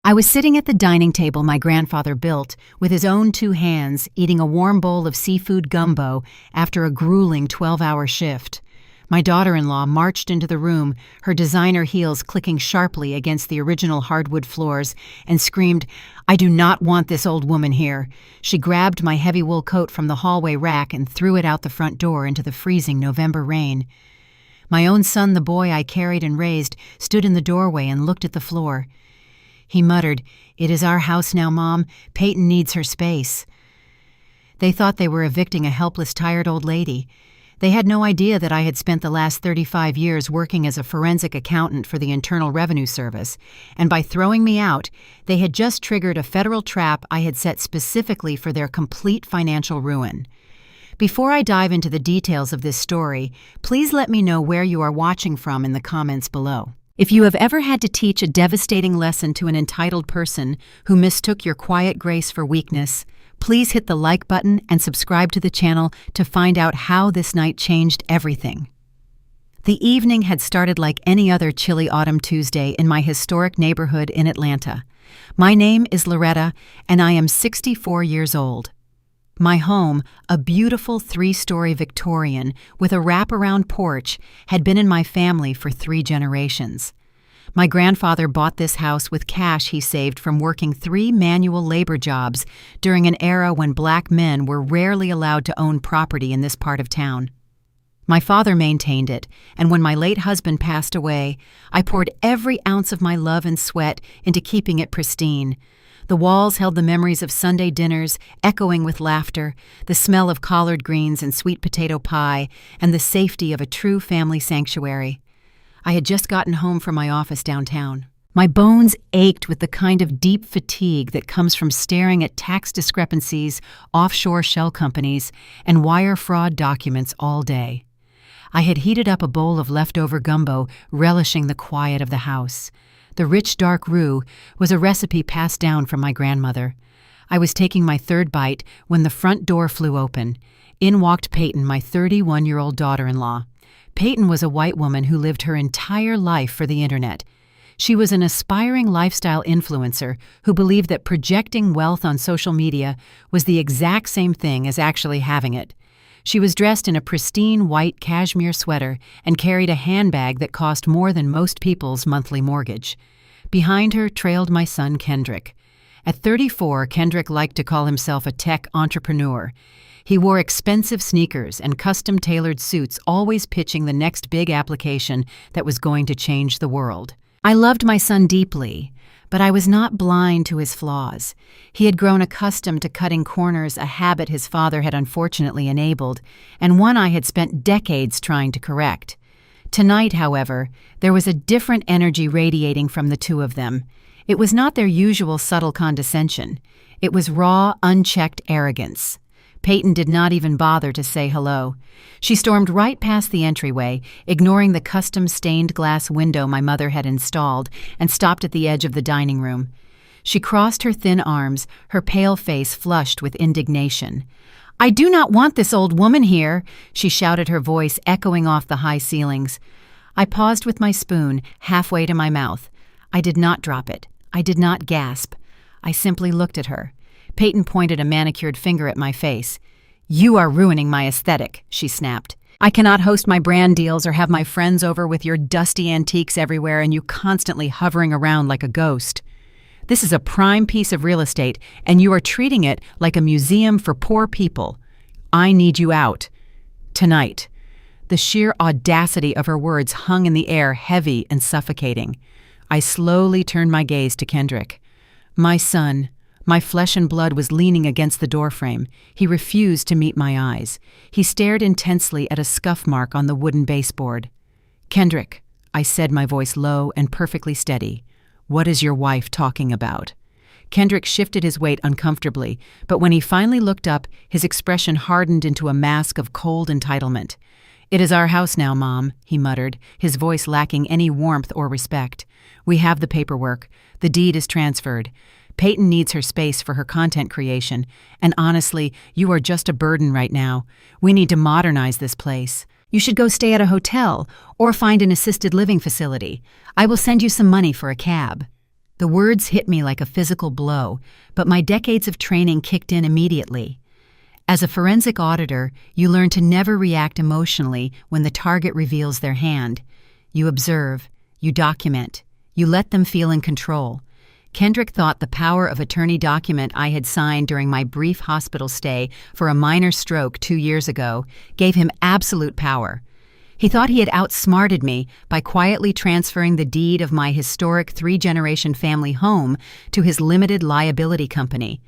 I was sitting at the dining table my grandfather built with his own two hands, eating a warm bowl of seafood gumbo after a grueling 12-hour shift. My daughter-in-law marched into the room, her designer heels clicking sharply against the original hardwood floors, and screamed, "I do not want this old woman here." She grabbed my heavy wool coat from the hallway rack and threw it out the front door into the freezing November rain. My own son, the boy I carried and raised, stood in the doorway and looked at the floor. He muttered, "It is our house now, Mom. Peyton needs her space." They thought they were evicting a helpless, tired old lady. They had no idea that I had spent the last 35 years working as a forensic accountant for the Internal Revenue Service, and by throwing me out, they had just triggered a federal trap I had set specifically for their complete financial ruin. Before I dive into the details of this story, please let me know where you are watching from in the comments below. If you have ever had to teach a devastating lesson to an entitled person who mistook your quiet grace for weakness, please hit the like button and subscribe to the channel to find out how this night changed everything. The evening had started like any other chilly autumn Tuesday in my historic neighborhood in Atlanta. My name is Loretta, and I am 64 years old. My home, a beautiful 3-story Victorian with a wraparound porch, had been in my family for 3 generations. My grandfather bought this house with cash he saved from working 3 manual labor jobs during an era when black men were rarely allowed to own property in this part of town. My father maintained it, and when my late husband passed away, I poured every ounce of my love and sweat into keeping it pristine. The walls held the memories of Sunday dinners, echoing with laughter, the smell of collard greens and sweet potato pie, and the safety of a true family sanctuary. I had just gotten home from my office downtown. My bones ached with the kind of deep fatigue that comes from staring at tax discrepancies, offshore shell companies, and wire fraud documents all day. I had heated up a bowl of leftover gumbo, relishing the quiet of the house. The rich dark roux was a recipe passed down from my grandmother. I was taking my 3rd bite when the front door flew open. In walked Peyton, my 31-year-old daughter-in-law. Peyton was a white woman who lived her entire life for the internet. She was an aspiring lifestyle influencer who believed that projecting wealth on social media was the exact same thing as actually having it. She was dressed in a pristine white cashmere sweater and carried a handbag that cost more than most people's monthly mortgage. Behind her trailed my son Kendrick. At 34, Kendrick liked to call himself a tech entrepreneur. He wore expensive sneakers and custom-tailored suits, always pitching the next big application that was going to change the world. I loved my son deeply, but I was not blind to his flaws. He had grown accustomed to cutting corners, a habit his father had unfortunately enabled, and one I had spent decades trying to correct. Tonight, however, there was a different energy radiating from the two of them. It was not their usual subtle condescension. It was raw, unchecked arrogance. Peyton did not even bother to say hello. She stormed right past the entryway, ignoring the custom stained glass window my mother had installed, and stopped at the edge of the dining room. She crossed her thin arms, her pale face flushed with indignation. "I do not want this old woman here," she shouted, her voice echoing off the high ceilings. I paused with my spoon, halfway to my mouth. I did not drop it. I did not gasp. I simply looked at her. Peyton pointed a manicured finger at my face. "You are ruining my aesthetic," she snapped. "I cannot host my brand deals or have my friends over with your dusty antiques everywhere and you constantly hovering around like a ghost. This is a prime piece of real estate, and you are treating it like a museum for poor people. I need you out. Tonight." The sheer audacity of her words hung in the air, heavy and suffocating. I slowly turned my gaze to Kendrick. My son, my flesh and blood, was leaning against the doorframe. He refused to meet my eyes. He stared intensely at a scuff mark on the wooden baseboard. "Kendrick," I said, my voice low and perfectly steady, "what is your wife talking about?" Kendrick shifted his weight uncomfortably, but when he finally looked up, his expression hardened into a mask of cold entitlement. "It is our house now, Mom," he muttered, his voice lacking any warmth or respect. "We have the paperwork. The deed is transferred. Peyton needs her space for her content creation, and honestly, you are just a burden right now. We need to modernize this place. You should go stay at a hotel or find an assisted living facility. I will send you some money for a cab." The words hit me like a physical blow, but my decades of training kicked in immediately. As a forensic auditor, you learn to never react emotionally when the target reveals their hand. You observe, you document, you let them feel in control. Kendrick thought the power of attorney document I had signed during my brief hospital stay for a minor stroke 2 years ago gave him absolute power. He thought he had outsmarted me by quietly transferring the deed of my historic 3-generation family home to his limited liability company.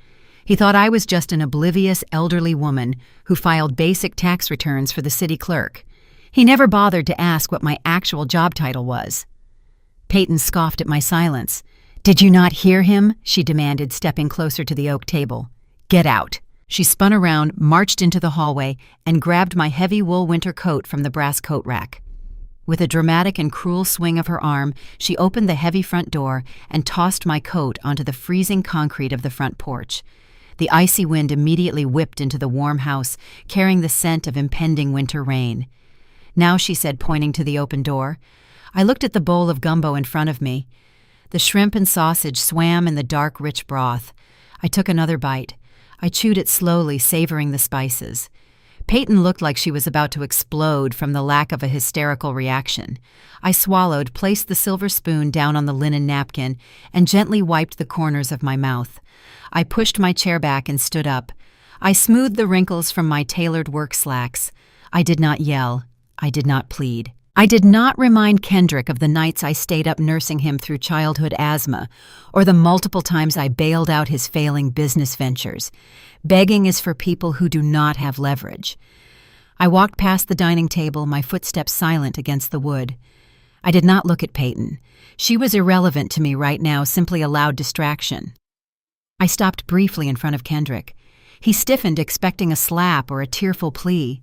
He thought I was just an oblivious elderly woman who filed basic tax returns for the city clerk. He never bothered to ask what my actual job title was. Peyton scoffed at my silence. "Did you not hear him?" she demanded, stepping closer to the oak table. "Get out." She spun around, marched into the hallway, and grabbed my heavy wool winter coat from the brass coat rack. With a dramatic and cruel swing of her arm, she opened the heavy front door and tossed my coat onto the freezing concrete of the front porch. The icy wind immediately whipped into the warm house, carrying the scent of impending winter rain. "Now," she said, pointing to the open door. I looked at the bowl of gumbo in front of me. The shrimp and sausage swam in the dark, rich broth. I took another bite. I chewed it slowly, savoring the spices. Peyton looked like she was about to explode from the lack of a hysterical reaction. I swallowed, placed the silver spoon down on the linen napkin, and gently wiped the corners of my mouth. I pushed my chair back and stood up. I smoothed the wrinkles from my tailored work slacks. I did not yell. I did not plead. I did not remind Kendrick of the nights I stayed up nursing him through childhood asthma, or the multiple times I bailed out his failing business ventures. Begging is for people who do not have leverage. I walked past the dining table, my footsteps silent against the wood. I did not look at Peyton. She was irrelevant to me right now, simply a loud distraction. I stopped briefly in front of Kendrick. He stiffened, expecting a slap or a tearful plea.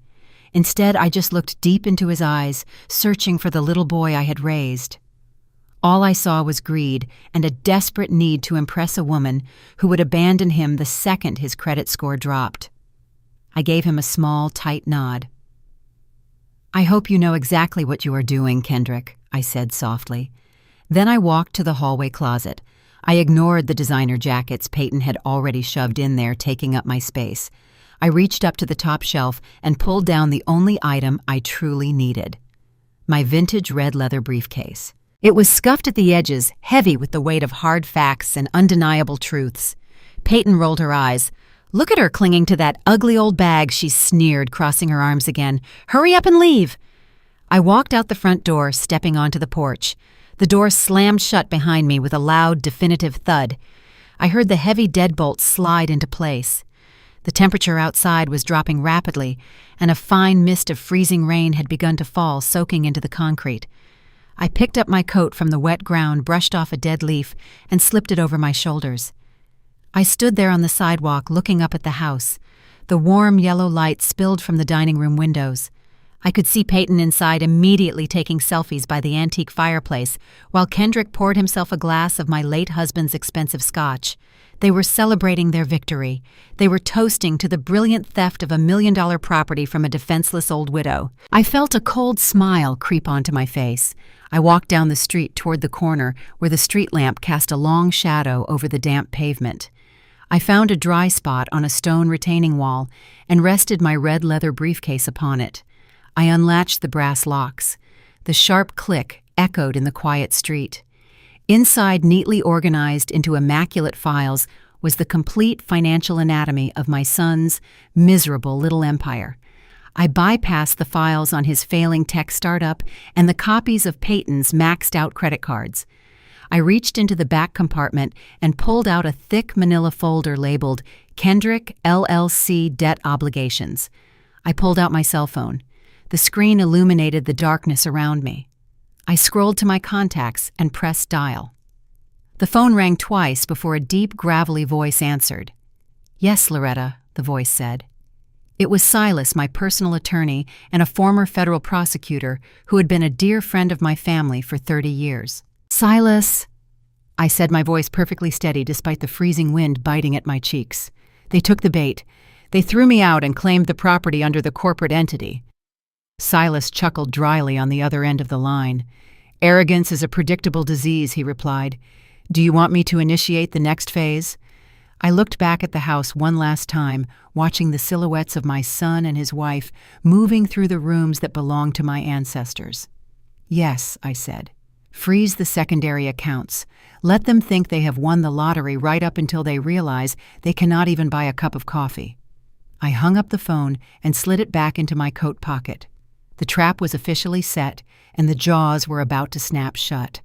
Instead, I just looked deep into his eyes, searching for the little boy I had raised. All I saw was greed and a desperate need to impress a woman who would abandon him the second his credit score dropped. I gave him a small, tight nod. "I hope you know exactly what you are doing, Kendrick," I said softly. Then I walked to the hallway closet. I ignored the designer jackets Peyton had already shoved in there, taking up my space. I reached up to the top shelf and pulled down the only item I truly needed: my vintage red leather briefcase. It was scuffed at the edges, heavy with the weight of hard facts and undeniable truths. Peyton rolled her eyes. "Look at her clinging to that ugly old bag," she sneered, crossing her arms again. "Hurry up and leave." I walked out the front door, stepping onto the porch. The door slammed shut behind me with a loud, definitive thud. I heard the heavy deadbolt slide into place. The temperature outside was dropping rapidly, and a fine mist of freezing rain had begun to fall, soaking into the concrete. I picked up my coat from the wet ground, brushed off a dead leaf, and slipped it over my shoulders. I stood there on the sidewalk, looking up at the house. The warm yellow light spilled from the dining room windows. I could see Peyton inside, immediately taking selfies by the antique fireplace, while Kendrick poured himself a glass of my late husband's expensive scotch. They were celebrating their victory. They were toasting to the brilliant theft of $1 million property from a defenseless old widow. I felt a cold smile creep onto my face. I walked down the street toward the corner where the street lamp cast a long shadow over the damp pavement. I found a dry spot on a stone retaining wall and rested my red leather briefcase upon it. I unlatched the brass locks. The sharp click echoed in the quiet street. Inside, neatly organized into immaculate files, was the complete financial anatomy of my son's miserable little empire. I bypassed the files on his failing tech startup and the copies of Peyton's maxed-out credit cards. I reached into the back compartment and pulled out a thick manila folder labeled Kendrick LLC Debt Obligations. I pulled out my cell phone. The screen illuminated the darkness around me. I scrolled to my contacts and pressed dial. The phone rang twice before a deep, gravelly voice answered. "Yes, Loretta," the voice said. It was Silas, my personal attorney and a former federal prosecutor who had been a dear friend of my family for 30 years. "Silas," I said, my voice perfectly steady despite the freezing wind biting at my cheeks. "They took the bait. They threw me out and claimed the property under the corporate entity." Silas chuckled dryly on the other end of the line. "Arrogance is a predictable disease," he replied. Do you want me to initiate the next phase? I looked back at the house one last time, watching the silhouettes of my son and his wife moving through the rooms that belonged to my ancestors. Yes, I said. Freeze the secondary accounts. Let them think they have won the lottery right up until they realize they cannot even buy a cup of coffee. I hung up the phone and slid it back into my coat pocket. The trap was officially set, and the jaws were about to snap shut.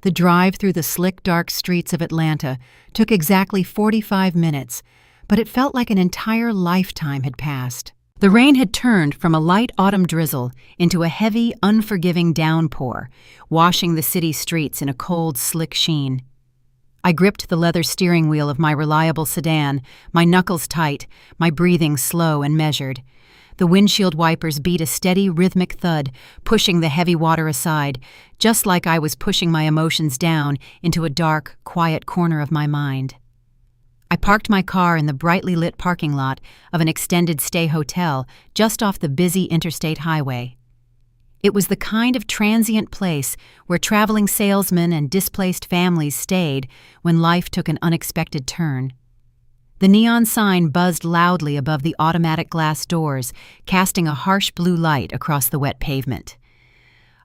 The drive through the slick, dark streets of Atlanta took exactly 45 minutes, but it felt like an entire lifetime had passed. The rain had turned from a light autumn drizzle into a heavy, unforgiving downpour, washing the city streets in a cold, slick sheen. I gripped the leather steering wheel of my reliable sedan, my knuckles tight, my breathing slow and measured. The windshield wipers beat a steady, rhythmic thud, pushing the heavy water aside, just like I was pushing my emotions down into a dark, quiet corner of my mind. I parked my car in the brightly lit parking lot of an extended stay hotel just off the busy interstate highway. It was the kind of transient place where traveling salesmen and displaced families stayed when life took an unexpected turn. The neon sign buzzed loudly above the automatic glass doors, casting a harsh blue light across the wet pavement.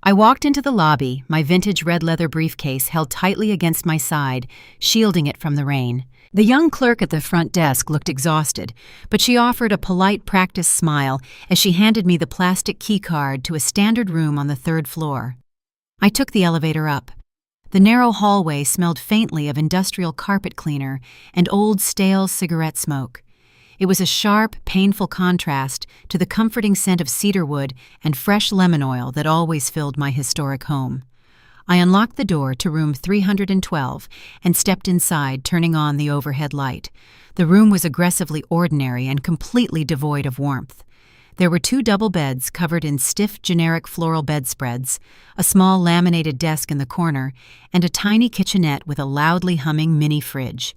I walked into the lobby, my vintage red leather briefcase held tightly against my side, shielding it from the rain. The young clerk at the front desk looked exhausted, but she offered a polite practice smile as she handed me the plastic key card to a standard room on the 3rd floor. I took the elevator up. The narrow hallway smelled faintly of industrial carpet cleaner and old stale cigarette smoke. It was a sharp, painful contrast to the comforting scent of cedarwood and fresh lemon oil that always filled my historic home. I unlocked the door to room 312 and stepped inside, turning on the overhead light. The room was aggressively ordinary and completely devoid of warmth. There were 2 double beds covered in stiff, generic floral bedspreads, a small laminated desk in the corner, and a tiny kitchenette with a loudly humming mini fridge.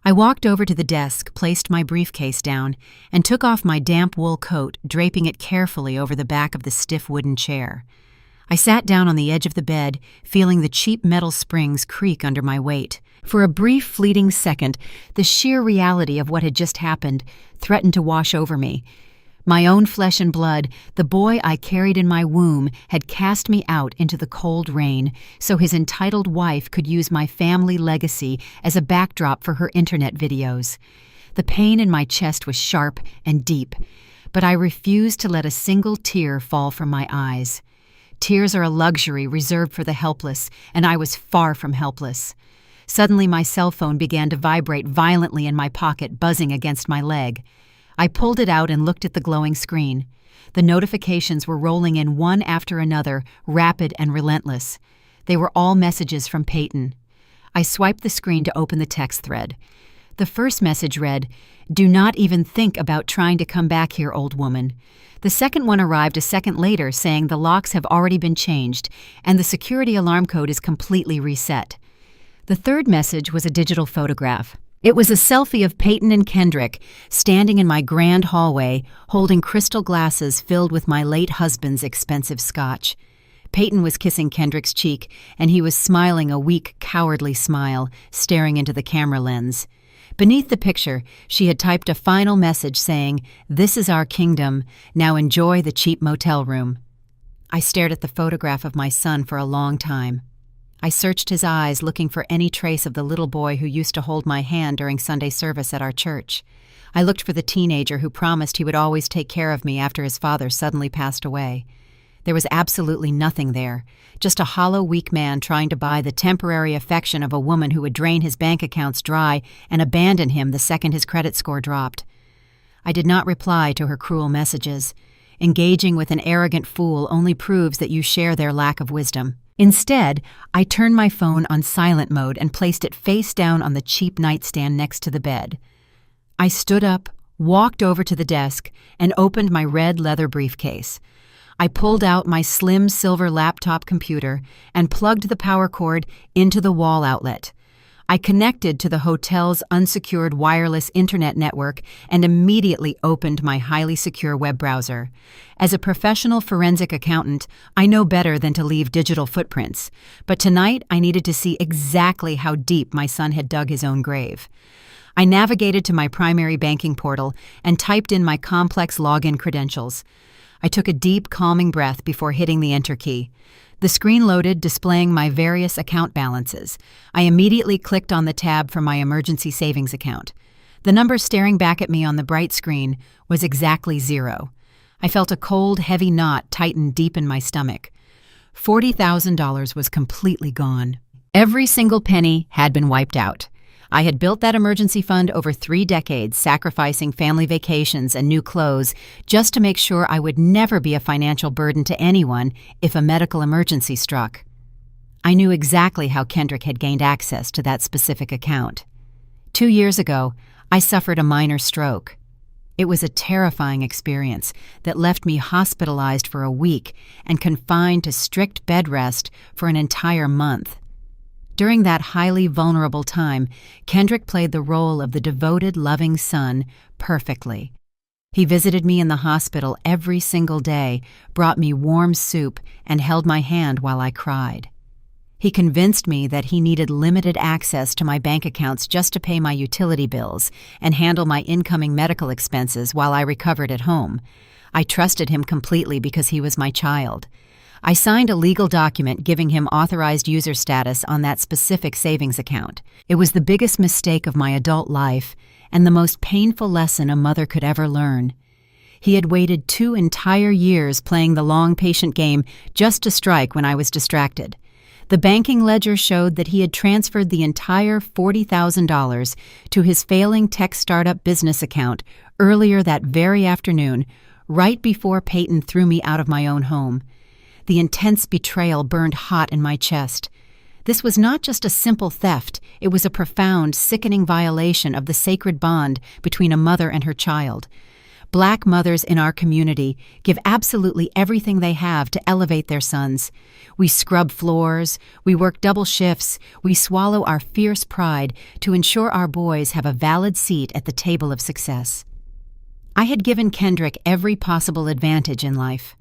I walked over to the desk, placed my briefcase down, and took off my damp wool coat, draping it carefully over the back of the stiff wooden chair. I sat down on the edge of the bed, feeling the cheap metal springs creak under my weight. For a brief, fleeting second, the sheer reality of what had just happened threatened to wash over me. My own flesh and blood, the boy I carried in my womb, had cast me out into the cold rain so his entitled wife could use my family legacy as a backdrop for her internet videos. The pain in my chest was sharp and deep, but I refused to let a single tear fall from my eyes. Tears are a luxury reserved for the helpless, and I was far from helpless. Suddenly my cell phone began to vibrate violently in my pocket, buzzing against my leg. I pulled it out and looked at the glowing screen. The notifications were rolling in one after another, rapid and relentless. They were all messages from Peyton. I swiped the screen to open the text thread. The first message read, "Do not even think about trying to come back here, old woman." The second one arrived a second later saying the locks have already been changed and the security alarm code is completely reset. The third message was a digital photograph. It was a selfie of Peyton and Kendrick standing in my grand hallway holding crystal glasses filled with my late husband's expensive scotch. Peyton was kissing Kendrick's cheek and he was smiling a weak, cowardly smile, staring into the camera lens. Beneath the picture, she had typed a final message saying, "This is our kingdom. Now enjoy the cheap motel room." I stared at the photograph of my son for a long time. I searched his eyes, looking for any trace of the little boy who used to hold my hand during Sunday service at our church. I looked for the teenager who promised he would always take care of me after his father suddenly passed away. There was absolutely nothing there, just a hollow, weak man trying to buy the temporary affection of a woman who would drain his bank accounts dry and abandon him the second his credit score dropped. I did not reply to her cruel messages. Engaging with an arrogant fool only proves that you share their lack of wisdom. Instead, I turned my phone on silent mode and placed it face down on the cheap nightstand next to the bed. I stood up, walked over to the desk, and opened my red leather briefcase. I pulled out my slim silver laptop computer and plugged the power cord into the wall outlet. I connected to the hotel's unsecured wireless internet network and immediately opened my highly secure web browser. As a professional forensic accountant, I know better than to leave digital footprints, but tonight I needed to see exactly how deep my son had dug his own grave. I navigated to my primary banking portal and typed in my complex login credentials. I took a deep, calming breath before hitting the Enter key. The screen loaded, displaying my various account balances. I immediately clicked on the tab for my emergency savings account. The number staring back at me on the bright screen was exactly 0. I felt a cold, heavy knot tighten deep in my stomach. $40,000 was completely gone. Every single penny had been wiped out. I had built that emergency fund over 3 decades, sacrificing family vacations and new clothes just to make sure I would never be a financial burden to anyone if a medical emergency struck. I knew exactly how Kendrick had gained access to that specific account. 2 years ago, I suffered a minor stroke. It was a terrifying experience that left me hospitalized for a week and confined to strict bed rest for an entire month. During that highly vulnerable time, Kendrick played the role of the devoted, loving son perfectly. He visited me in the hospital every single day, brought me warm soup, and held my hand while I cried. He convinced me that he needed limited access to my bank accounts just to pay my utility bills and handle my incoming medical expenses while I recovered at home. I trusted him completely because he was my child. I signed a legal document giving him authorized user status on that specific savings account. It was the biggest mistake of my adult life and the most painful lesson a mother could ever learn. He had waited 2 entire years playing the long, patient game just to strike when I was distracted. The banking ledger showed that he had transferred the entire $40,000 to his failing tech startup business account earlier that very afternoon, right before Peyton threw me out of my own home. The intense betrayal burned hot in my chest. This was not just a simple theft, it was a profound, sickening violation of the sacred bond between a mother and her child. Black mothers in our community give absolutely everything they have to elevate their sons. We scrub floors, we work double shifts, we swallow our fierce pride to ensure our boys have a valid seat at the table of success. I had given Kendrick every possible advantage in life.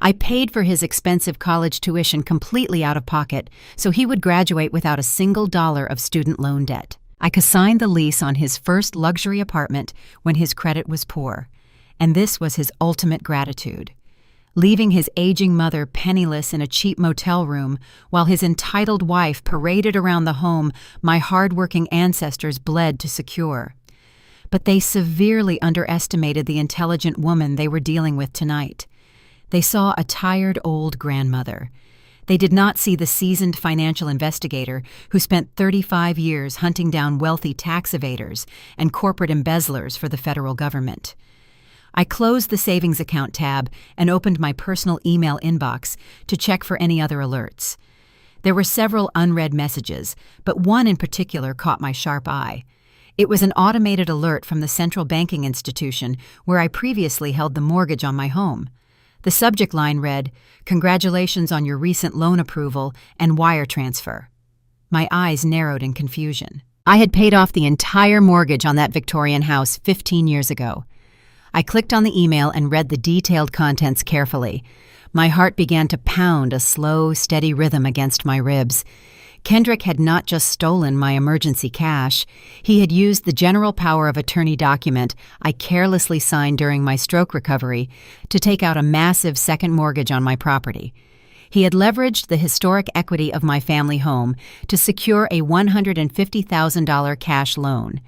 I paid for his expensive college tuition completely out of pocket so he would graduate without a single dollar of student loan debt. I co-signed the lease on his first luxury apartment when his credit was poor, and this was his ultimate gratitude. Leaving his aging mother penniless in a cheap motel room while his entitled wife paraded around the home my hard-working ancestors bled to secure. But they severely underestimated the intelligent woman they were dealing with tonight. They saw a tired old grandmother. They did not see the seasoned financial investigator who spent 35 years hunting down wealthy tax evaders and corporate embezzlers for the federal government. I closed the savings account tab and opened my personal email inbox to check for any other alerts. There were several unread messages, but one in particular caught my sharp eye. It was an automated alert from the central banking institution where I previously held the mortgage on my home. The subject line read, "Congratulations on your recent loan approval and wire transfer." My eyes narrowed in confusion. I had paid off the entire mortgage on that Victorian house 15 years ago. I clicked on the email and read the detailed contents carefully. My heart began to pound a slow, steady rhythm against my ribs. Kendrick had not just stolen my emergency cash, he had used the general power of attorney document I carelessly signed during my stroke recovery to take out a massive second mortgage on my property. He had leveraged the historic equity of my family home to secure a $150,000 cash loan.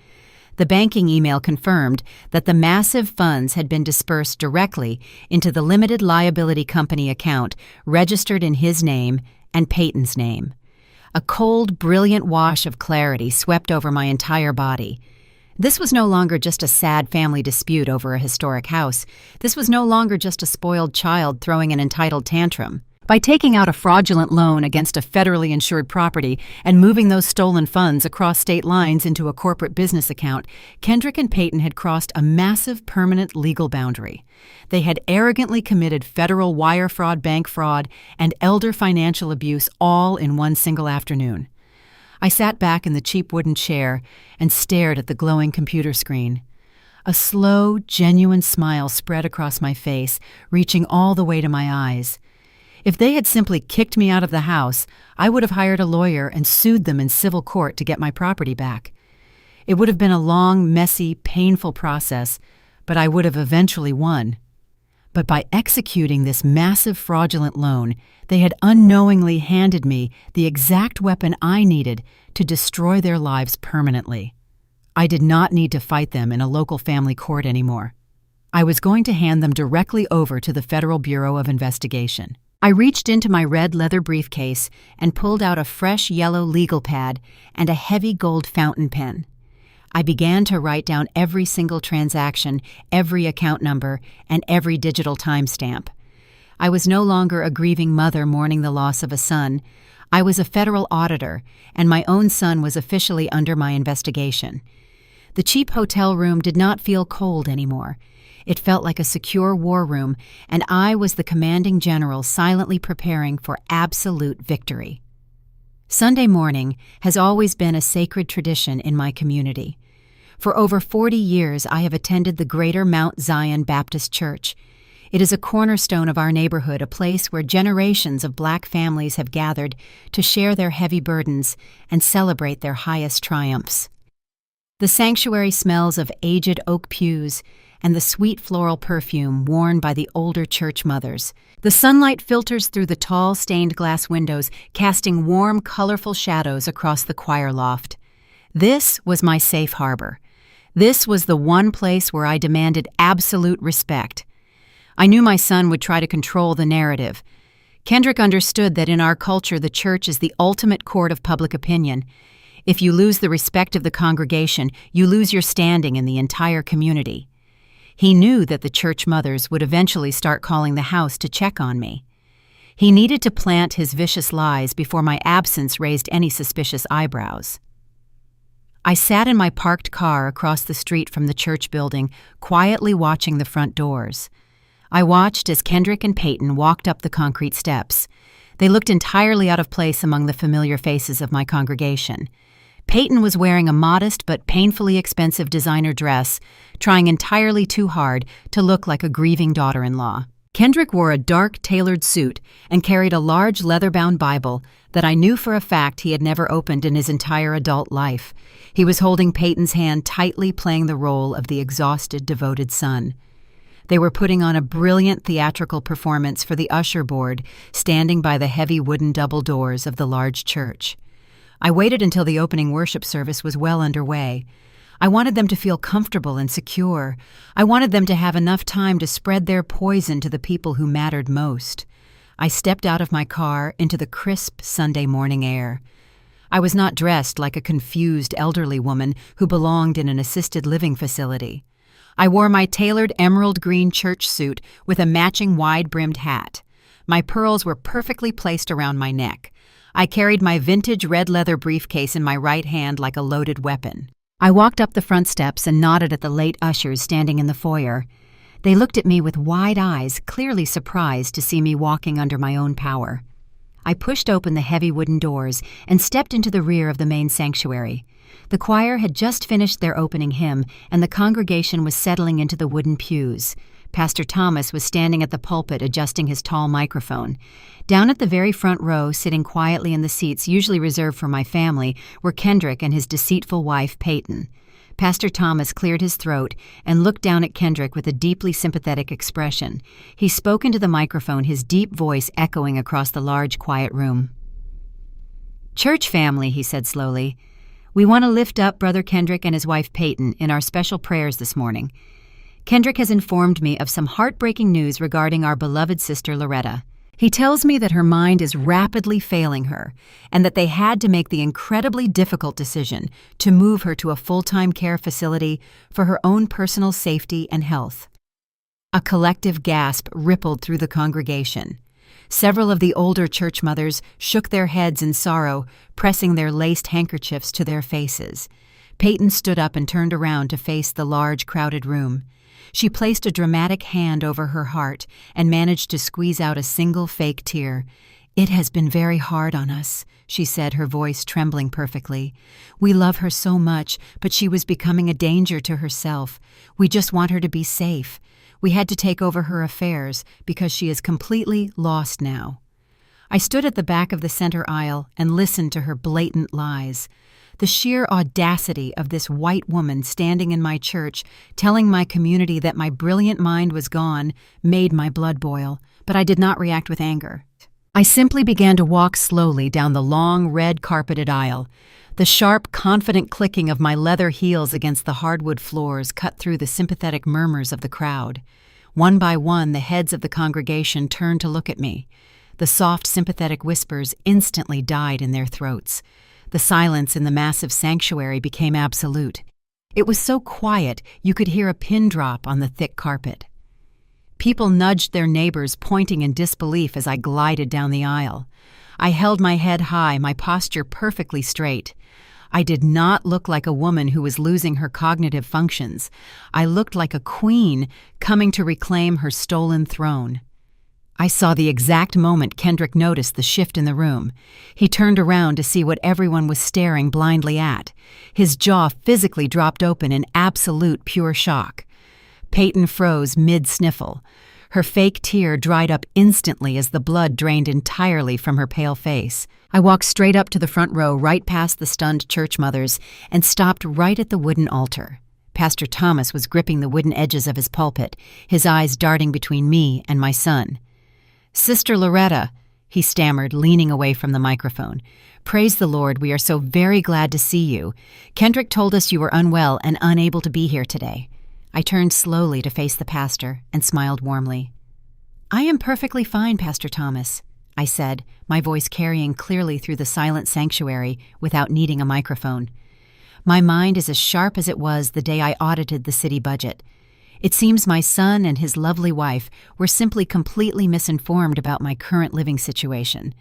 The banking email confirmed that the massive funds had been dispersed directly into the limited liability company account registered in his name and Peyton's name. A cold, brilliant wash of clarity swept over my entire body. This was no longer just a sad family dispute over a historic house. This was no longer just a spoiled child throwing an entitled tantrum. By taking out a fraudulent loan against a federally insured property and moving those stolen funds across state lines into a corporate business account, Kendrick and Peyton had crossed a massive permanent legal boundary. They had arrogantly committed federal wire fraud, bank fraud, and elder financial abuse all in one single afternoon. I sat back in the cheap wooden chair and stared at the glowing computer screen. A slow, genuine smile spread across my face, reaching all the way to my eyes. If they had simply kicked me out of the house, I would have hired a lawyer and sued them in civil court to get my property back. It would have been a long, messy, painful process, but I would have eventually won. But by executing this massive fraudulent loan, they had unknowingly handed me the exact weapon I needed to destroy their lives permanently. I did not need to fight them in a local family court anymore. I was going to hand them directly over to the Federal Bureau of Investigation. I reached into my red leather briefcase and pulled out a fresh yellow legal pad and a heavy gold fountain pen. I began to write down every single transaction, every account number, and every digital timestamp. I was no longer a grieving mother mourning the loss of a son. I was a federal auditor, and my own son was officially under my investigation. The cheap hotel room did not feel cold anymore. It felt like a secure war room, and I was the commanding general silently preparing for absolute victory. Sunday morning has always been a sacred tradition in my community. For over 40 years, I have attended the Greater Mount Zion Baptist Church. It is a cornerstone of our neighborhood, a place where generations of Black families have gathered to share their heavy burdens and celebrate their highest triumphs. The sanctuary smells of aged oak pews and the sweet floral perfume worn by the older church mothers. The sunlight filters through the tall stained glass windows, casting warm, colorful shadows across the choir loft. This was my safe harbor. This was the one place where I demanded absolute respect. I knew my son would try to control the narrative. Kendrick understood that in our culture the church is the ultimate court of public opinion. If you lose the respect of the congregation, you lose your standing in the entire community. He knew that the church mothers would eventually start calling the house to check on me. He needed to plant his vicious lies before my absence raised any suspicious eyebrows. I sat in my parked car across the street from the church building, quietly watching the front doors. I watched as Kendrick and Peyton walked up the concrete steps. They looked entirely out of place among the familiar faces of my congregation. Peyton was wearing a modest but painfully expensive designer dress, trying entirely too hard to look like a grieving daughter-in-law. Kendrick wore a dark, tailored suit and carried a large leather-bound Bible that I knew for a fact he had never opened in his entire adult life. He was holding Peyton's hand tightly, playing the role of the exhausted, devoted son. They were putting on a brilliant theatrical performance for the usher board, standing by the heavy wooden double doors of the large church. I waited until the opening worship service was well underway. I wanted them to feel comfortable and secure. I wanted them to have enough time to spread their poison to the people who mattered most. I stepped out of my car into the crisp Sunday morning air. I was not dressed like a confused elderly woman who belonged in an assisted living facility. I wore my tailored emerald green church suit with a matching wide-brimmed hat. My pearls were perfectly placed around my neck. I carried my vintage red leather briefcase in my right hand like a loaded weapon. I walked up the front steps and nodded at the late ushers standing in the foyer. They looked at me with wide eyes, clearly surprised to see me walking under my own power. I pushed open the heavy wooden doors and stepped into the rear of the main sanctuary. The choir had just finished their opening hymn, and the congregation was settling into the wooden pews. Pastor Thomas was standing at the pulpit adjusting his tall microphone. Down at the very front row, sitting quietly in the seats usually reserved for my family, were Kendrick and his deceitful wife, Peyton. Pastor Thomas cleared his throat and looked down at Kendrick with a deeply sympathetic expression. He spoke into the microphone, his deep voice echoing across the large, quiet room. "Church family," he said slowly, "we want to lift up Brother Kendrick and his wife Peyton in our special prayers this morning. Kendrick has informed me of some heartbreaking news regarding our beloved sister Loretta. He tells me that her mind is rapidly failing her and that they had to make the incredibly difficult decision to move her to a full-time care facility for her own personal safety and health." A collective gasp rippled through the congregation. Several of the older church mothers shook their heads in sorrow, pressing their laced handkerchiefs to their faces. Peyton stood up and turned around to face the large, crowded room. She placed a dramatic hand over her heart and managed to squeeze out a single fake tear. "It has been very hard on us," she said, her voice trembling perfectly. "We love her so much, but she was becoming a danger to herself. We just want her to be safe. We had to take over her affairs because she is completely lost now." I stood at the back of the center aisle and listened to her blatant lies. The sheer audacity of this white woman standing in my church, telling my community that my brilliant mind was gone, made my blood boil, but I did not react with anger. I simply began to walk slowly down the long, red-carpeted aisle. The sharp, confident clicking of my leather heels against the hardwood floors cut through the sympathetic murmurs of the crowd. One by one, the heads of the congregation turned to look at me. The soft, sympathetic whispers instantly died in their throats. The silence in the massive sanctuary became absolute. It was so quiet you could hear a pin drop on the thick carpet. People nudged their neighbors, pointing in disbelief as I glided down the aisle. I held my head high, my posture perfectly straight. I did not look like a woman who was losing her cognitive functions. I looked like a queen coming to reclaim her stolen throne. I saw the exact moment Kendrick noticed the shift in the room. He turned around to see what everyone was staring blindly at. His jaw physically dropped open in absolute pure shock. Peyton froze mid-sniffle. Her fake tear dried up instantly as the blood drained entirely from her pale face. I walked straight up to the front row, right past the stunned church mothers, and stopped right at the wooden altar. Pastor Thomas was gripping the wooden edges of his pulpit, his eyes darting between me and my son. "Sister Loretta," he stammered, leaning away from the microphone. "Praise the Lord, we are so very glad to see you. Kendrick told us you were unwell and unable to be here today." I turned slowly to face the pastor and smiled warmly. "I am perfectly fine, Pastor Thomas," I said, my voice carrying clearly through the silent sanctuary without needing a microphone. "My mind is as sharp as it was the day I audited the city budget. It seems my son and his lovely wife were simply completely misinformed about my current living situation."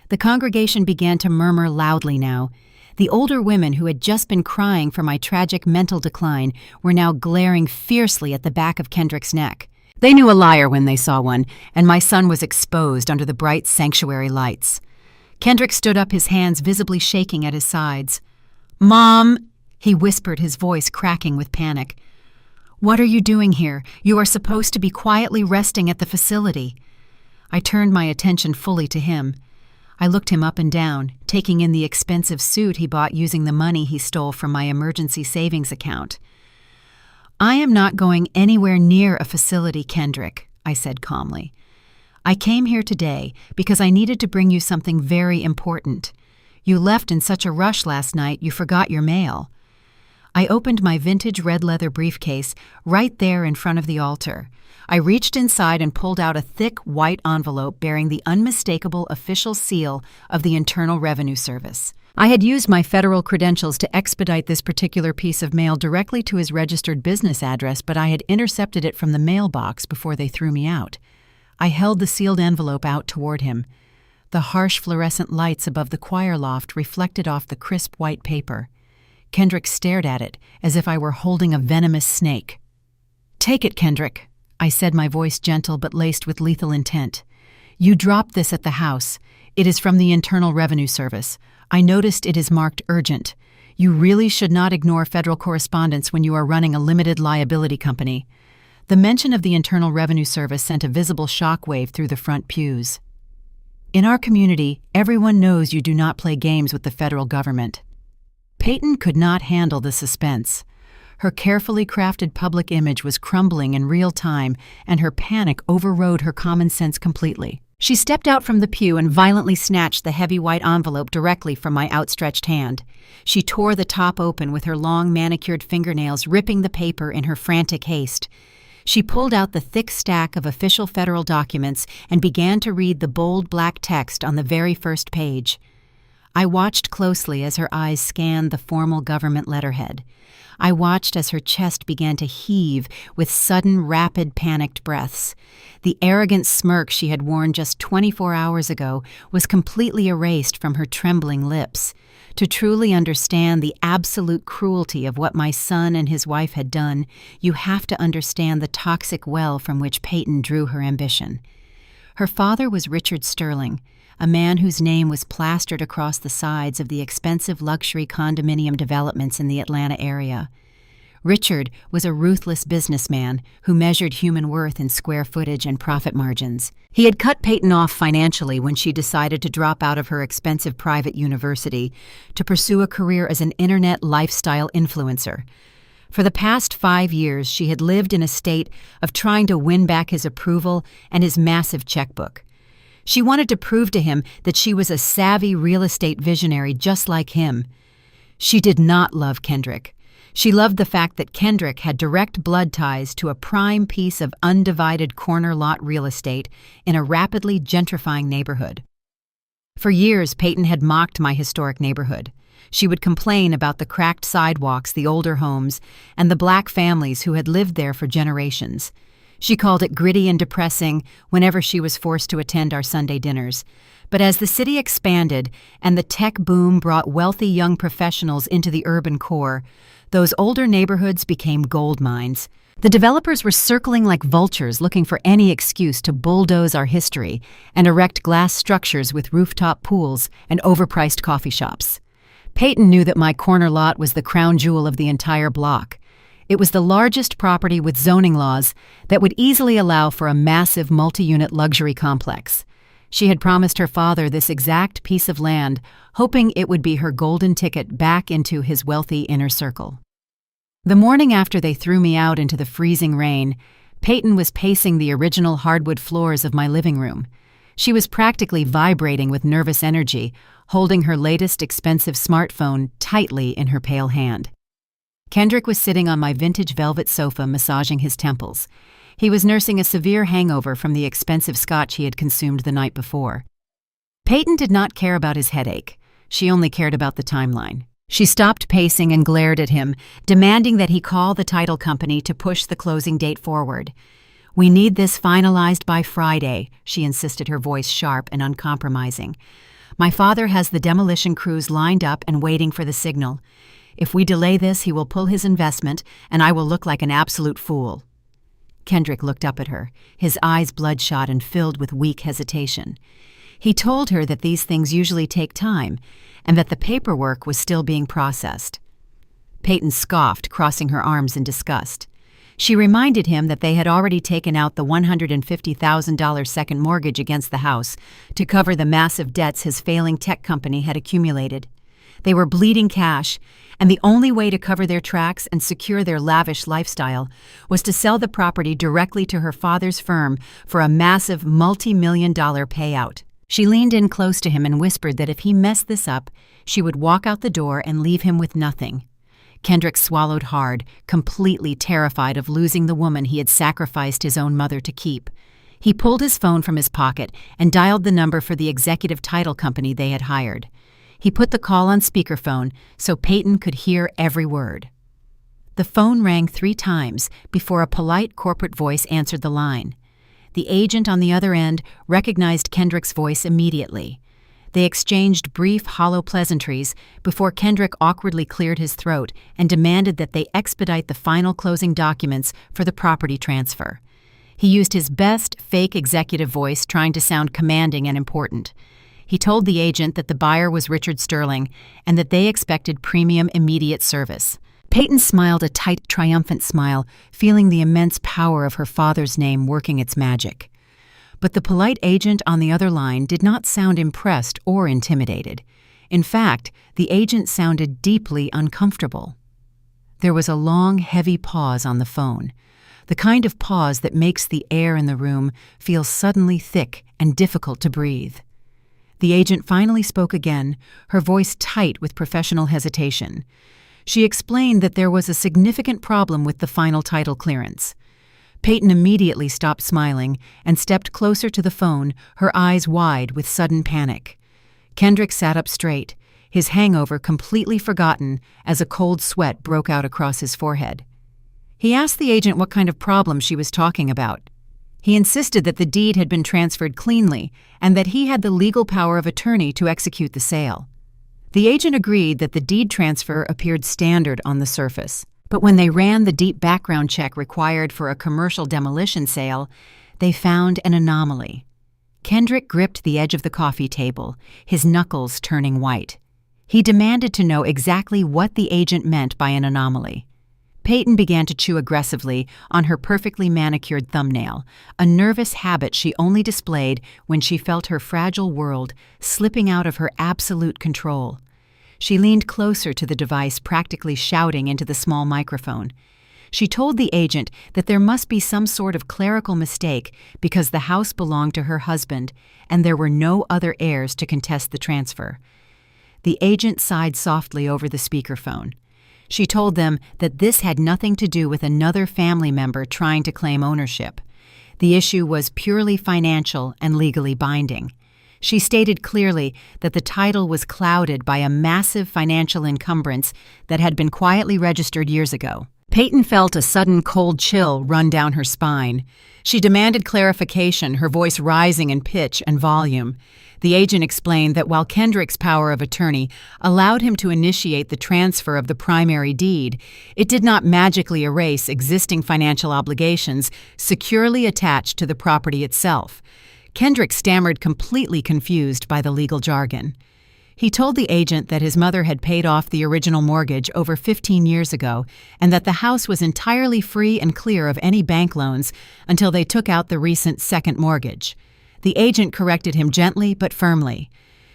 The congregation began to murmur loudly now. The older women who had just been crying for my tragic mental decline were now glaring fiercely at the back of Kendrick's neck. They knew a liar when they saw one, and my son was exposed under the bright sanctuary lights. Kendrick stood up, his hands visibly shaking at his sides. "Mom," he whispered, his voice cracking with panic. "What are you doing here? You are supposed to be quietly resting at the facility." I turned my attention fully to him. I looked him up and down, taking in the expensive suit he bought using the money he stole from my emergency savings account. "I am not going anywhere near a facility, Kendrick," I said calmly. "I came here today because I needed to bring you something very important. You left in such a rush last night you forgot your mail." I opened my vintage red leather briefcase right there in front of the altar. I reached inside and pulled out a thick white envelope bearing the unmistakable official seal of the Internal Revenue Service. I had used my federal credentials to expedite this particular piece of mail directly to his registered business address, but I had intercepted it from the mailbox before they threw me out. I held the sealed envelope out toward him. The harsh fluorescent lights above the choir loft reflected off the crisp white paper. Kendrick stared at it as if I were holding a venomous snake. "Take it, Kendrick," I said, my voice gentle but laced with lethal intent. "You dropped this at the house. It is from the Internal Revenue Service. I noticed it is marked urgent. You really should not ignore federal correspondence when you are running a limited liability company." The mention of the Internal Revenue Service sent a visible shockwave through the front pews. "In our community, everyone knows you do not play games with the federal government." Peyton could not handle the suspense. Her carefully crafted public image was crumbling in real time, and her panic overrode her common sense completely. She stepped out from the pew and violently snatched the heavy white envelope directly from my outstretched hand. She tore the top open with her long manicured fingernails, ripping the paper in her frantic haste. She pulled out the thick stack of official federal documents and began to read the bold black text on the very first page. I watched closely as her eyes scanned the formal government letterhead. I watched as her chest began to heave with sudden, rapid, panicked breaths. The arrogant smirk she had worn just 24 hours ago was completely erased from her trembling lips. To truly understand the absolute cruelty of what my son and his wife had done, you have to understand the toxic well from which Peyton drew her ambition. Her father was Richard Sterling, a man whose name was plastered across the sides of the expensive luxury condominium developments in the Atlanta area. Richard was a ruthless businessman who measured human worth in square footage and profit margins. He had cut Peyton off financially when she decided to drop out of her expensive private university to pursue a career as an internet lifestyle influencer. For the past 5 years, she had lived in a state of trying to win back his approval and his massive checkbook. She wanted to prove to him that she was a savvy real estate visionary just like him. She did not love Kendrick. She loved the fact that Kendrick had direct blood ties to a prime piece of undivided corner lot real estate in a rapidly gentrifying neighborhood. For years, Peyton had mocked my historic neighborhood. She would complain about the cracked sidewalks, the older homes, and the black families who had lived there for generations. She called it gritty and depressing whenever she was forced to attend our Sunday dinners. But as the city expanded and the tech boom brought wealthy young professionals into the urban core, those older neighborhoods became gold mines. The developers were circling like vultures looking for any excuse to bulldoze our history and erect glass structures with rooftop pools and overpriced coffee shops. Peyton knew that my corner lot was the crown jewel of the entire block. It was the largest property with zoning laws that would easily allow for a massive multi-unit luxury complex. She had promised her father this exact piece of land, hoping it would be her golden ticket back into his wealthy inner circle. The morning after they threw me out into the freezing rain, Peyton was pacing the original hardwood floors of my living room. She was practically vibrating with nervous energy, holding her latest expensive smartphone tightly in her pale hand. Kendrick was sitting on my vintage velvet sofa massaging his temples. He was nursing a severe hangover from the expensive scotch he had consumed the night before. Peyton did not care about his headache. She only cared about the timeline. She stopped pacing and glared at him, demanding that he call the title company to push the closing date forward. "We need this finalized by Friday," she insisted, her voice sharp and uncompromising. "My father has the demolition crews lined up and waiting for the signal. If we delay this, he will pull his investment, and I will look like an absolute fool." Kendrick looked up at her, his eyes bloodshot and filled with weak hesitation. He told her that these things usually take time, and that the paperwork was still being processed. Peyton scoffed, crossing her arms in disgust. She reminded him that they had already taken out the $150,000 second mortgage against the house to cover the massive debts his failing tech company had accumulated. They were bleeding cash, and the only way to cover their tracks and secure their lavish lifestyle was to sell the property directly to her father's firm for a massive multi-million-dollar payout. She leaned in close to him and whispered that if he messed this up, she would walk out the door and leave him with nothing. Kendrick swallowed hard, completely terrified of losing the woman he had sacrificed his own mother to keep. He pulled his phone from his pocket and dialed the number for the executive title company they had hired. He put the call on speakerphone so Peyton could hear every word. The phone rang 3 times before a polite corporate voice answered the line. The agent on the other end recognized Kendrick's voice immediately. They exchanged brief, hollow pleasantries before Kendrick awkwardly cleared his throat and demanded that they expedite the final closing documents for the property transfer. He used his best fake executive voice, trying to sound commanding and important. He told the agent that the buyer was Richard Sterling and that they expected premium immediate service. Peyton smiled a tight, triumphant smile, feeling the immense power of her father's name working its magic. But the polite agent on the other line did not sound impressed or intimidated. In fact, the agent sounded deeply uncomfortable. There was a long, heavy pause on the phone, the kind of pause that makes the air in the room feel suddenly thick and difficult to breathe. The agent finally spoke again, her voice tight with professional hesitation. She explained that there was a significant problem with the final title clearance. Peyton immediately stopped smiling and stepped closer to the phone, her eyes wide with sudden panic. Kendrick sat up straight, his hangover completely forgotten as a cold sweat broke out across his forehead. He asked the agent what kind of problem she was talking about. He insisted that the deed had been transferred cleanly and that he had the legal power of attorney to execute the sale. The agent agreed that the deed transfer appeared standard on the surface, but when they ran the deep background check required for a commercial demolition sale, they found an anomaly. Kendrick gripped the edge of the coffee table, his knuckles turning white. He demanded to know exactly what the agent meant by an anomaly. Peyton began to chew aggressively on her perfectly manicured thumbnail, a nervous habit she only displayed when she felt her fragile world slipping out of her absolute control. She leaned closer to the device, practically shouting into the small microphone. She told the agent that there must be some sort of clerical mistake because the house belonged to her husband and there were no other heirs to contest the transfer. The agent sighed softly over the speakerphone. She told them that this had nothing to do with another family member trying to claim ownership. The issue was purely financial and legally binding. She stated clearly that the title was clouded by a massive financial encumbrance that had been quietly registered years ago. Peyton felt a sudden cold chill run down her spine. She demanded clarification, her voice rising in pitch and volume. The agent explained that while Kendrick's power of attorney allowed him to initiate the transfer of the primary deed, it did not magically erase existing financial obligations securely attached to the property itself. Kendrick stammered, completely confused by the legal jargon. He told the agent that his mother had paid off the original mortgage over 15 years ago and that the house was entirely free and clear of any bank loans until they took out the recent second mortgage. The agent corrected him gently but firmly.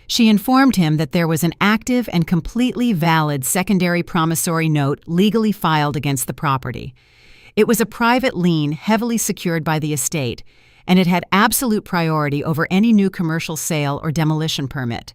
She informed him that there was an active and completely valid secondary promissory note legally filed against the property. It was a private lien heavily secured by the estate, and it had absolute priority over any new commercial sale or demolition permit.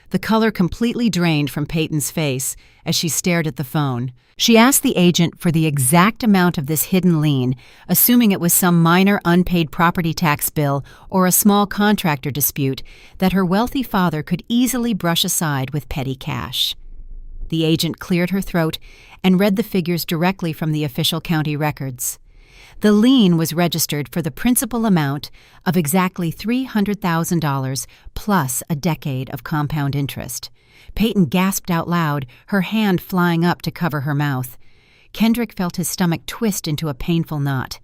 The color completely drained from Peyton's face as she stared at the phone. She asked the agent for the exact amount of this hidden lien, assuming it was some minor unpaid property tax bill or a small contractor dispute that her wealthy father could easily brush aside with petty cash. The agent cleared her throat and read the figures directly from the official county records. The lien was registered for the principal amount of exactly $300,000 plus a decade of compound interest. Peyton gasped out loud, her hand flying up to cover her mouth. Kendrick felt his stomach twist into a painful knot.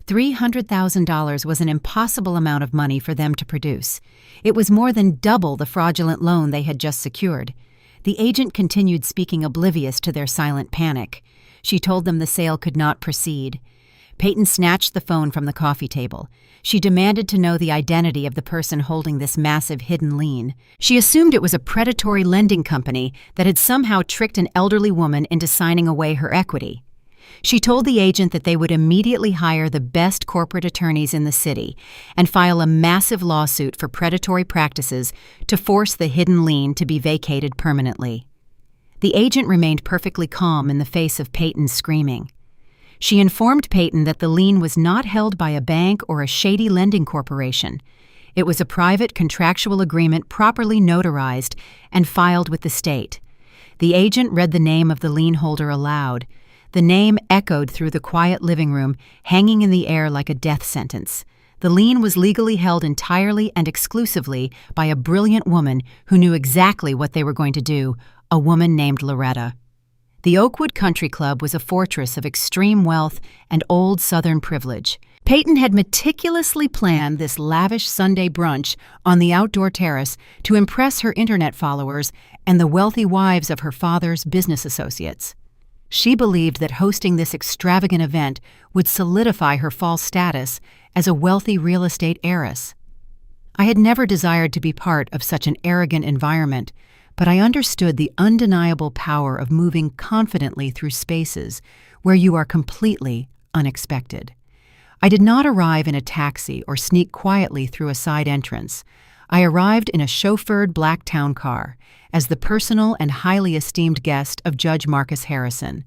$300,000 was an impossible amount of money for them to produce. It was more than double the fraudulent loan they had just secured. The agent continued speaking, oblivious to their silent panic. She told them the sale could not proceed. Peyton snatched the phone from the coffee table. She demanded to know the identity of the person holding this massive hidden lien. She assumed it was a predatory lending company that had somehow tricked an elderly woman into signing away her equity. She told the agent that they would immediately hire the best corporate attorneys in the city and file a massive lawsuit for predatory practices to force the hidden lien to be vacated permanently. The agent remained perfectly calm in the face of Peyton's screaming. She informed Peyton that the lien was not held by a bank or a shady lending corporation. It was a private contractual agreement properly notarized and filed with the state. The agent read the name of the lien holder aloud. The name echoed through the quiet living room, hanging in the air like a death sentence. The lien was legally held entirely and exclusively by a brilliant woman who knew exactly what they were going to do, a woman named Loretta. The Oakwood Country Club was a fortress of extreme wealth and old Southern privilege. Peyton had meticulously planned this lavish Sunday brunch on the outdoor terrace to impress her internet followers and the wealthy wives of her father's business associates. She believed that hosting this extravagant event would solidify her false status as a wealthy real estate heiress. I had never desired to be part of such an arrogant environment, but I understood the undeniable power of moving confidently through spaces where you are completely unexpected. I did not arrive in a taxi or sneak quietly through a side entrance. I arrived in a chauffeured black town car as the personal and highly esteemed guest of Judge Marcus Harrison.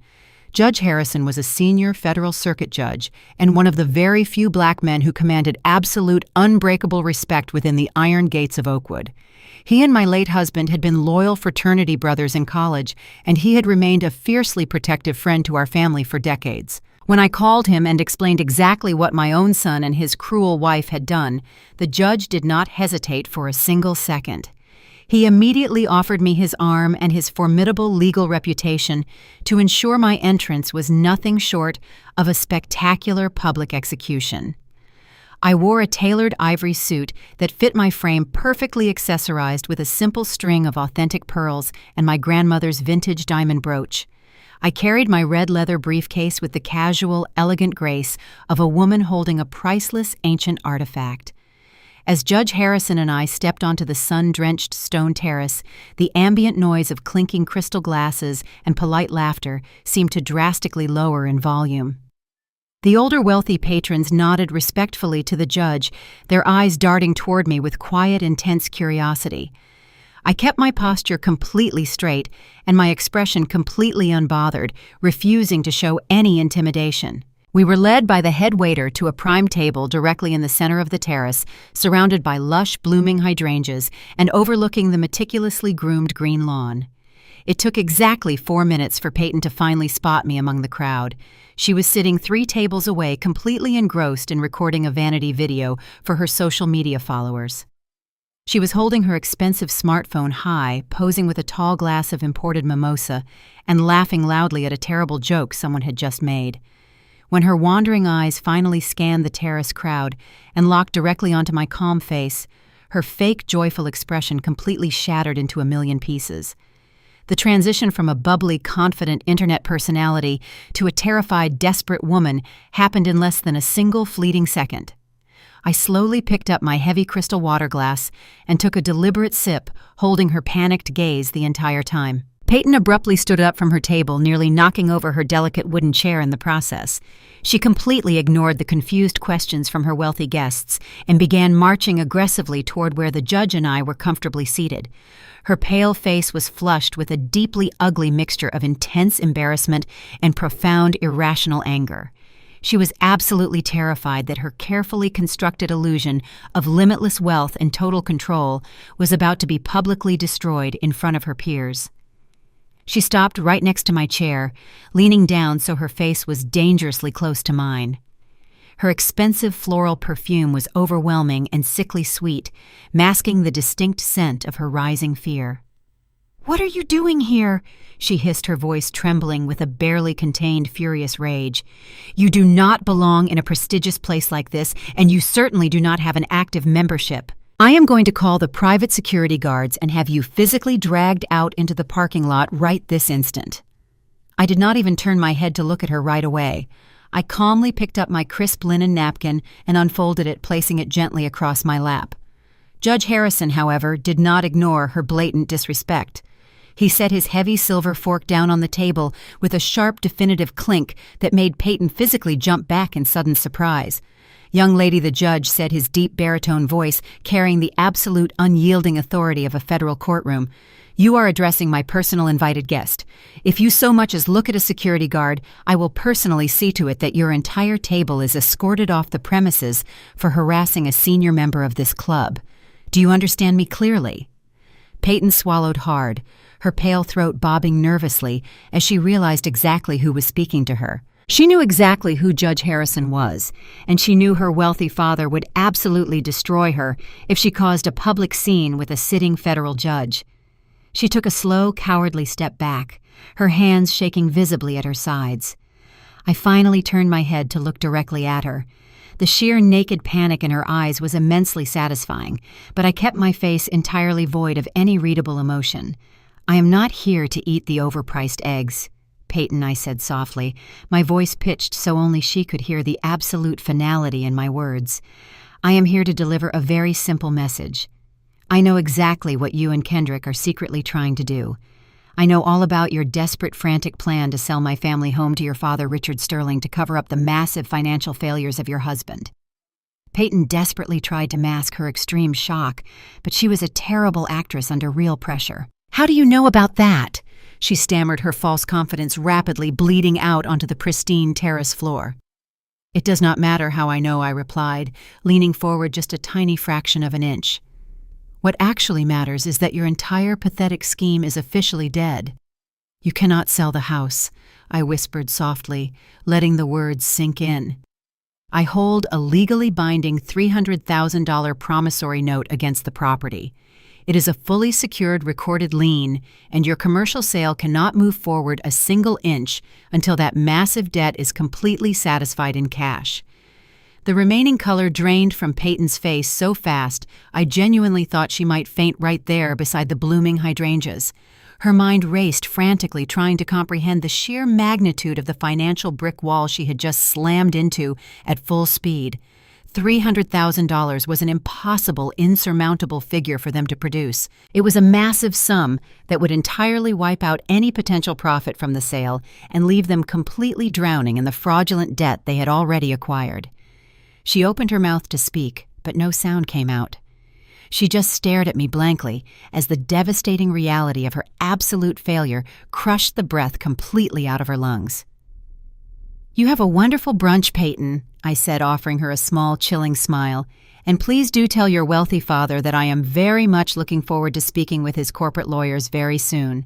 Judge Harrison was a senior federal circuit judge and one of the very few black men who commanded absolute, unbreakable respect within the iron gates of Oakwood. He and my late husband had been loyal fraternity brothers in college, and he had remained a fiercely protective friend to our family for decades. When I called him and explained exactly what my own son and his cruel wife had done, the judge did not hesitate for a single second. He immediately offered me his arm and his formidable legal reputation to ensure my entrance was nothing short of a spectacular public execution. I wore a tailored ivory suit that fit my frame, perfectly accessorized with a simple string of authentic pearls and my grandmother's vintage diamond brooch. I carried my red leather briefcase with the casual, elegant grace of a woman holding a priceless ancient artifact. As Judge Harrison and I stepped onto the sun-drenched stone terrace, the ambient noise of clinking crystal glasses and polite laughter seemed to drastically lower in volume. The older wealthy patrons nodded respectfully to the judge, their eyes darting toward me with quiet, intense curiosity. I kept my posture completely straight and my expression completely unbothered, refusing to show any intimidation. We were led by the head waiter to a prime table directly in the center of the terrace, surrounded by lush, blooming hydrangeas and overlooking the meticulously groomed green lawn. It took exactly 4 minutes for Peyton to finally spot me among the crowd. She was sitting 3 tables away, completely engrossed in recording a vanity video for her social media followers. She was holding her expensive smartphone high, posing with a tall glass of imported mimosa, and laughing loudly at a terrible joke someone had just made. When her wandering eyes finally scanned the terrace crowd and locked directly onto my calm face, her fake, joyful expression completely shattered into a million pieces. The transition from a bubbly, confident internet personality to a terrified, desperate woman happened in less than a single fleeting second. I slowly picked up my heavy crystal water glass and took a deliberate sip, holding her panicked gaze the entire time. Peyton abruptly stood up from her table, nearly knocking over her delicate wooden chair in the process. She completely ignored the confused questions from her wealthy guests and began marching aggressively toward where the judge and I were comfortably seated. Her pale face was flushed with a deeply ugly mixture of intense embarrassment and profound irrational anger. She was absolutely terrified that her carefully constructed illusion of limitless wealth and total control was about to be publicly destroyed in front of her peers. She stopped right next to my chair, leaning down so her face was dangerously close to mine. Her expensive floral perfume was overwhelming and sickly sweet, masking the distinct scent of her rising fear. "What are you doing here?" she hissed, her voice trembling with a barely contained furious rage. "You do not belong in a prestigious place like this, and you certainly do not have an active membership. I am going to call the private security guards and have you physically dragged out into the parking lot right this instant." I did not even turn my head to look at her right away. I calmly picked up my crisp linen napkin and unfolded it, placing it gently across my lap. Judge Harrison, however, did not ignore her blatant disrespect. He set his heavy silver fork down on the table with a sharp, definitive clink that made Peyton physically jump back in sudden surprise. "Young lady," the judge said, his deep baritone voice carrying the absolute unyielding authority of a federal courtroom, "you are addressing my personal invited guest. If you so much as look at a security guard, I will personally see to it that your entire table is escorted off the premises for harassing a senior member of this club. Do you understand me clearly?" Peyton swallowed hard, her pale throat bobbing nervously as she realized exactly who was speaking to her. She knew exactly who Judge Harrison was, and she knew her wealthy father would absolutely destroy her if she caused a public scene with a sitting federal judge. She took a slow, cowardly step back, her hands shaking visibly at her sides. I finally turned my head to look directly at her. The sheer naked panic in her eyes was immensely satisfying, but I kept my face entirely void of any readable emotion. "I am not here to eat the overpriced eggs, Peyton," I said softly, my voice pitched so only she could hear the absolute finality in my words. "I am here to deliver a very simple message. I know exactly what you and Kendrick are secretly trying to do. I know all about your desperate, frantic plan to sell my family home to your father, Richard Sterling, to cover up the massive financial failures of your husband." Peyton desperately tried to mask her extreme shock, but she was a terrible actress under real pressure. "How do you know about that?" she stammered, her false confidence rapidly bleeding out onto the pristine terrace floor. "It does not matter how I know," I replied, leaning forward just a tiny fraction of an inch. "What actually matters is that your entire pathetic scheme is officially dead. You cannot sell the house," I whispered softly, letting the words sink in. "I hold a legally binding $300,000 promissory note against the property. It is a fully secured recorded lien, and your commercial sale cannot move forward a single inch until that massive debt is completely satisfied in cash. The remaining color drained from Peyton's face so fast, I genuinely thought she might faint right there beside the blooming hydrangeas. Her mind raced frantically, trying to comprehend the sheer magnitude of the financial brick wall she had just slammed into at full speed. $300,000 was an impossible, insurmountable figure for them to produce. It was a massive sum that would entirely wipe out any potential profit from the sale and leave them completely drowning in the fraudulent debt they had already acquired. She opened her mouth to speak, but no sound came out. She just stared at me blankly as the devastating reality of her absolute failure crushed the breath completely out of her lungs. "You have a wonderful brunch, Peyton," I said, offering her a small, chilling smile. "And please do tell your wealthy father that I am very much looking forward to speaking with his corporate lawyers very soon."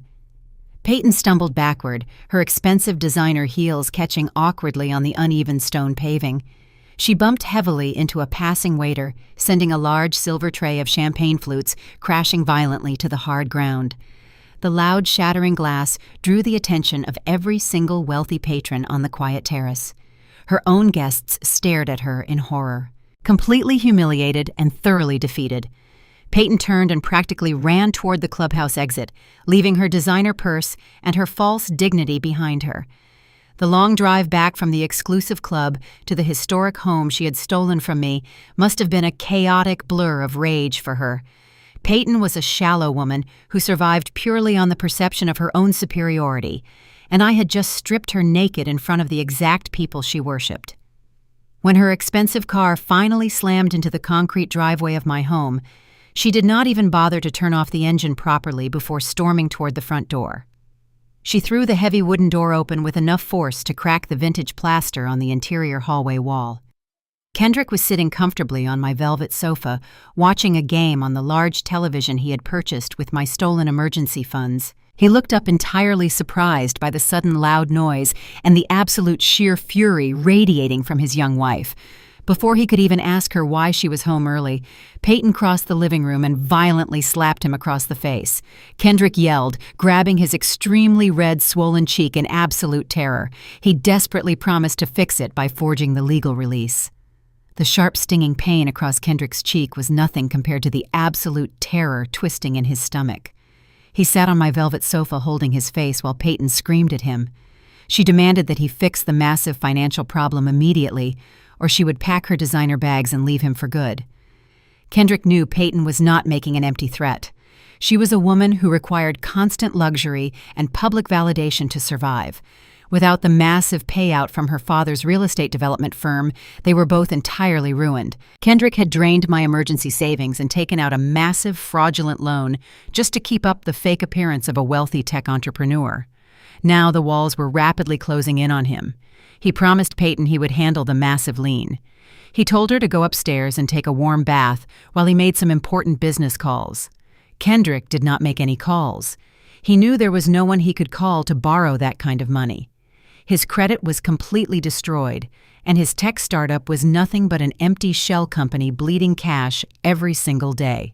Peyton stumbled backward, her expensive designer heels catching awkwardly on the uneven stone paving. She bumped heavily into a passing waiter, sending a large silver tray of champagne flutes crashing violently to the hard ground. The loud, shattering glass drew the attention of every single wealthy patron on the quiet terrace. Her own guests stared at her in horror. Completely humiliated and thoroughly defeated, Peyton turned and practically ran toward the clubhouse exit, leaving her designer purse and her false dignity behind her. The long drive back from the exclusive club to the historic home she had stolen from me must have been a chaotic blur of rage for her. Peyton was a shallow woman who survived purely on the perception of her own superiority, and I had just stripped her naked in front of the exact people she worshipped. When her expensive car finally slammed into the concrete driveway of my home, she did not even bother to turn off the engine properly before storming toward the front door. She threw the heavy wooden door open with enough force to crack the vintage plaster on the interior hallway wall. Kendrick was sitting comfortably on my velvet sofa, watching a game on the large television he had purchased with my stolen emergency funds. He looked up entirely surprised by the sudden loud noise and the absolute sheer fury radiating from his young wife. Before he could even ask her why she was home early, Peyton crossed the living room and violently slapped him across the face. Kendrick yelled, grabbing his extremely red, swollen cheek in absolute terror. He desperately promised to fix it by forging the legal release. The sharp, stinging pain across Kendrick's cheek was nothing compared to the absolute terror twisting in his stomach. He sat on my velvet sofa holding his face while Peyton screamed at him. She demanded that he fix the massive financial problem immediately, or she would pack her designer bags and leave him for good. Kendrick knew Peyton was not making an empty threat. She was a woman who required constant luxury and public validation to survive. Without the massive payout from her father's real estate development firm, they were both entirely ruined. Kendrick had drained my emergency savings and taken out a massive fraudulent loan just to keep up the fake appearance of a wealthy tech entrepreneur. Now the walls were rapidly closing in on him. He promised Peyton he would handle the massive lien. He told her to go upstairs and take a warm bath while he made some important business calls. Kendrick did not make any calls. He knew there was no one he could call to borrow that kind of money. His credit was completely destroyed, and his tech startup was nothing but an empty shell company bleeding cash every single day.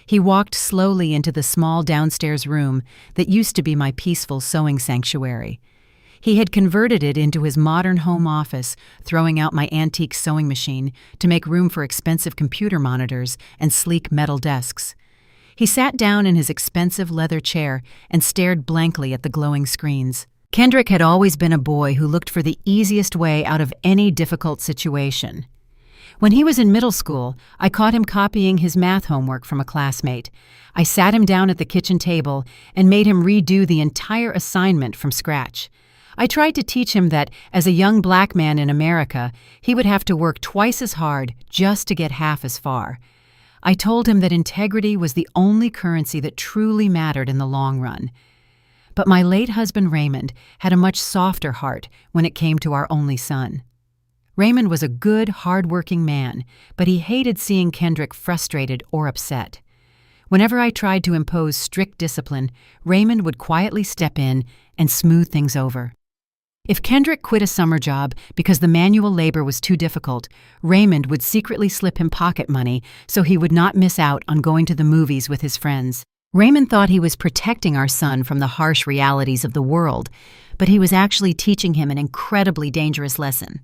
He walked slowly into the small downstairs room that used to be my peaceful sewing sanctuary. He had converted it into his modern home office, throwing out my antique sewing machine to make room for expensive computer monitors and sleek metal desks. He sat down in his expensive leather chair and stared blankly at the glowing screens. Kendrick had always been a boy who looked for the easiest way out of any difficult situation. When he was in middle school, I caught him copying his math homework from a classmate. I sat him down at the kitchen table and made him redo the entire assignment from scratch. I tried to teach him that, as a young black man in America, he would have to work twice as hard just to get half as far. I told him that integrity was the only currency that truly mattered in the long run. But my late husband Raymond had a much softer heart when it came to our only son. Raymond was a good, hard-working man, but he hated seeing Kendrick frustrated or upset. Whenever I tried to impose strict discipline, Raymond would quietly step in and smooth things over. If Kendrick quit a summer job because the manual labor was too difficult, Raymond would secretly slip him pocket money so he would not miss out on going to the movies with his friends. Raymond thought he was protecting our son from the harsh realities of the world, but he was actually teaching him an incredibly dangerous lesson.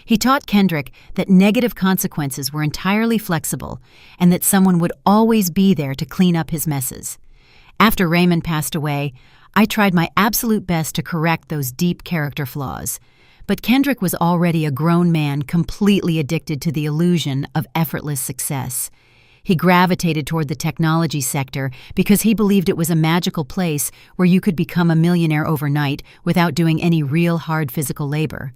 He taught Kendrick that negative consequences were entirely flexible and that someone would always be there to clean up his messes. After Raymond passed away, I tried my absolute best to correct those deep character flaws. But Kendrick was already a grown man completely addicted to the illusion of effortless success. He gravitated toward the technology sector because he believed it was a magical place where you could become a millionaire overnight without doing any real hard physical labor.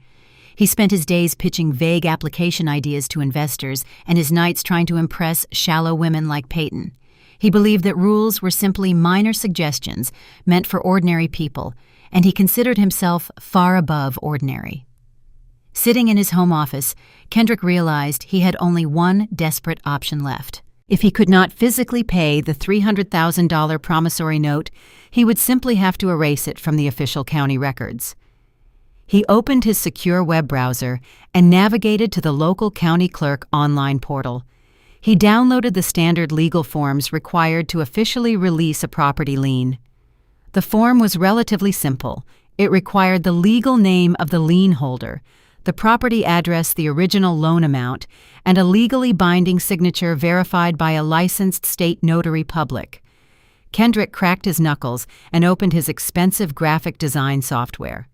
He spent his days pitching vague application ideas to investors and his nights trying to impress shallow women like Peyton. He believed that rules were simply minor suggestions meant for ordinary people, and he considered himself far above ordinary. Sitting in his home office, Kendrick realized he had only one desperate option left. If he could not physically pay the $300,000 promissory note, he would simply have to erase it from the official county records. He opened his secure web browser and navigated to the local county clerk online portal. He downloaded the standard legal forms required to officially release a property lien. The form was relatively simple. It required the legal name of the lien holder, the property address, the original loan amount, and a legally binding signature verified by a licensed state notary public. Kendrick cracked his knuckles and opened his expensive graphic design software.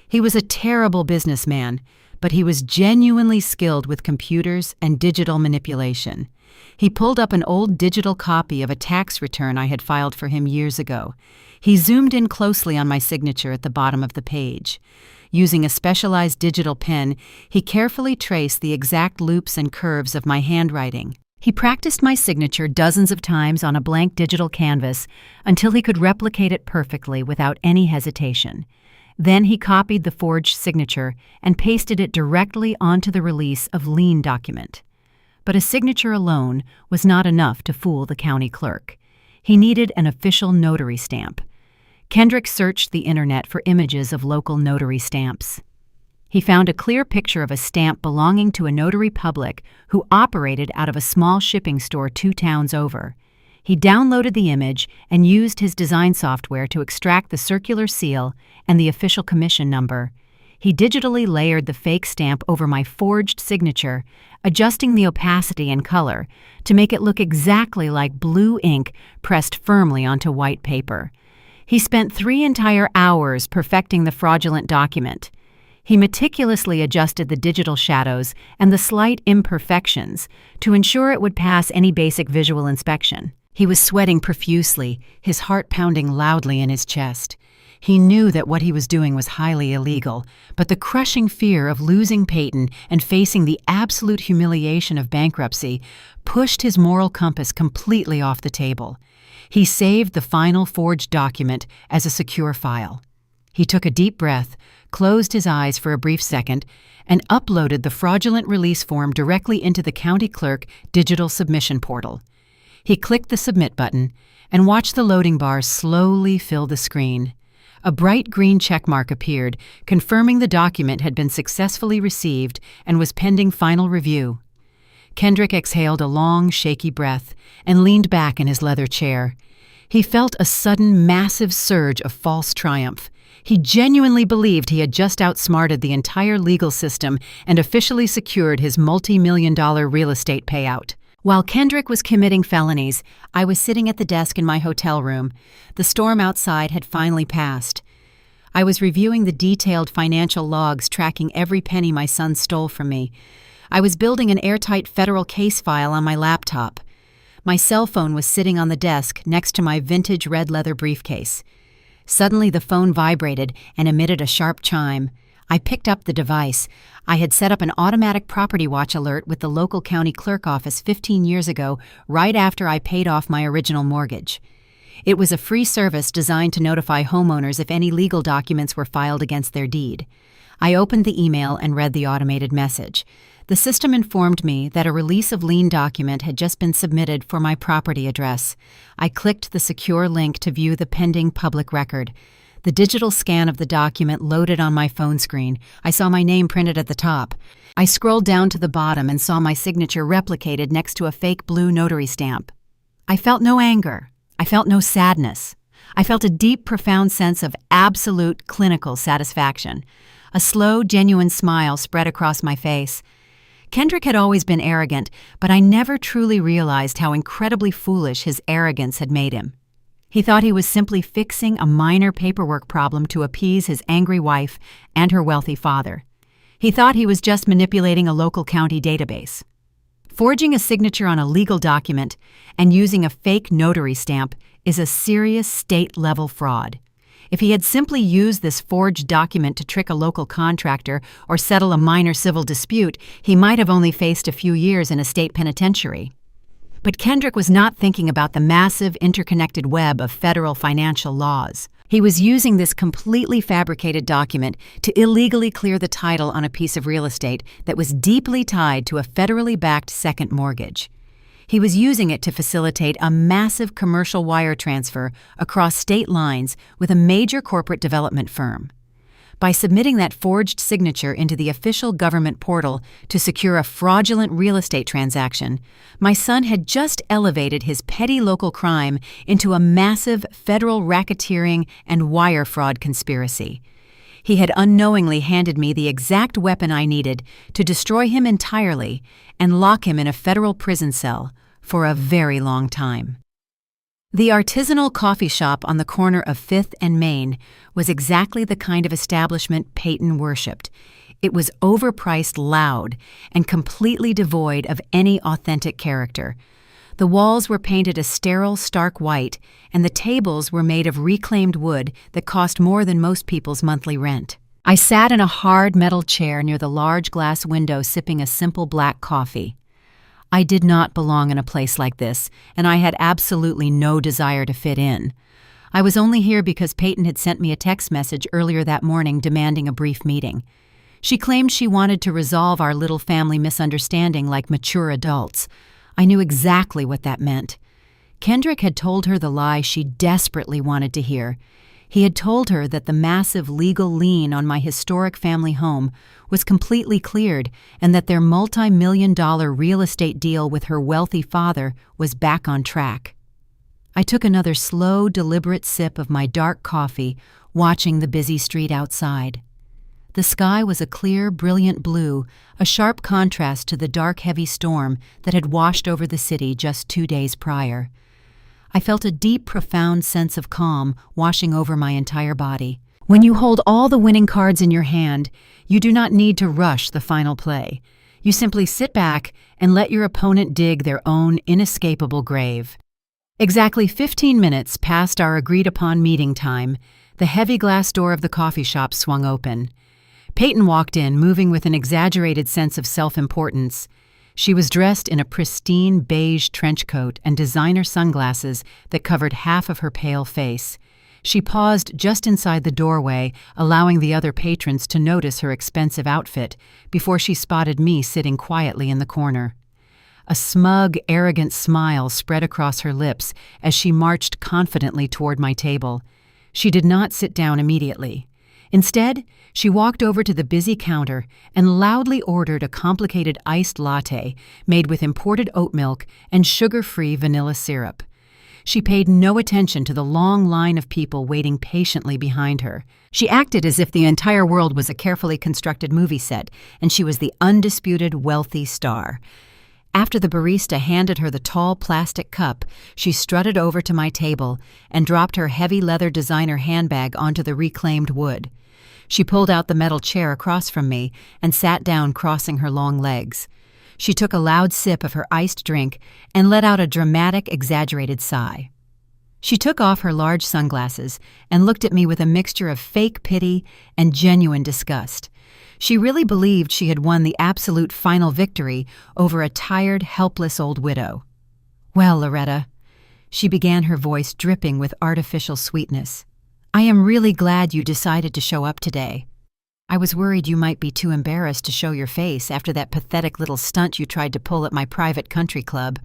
He was a terrible businessman, but he was genuinely skilled with computers and digital manipulation. He pulled up an old digital copy of a tax return I had filed for him years ago. He zoomed in closely on my signature at the bottom of the page. Using a specialized digital pen, he carefully traced the exact loops and curves of my handwriting. He practiced my signature dozens of times on a blank digital canvas until he could replicate it perfectly without any hesitation. Then he copied the forged signature and pasted it directly onto the release of lien document. But a signature alone was not enough to fool the county clerk. He needed an official notary stamp. Kendrick searched the internet for images of local notary stamps. He found a clear picture of a stamp belonging to a notary public who operated out of a small shipping store 2 towns over. He downloaded the image and used his design software to extract the circular seal and the official commission number. He digitally layered the fake stamp over my forged signature, adjusting the opacity and color to make it look exactly like blue ink pressed firmly onto white paper. He spent 3 entire hours perfecting the fraudulent document. He meticulously adjusted the digital shadows and the slight imperfections to ensure it would pass any basic visual inspection. He was sweating profusely, his heart pounding loudly in his chest. He knew that what he was doing was highly illegal, but the crushing fear of losing Peyton and facing the absolute humiliation of bankruptcy pushed his moral compass completely off the table. He saved the final forged document as a secure file. He took a deep breath, closed his eyes for a brief second, and uploaded the fraudulent release form directly into the county clerk digital submission portal. He clicked the submit button and watched the loading bar slowly fill the screen. A bright green checkmark appeared, confirming the document had been successfully received and was pending final review. Kendrick exhaled a long, shaky breath and leaned back in his leather chair. He felt a sudden, massive surge of false triumph. He genuinely believed he had just outsmarted the entire legal system and officially secured his multi-million-dollar real estate payout. While Kendrick was committing felonies, I was sitting at the desk in my hotel room. The storm outside had finally passed. I was reviewing the detailed financial logs tracking every penny my son stole from me. I was building an airtight federal case file on my laptop. My cell phone was sitting on the desk next to my vintage red leather briefcase. Suddenly the phone vibrated and emitted a sharp chime. I picked up the device. I had set up an automatic property watch alert with the local county clerk office 15 years ago, right after I paid off my original mortgage. It was a free service designed to notify homeowners if any legal documents were filed against their deed. I opened the email and read the automated message. The system informed me that a release of lien document had just been submitted for my property address. I clicked the secure link to view the pending public record. The digital scan of the document loaded on my phone screen. I saw my name printed at the top. I scrolled down to the bottom and saw my signature replicated next to a fake blue notary stamp. I felt no anger. I felt no sadness. I felt a deep, profound sense of absolute clinical satisfaction. A slow, genuine smile spread across my face. Kendrick had always been arrogant, but I never truly realized how incredibly foolish his arrogance had made him. He thought he was simply fixing a minor paperwork problem to appease his angry wife and her wealthy father. He thought he was just manipulating a local county database. Forging a signature on a legal document and using a fake notary stamp is a serious state-level fraud. If he had simply used this forged document to trick a local contractor or settle a minor civil dispute, he might have only faced a few years in a state penitentiary. But Kendrick was not thinking about the massive interconnected web of federal financial laws. He was using this completely fabricated document to illegally clear the title on a piece of real estate that was deeply tied to a federally backed second mortgage. He was using it to facilitate a massive commercial wire transfer across state lines with a major corporate development firm. By submitting that forged signature into the official government portal to secure a fraudulent real estate transaction, my son had just elevated his petty local crime into a massive federal racketeering and wire fraud conspiracy. He had unknowingly handed me the exact weapon I needed to destroy him entirely and lock him in a federal prison cell for a very long time. The artisanal coffee shop on the corner of 5th and Main was exactly the kind of establishment Peyton worshipped. It was overpriced loud and completely devoid of any authentic character. The walls were painted a sterile, stark white, and the tables were made of reclaimed wood that cost more than most people's monthly rent. I sat in a hard metal chair near the large glass window sipping a simple black coffee. I did not belong in a place like this, and I had absolutely no desire to fit in. I was only here because Peyton had sent me a text message earlier that morning demanding a brief meeting. She claimed she wanted to resolve our little family misunderstanding like mature adults. I knew exactly what that meant. Kendrick had told her the lie she desperately wanted to hear. He had told her that the massive legal lien on my historic family home was completely cleared and that their multi-million-dollar real estate deal with her wealthy father was back on track. I took another slow, deliberate sip of my dark coffee, watching the busy street outside. The sky was a clear, brilliant blue, a sharp contrast to the dark, heavy storm that had washed over the city just 2 days prior. I felt a deep, profound sense of calm washing over my entire body. When you hold all the winning cards in your hand, you do not need to rush the final play. You simply sit back and let your opponent dig their own inescapable grave. Exactly 15 minutes past our agreed-upon meeting time, the heavy glass door of the coffee shop swung open. Peyton walked in, moving with an exaggerated sense of self-importance. She was dressed in a pristine beige trench coat and designer sunglasses that covered half of her pale face. She paused just inside the doorway, allowing the other patrons to notice her expensive outfit before she spotted me sitting quietly in the corner. A smug, arrogant smile spread across her lips as she marched confidently toward my table. She did not sit down immediately. Instead, she walked over to the busy counter and loudly ordered a complicated iced latte made with imported oat milk and sugar-free vanilla syrup. She paid no attention to the long line of people waiting patiently behind her. She acted as if the entire world was a carefully constructed movie set, and she was the undisputed wealthy star. After the barista handed her the tall plastic cup, she strutted over to my table and dropped her heavy leather designer handbag onto the reclaimed wood. She pulled out the metal chair across from me and sat down, crossing her long legs. She took a loud sip of her iced drink and let out a dramatic, exaggerated sigh. She took off her large sunglasses and looked at me with a mixture of fake pity and genuine disgust. She really believed she had won the absolute final victory over a tired, helpless old widow. "Well, Loretta," she began, her voice dripping with artificial sweetness, "I am really glad you decided to show up today. I was worried you might be too embarrassed to show your face after that pathetic little stunt you tried to pull at my private country club."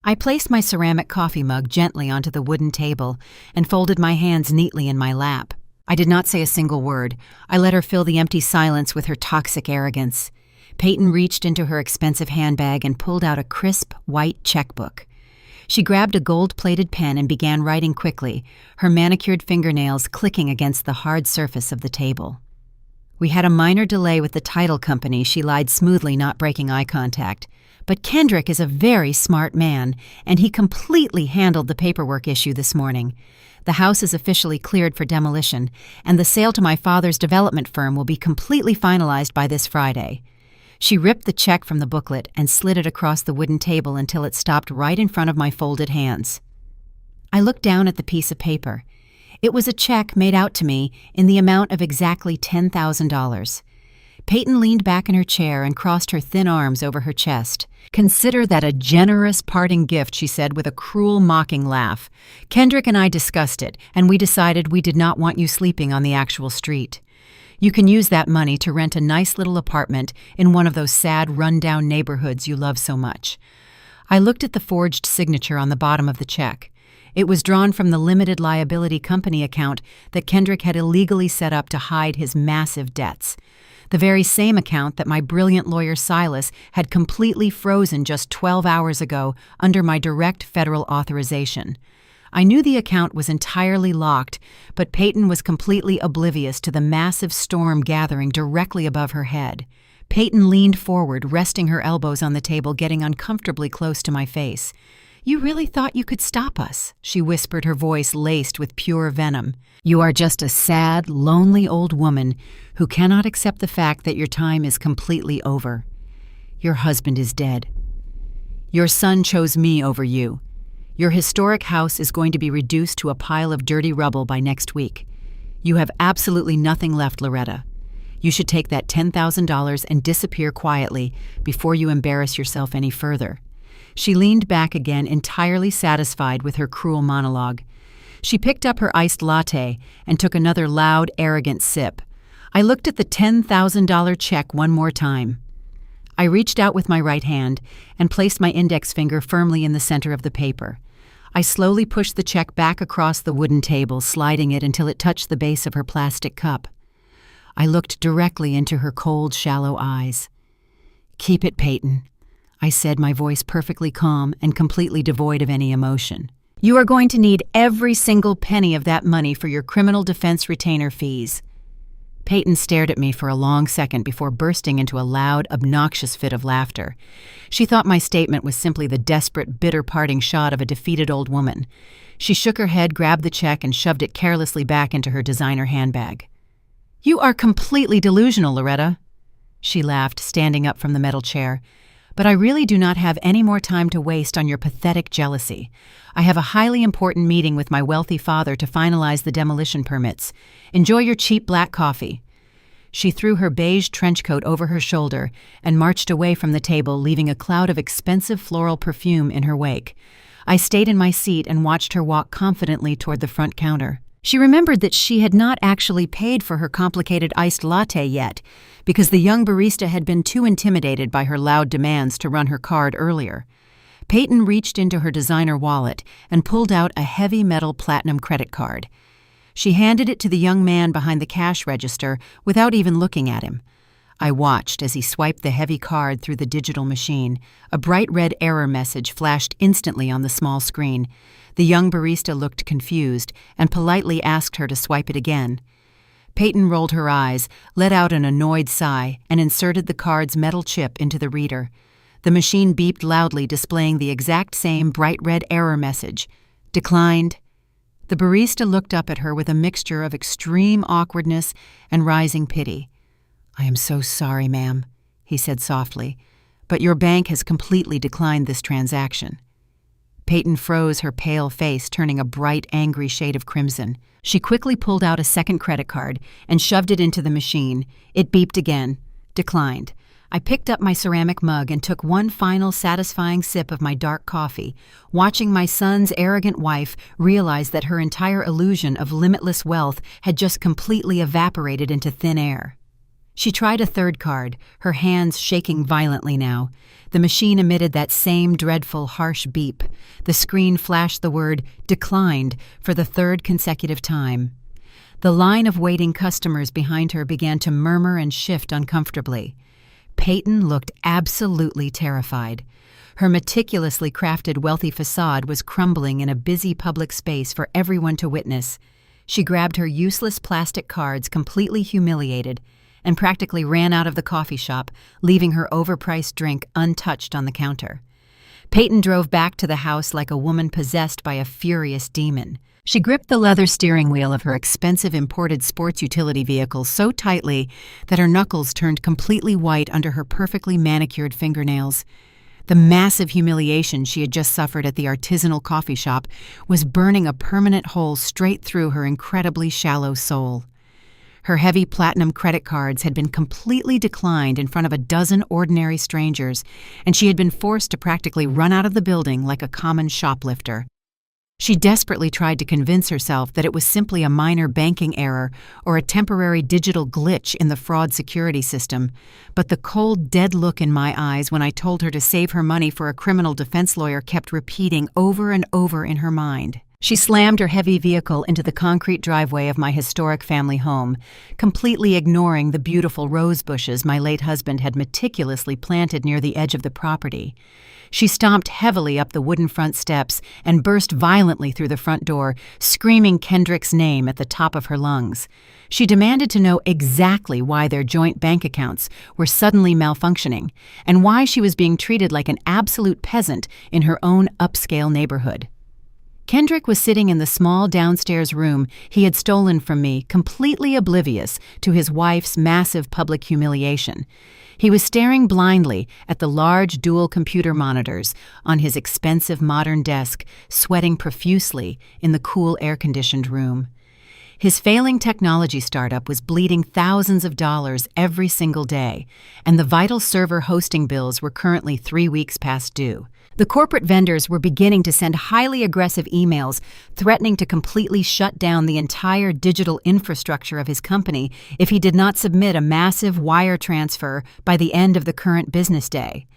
I placed my ceramic coffee mug gently onto the wooden table and folded my hands neatly in my lap. I did not say a single word. I let her fill the empty silence with her toxic arrogance. Peyton reached into her expensive handbag and pulled out a crisp, white checkbook. She grabbed a gold-plated pen and began writing quickly, her manicured fingernails clicking against the hard surface of the table. We had a minor delay with the title company. She lied smoothly, not breaking eye contact. But Kendrick is a very smart man, and he completely handled the paperwork issue this morning. The house is officially cleared for demolition, and the sale to my father's development firm will be completely finalized by this Friday. She ripped the check from the booklet and slid it across the wooden table until it stopped right in front of my folded hands. I looked down at the piece of paper. It was a check made out to me in the amount of exactly $10,000. Peyton leaned back in her chair and crossed her thin arms over her chest. "Consider that a generous parting gift," she said with a cruel, mocking laugh. "Kendrick and I discussed it, and we decided we did not want you sleeping on the actual street. You can use that money to rent a nice little apartment in one of those sad, run-down neighborhoods you love so much." I looked at the forged signature on the bottom of the check. It was drawn from the limited liability company account that Kendrick had illegally set up to hide his massive debts. The very same account that my brilliant lawyer Silas had completely frozen just 12 hours ago under my direct federal authorization. I knew the account was entirely locked, but Peyton was completely oblivious to the massive storm gathering directly above her head. Peyton leaned forward, resting her elbows on the table, getting uncomfortably close to my face. "You really thought you could stop us," she whispered, her voice laced with pure venom. "You are just a sad, lonely old woman who cannot accept the fact that your time is completely over. Your husband is dead. Your son chose me over you. Your historic house is going to be reduced to a pile of dirty rubble by next week. You have absolutely nothing left, Loretta. You should take that $10,000 and disappear quietly before you embarrass yourself any further." She leaned back again, entirely satisfied with her cruel monologue. She picked up her iced latte and took another loud, arrogant sip. I looked at the $10,000 check one more time. I reached out with my right hand and placed my index finger firmly in the center of the paper. I slowly pushed the check back across the wooden table, sliding it until it touched the base of her plastic cup. I looked directly into her cold, shallow eyes. "Keep it, Peyton," I said, my voice perfectly calm and completely devoid of any emotion. "You are going to need every single penny of that money for your criminal defense retainer fees." Peyton stared at me for a long second before bursting into a loud, obnoxious fit of laughter. She thought my statement was simply the desperate, bitter parting shot of a defeated old woman. She shook her head, grabbed the check, and shoved it carelessly back into her designer handbag. "You are completely delusional, Loretta," she laughed, standing up from the metal chair. "But I really do not have any more time to waste on your pathetic jealousy. I have a highly important meeting with my wealthy father to finalize the demolition permits. Enjoy your cheap black coffee." She threw her beige trench coat over her shoulder and marched away from the table, leaving a cloud of expensive floral perfume in her wake. I stayed in my seat and watched her walk confidently toward the front counter. She remembered that she had not actually paid for her complicated iced latte yet, because the young barista had been too intimidated by her loud demands to run her card earlier. Peyton reached into her designer wallet and pulled out a heavy metal platinum credit card. She handed it to the young man behind the cash register without even looking at him. I watched as he swiped the heavy card through the digital machine. A bright red error message flashed instantly on the small screen. The young barista looked confused and politely asked her to swipe it again. Peyton rolled her eyes, let out an annoyed sigh, and inserted the card's metal chip into the reader. The machine beeped loudly, displaying the exact same bright red error message. "Declined." The barista looked up at her with a mixture of extreme awkwardness and rising pity. "I am so sorry, ma'am," he said softly, "but your bank has completely declined this transaction." Peyton froze, her pale face turning a bright, angry shade of crimson. She quickly pulled out a second credit card and shoved it into the machine. It beeped again. "Declined." I picked up my ceramic mug and took one final satisfying sip of my dark coffee, watching my son's arrogant wife realize that her entire illusion of limitless wealth had just completely evaporated into thin air. She tried a third card, her hands shaking violently now. The machine emitted that same dreadful, harsh beep. The screen flashed the word "declined" for the third consecutive time. The line of waiting customers behind her began to murmur and shift uncomfortably. Peyton looked absolutely terrified. Her meticulously crafted wealthy facade was crumbling in a busy public space for everyone to witness. She grabbed her useless plastic cards, completely humiliated, and practically ran out of the coffee shop, leaving her overpriced drink untouched on the counter. Peyton drove back to the house like a woman possessed by a furious demon. She gripped the leather steering wheel of her expensive imported sports utility vehicle so tightly that her knuckles turned completely white under her perfectly manicured fingernails. The massive humiliation she had just suffered at the artisanal coffee shop was burning a permanent hole straight through her incredibly shallow soul. Her heavy platinum credit cards had been completely declined in front of a dozen ordinary strangers, and she had been forced to practically run out of the building like a common shoplifter. She desperately tried to convince herself that it was simply a minor banking error or a temporary digital glitch in the fraud security system, but the cold, dead look in my eyes when I told her to save her money for a criminal defense lawyer kept repeating over and over in her mind. She slammed her heavy vehicle into the concrete driveway of my historic family home, completely ignoring the beautiful rose bushes my late husband had meticulously planted near the edge of the property. She stomped heavily up the wooden front steps and burst violently through the front door, screaming Kendrick's name at the top of her lungs. She demanded to know exactly why their joint bank accounts were suddenly malfunctioning and why she was being treated like an absolute peasant in her own upscale neighborhood. Kendrick was sitting in the small downstairs room he had stolen from me, completely oblivious to his wife's massive public humiliation. He was staring blindly at the large dual computer monitors on his expensive modern desk, sweating profusely in the cool air-conditioned room. His failing technology startup was bleeding thousands of dollars every single day, and the vital server hosting bills were currently 3 weeks past due. The corporate vendors were beginning to send highly aggressive emails threatening to completely shut down the entire digital infrastructure of his company if he did not submit a massive wire transfer by the end of the current business day.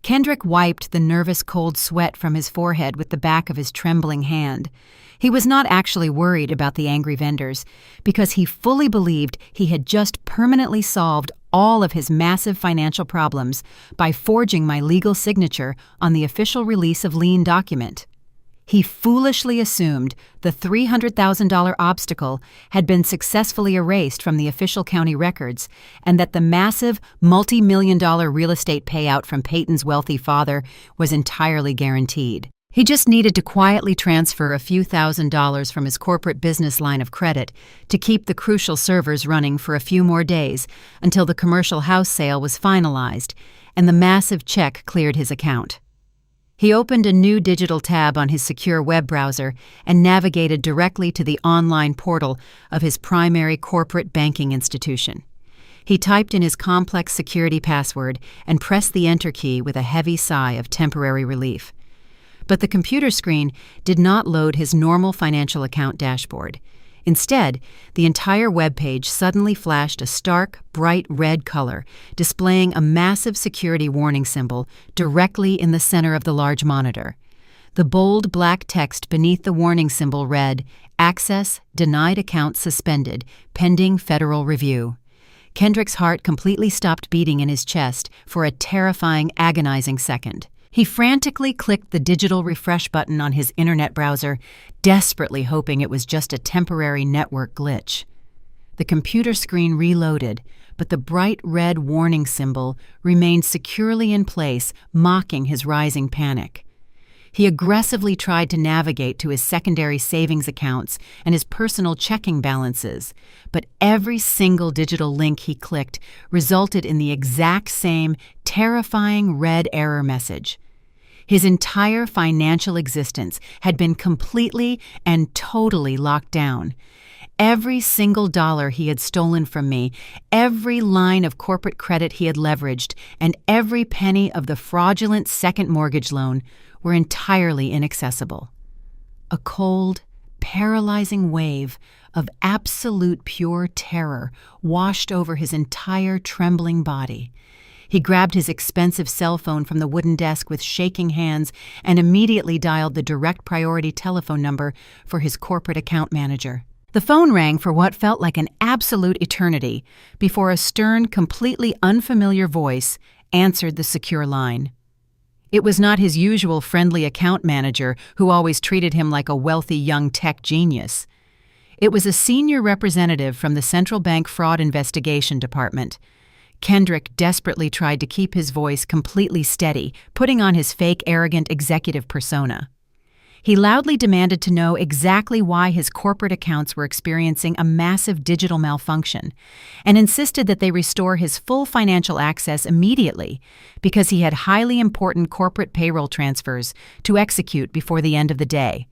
Kendrick wiped the nervous cold sweat from his forehead with the back of his trembling hand. He was not actually worried about the angry vendors because he fully believed he had just permanently solved all of his massive financial problems by forging my legal signature on the official release of lien document. He foolishly assumed the $300,000 obstacle had been successfully erased from the official county records and that the massive multi-million-dollar real estate payout from Peyton's wealthy father was entirely guaranteed. He just needed to quietly transfer a few $1,000s from his corporate business line of credit to keep the crucial servers running for a few more days until the commercial house sale was finalized and the massive check cleared his account. He opened a new digital tab on his secure web browser and navigated directly to the online portal of his primary corporate banking institution. He typed in his complex security password and pressed the enter key with a heavy sigh of temporary relief. But the computer screen did not load his normal financial account dashboard. Instead, the entire web page suddenly flashed a stark, bright red color, displaying a massive security warning symbol directly in the center of the large monitor. The bold black text beneath the warning symbol read, "Access denied, account suspended, pending federal review." Kendrick's heart completely stopped beating in his chest for a terrifying, agonizing second. He frantically clicked the digital refresh button on his internet browser, desperately hoping it was just a temporary network glitch. The computer screen reloaded, but the bright red warning symbol remained securely in place, mocking his rising panic. He aggressively tried to navigate to his secondary savings accounts and his personal checking balances, but every single digital link he clicked resulted in the exact same terrifying red error message. His entire financial existence had been completely and totally locked down. Every single dollar he had stolen from me, every line of corporate credit he had leveraged, and every penny of the fraudulent second mortgage loan were entirely inaccessible. A cold, paralyzing wave of absolute pure terror washed over his entire trembling body. He grabbed his expensive cell phone from the wooden desk with shaking hands and immediately dialed the direct priority telephone number for his corporate account manager. The phone rang for what felt like an absolute eternity before a stern, completely unfamiliar voice answered the secure line. It was not his usual friendly account manager who always treated him like a wealthy young tech genius. It was a senior representative from the Central Bank Fraud Investigation Department. Kendrick desperately tried to keep his voice completely steady, putting on his fake, arrogant executive persona. He loudly demanded to know exactly why his corporate accounts were experiencing a massive digital malfunction, and insisted that they restore his full financial access immediately because he had highly important corporate payroll transfers to execute before the end of the day.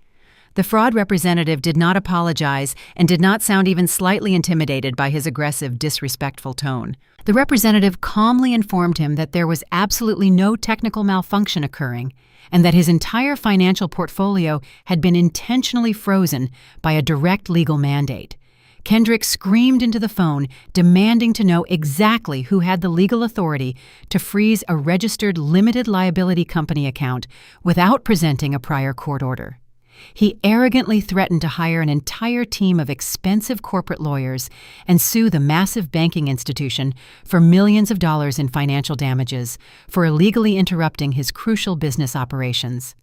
The fraud representative did not apologize and did not sound even slightly intimidated by his aggressive, disrespectful tone. The representative calmly informed him that there was absolutely no technical malfunction occurring and that his entire financial portfolio had been intentionally frozen by a direct legal mandate. Kendrick screamed into the phone, demanding to know exactly who had the legal authority to freeze a registered limited liability company account without presenting a prior court order. He arrogantly threatened to hire an entire team of expensive corporate lawyers and sue the massive banking institution for millions of dollars in financial damages for illegally interrupting his crucial business operations.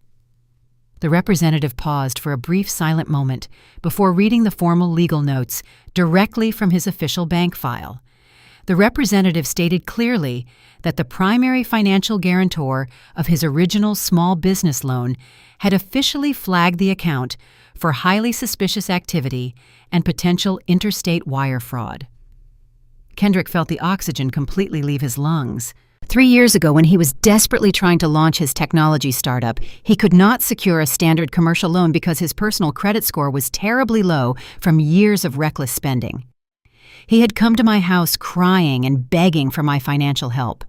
The representative paused for a brief silent moment before reading the formal legal notes directly from his official bank file. The representative stated clearly that the primary financial guarantor of his original small business loan had officially flagged the account for highly suspicious activity and potential interstate wire fraud. Kendrick felt the oxygen completely leave his lungs. 3 years ago, when he was desperately trying to launch his technology startup, he could not secure a standard commercial loan because his personal credit score was terribly low from years of reckless spending. He had come to my house crying and begging for my financial help.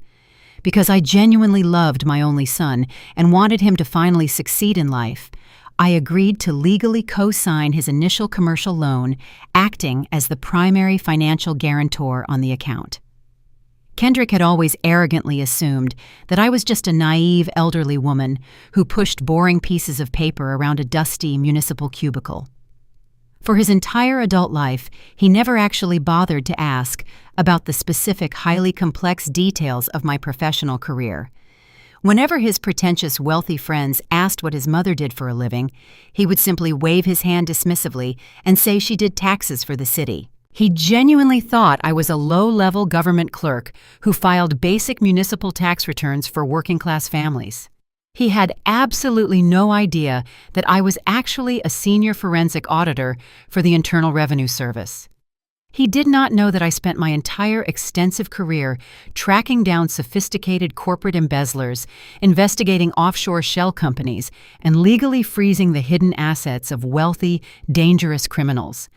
Because I genuinely loved my only son and wanted him to finally succeed in life, I agreed to legally co-sign his initial commercial loan, acting as the primary financial guarantor on the account. Kendrick had always arrogantly assumed that I was just a naive elderly woman who pushed boring pieces of paper around a dusty municipal cubicle. For his entire adult life, he never actually bothered to ask about the specific, highly complex details of my professional career. Whenever his pretentious, wealthy friends asked what his mother did for a living, he would simply wave his hand dismissively and say she did taxes for the city. He genuinely thought I was a low-level government clerk who filed basic municipal tax returns for working-class families. He had absolutely no idea that I was actually a senior forensic auditor for the Internal Revenue Service. He did not know that I spent my entire extensive career tracking down sophisticated corporate embezzlers, investigating offshore shell companies, and legally freezing the hidden assets of wealthy, dangerous criminals.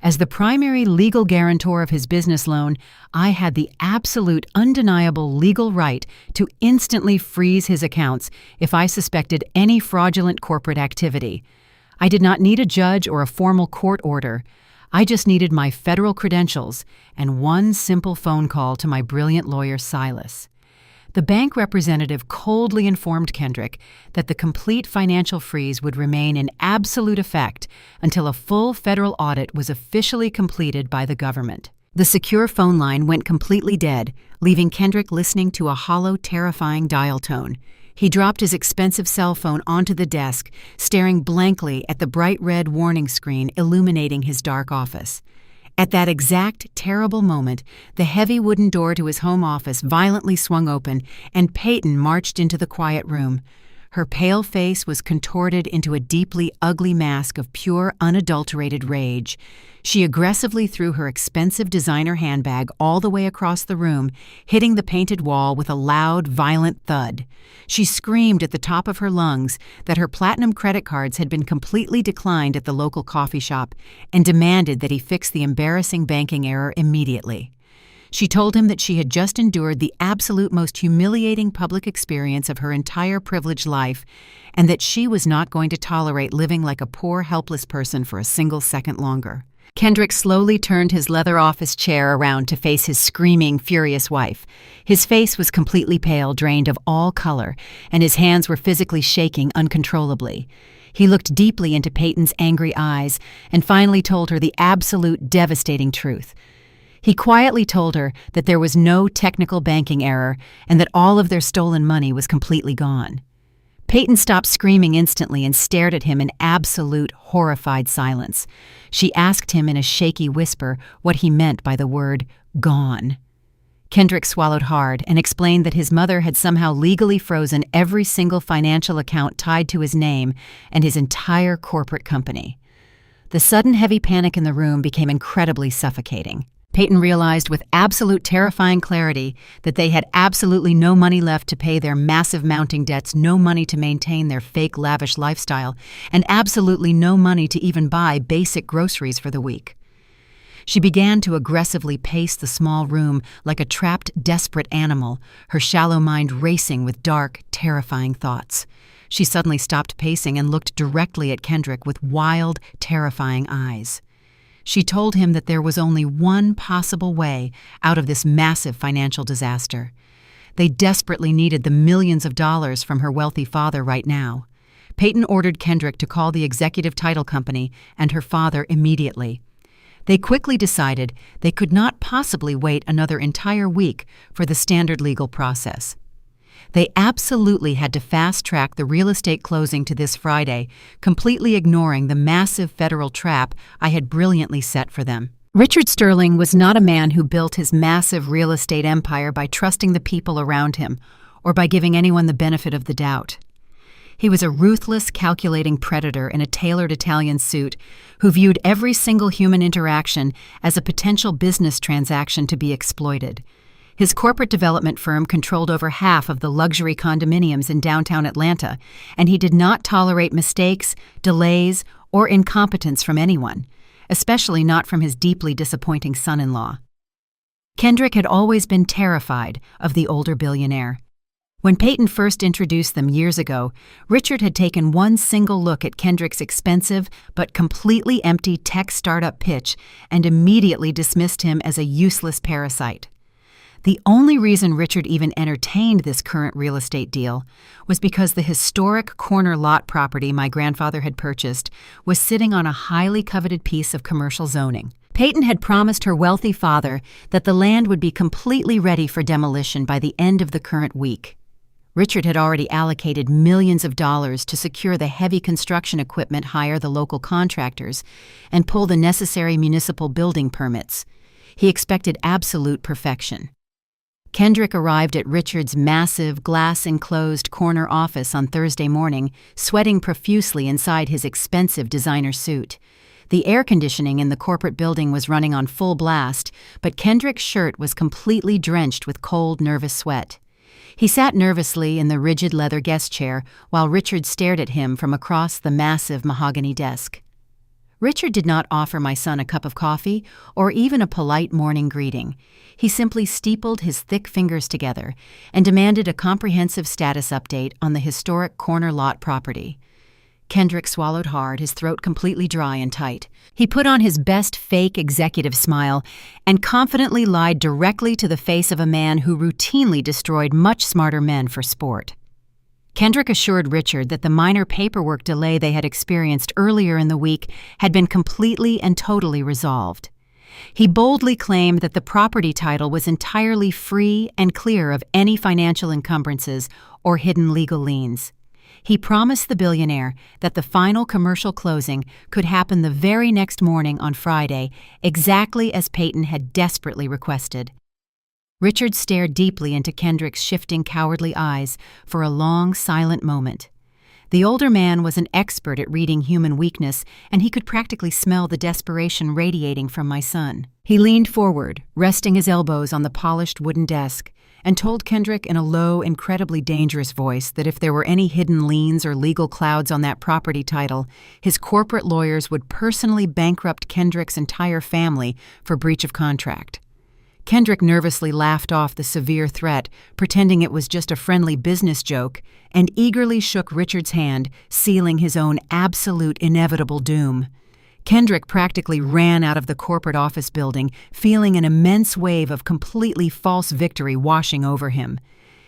As the primary legal guarantor of his business loan, I had the absolute, undeniable legal right to instantly freeze his accounts if I suspected any fraudulent corporate activity. I did not need a judge or a formal court order. I just needed my federal credentials and one simple phone call to my brilliant lawyer, Silas. The bank representative coldly informed Kendrick that the complete financial freeze would remain in absolute effect until a full federal audit was officially completed by the government. The secure phone line went completely dead, leaving Kendrick listening to a hollow, terrifying dial tone. He dropped his expensive cell phone onto the desk, staring blankly at the bright red warning screen illuminating his dark office. At that exact, terrible moment, the heavy wooden door to his home office violently swung open, and Peyton marched into the quiet room. Her pale face was contorted into a deeply ugly mask of pure, unadulterated rage. She aggressively threw her expensive designer handbag all the way across the room, hitting the painted wall with a loud, violent thud. She screamed at the top of her lungs that her platinum credit cards had been completely declined at the local coffee shop and demanded that he fix the embarrassing banking error immediately. She told him that she had just endured the absolute most humiliating public experience of her entire privileged life, and that she was not going to tolerate living like a poor, helpless person for a single second longer. Kendrick slowly turned his leather office chair around to face his screaming, furious wife. His face was completely pale, drained of all color, and his hands were physically shaking uncontrollably. He looked deeply into Peyton's angry eyes and finally told her the absolute, devastating truth. He quietly told her that there was no technical banking error and that all of their stolen money was completely gone. Peyton stopped screaming instantly and stared at him in absolute, horrified silence. She asked him in a shaky whisper what he meant by the word gone. Kendrick swallowed hard and explained that his mother had somehow legally frozen every single financial account tied to his name and his entire corporate company. The sudden heavy panic in the room became incredibly suffocating. Peyton realized with absolute terrifying clarity that they had absolutely no money left to pay their massive mounting debts, no money to maintain their fake lavish lifestyle, and absolutely no money to even buy basic groceries for the week. She began to aggressively pace the small room like a trapped, desperate animal, her shallow mind racing with dark, terrifying thoughts. She suddenly stopped pacing and looked directly at Kendrick with wild, terrifying eyes. She told him that there was only one possible way out of this massive financial disaster. They desperately needed the millions of dollars from her wealthy father right now. Peyton ordered Kendrick to call the executive title company and her father immediately. They quickly decided they could not possibly wait another entire week for the standard legal process. They absolutely had to fast-track the real estate closing to this Friday, completely ignoring the massive federal trap I had brilliantly set for them. Richard Sterling was not a man who built his massive real estate empire by trusting the people around him or by giving anyone the benefit of the doubt. He was a ruthless, calculating predator in a tailored Italian suit who viewed every single human interaction as a potential business transaction to be exploited. His corporate development firm controlled over half of the luxury condominiums in downtown Atlanta, and he did not tolerate mistakes, delays, or incompetence from anyone, especially not from his deeply disappointing son-in-law. Kendrick had always been terrified of the older billionaire. When Peyton first introduced them years ago, Richard had taken one single look at Kendrick's expensive but completely empty tech startup pitch and immediately dismissed him as a useless parasite. The only reason Richard even entertained this current real estate deal was because the historic corner lot property my grandfather had purchased was sitting on a highly coveted piece of commercial zoning. Peyton had promised her wealthy father that the land would be completely ready for demolition by the end of the current week. Richard had already allocated millions of dollars to secure the heavy construction equipment, hire the local contractors, and pull the necessary municipal building permits. He expected absolute perfection. Kendrick arrived at Richard's massive, glass-enclosed corner office on Thursday morning, sweating profusely inside his expensive designer suit. The air conditioning in the corporate building was running on full blast, but Kendrick's shirt was completely drenched with cold, nervous sweat. He sat nervously in the rigid leather guest chair while Richard stared at him from across the massive mahogany desk. Richard did not offer my son a cup of coffee or even a polite morning greeting. He simply steepled his thick fingers together and demanded a comprehensive status update on the historic corner lot property. Kendrick swallowed hard, his throat completely dry and tight. He put on his best fake executive smile and confidently lied directly to the face of a man who routinely destroyed much smarter men for sport. Kendrick assured Richard that the minor paperwork delay they had experienced earlier in the week had been completely and totally resolved. He boldly claimed that the property title was entirely free and clear of any financial encumbrances or hidden legal liens. He promised the billionaire that the final commercial closing could happen the very next morning on Friday, exactly as Peyton had desperately requested. Richard stared deeply into Kendrick's shifting, cowardly eyes for a long, silent moment. The older man was an expert at reading human weakness, and he could practically smell the desperation radiating from my son. He leaned forward, resting his elbows on the polished wooden desk, and told Kendrick in a low, incredibly dangerous voice that if there were any hidden liens or legal clouds on that property title, his corporate lawyers would personally bankrupt Kendrick's entire family for breach of contract. Kendrick nervously laughed off the severe threat, pretending it was just a friendly business joke, and eagerly shook Richard's hand, sealing his own absolute inevitable doom. Kendrick practically ran out of the corporate office building, feeling an immense wave of completely false victory washing over him.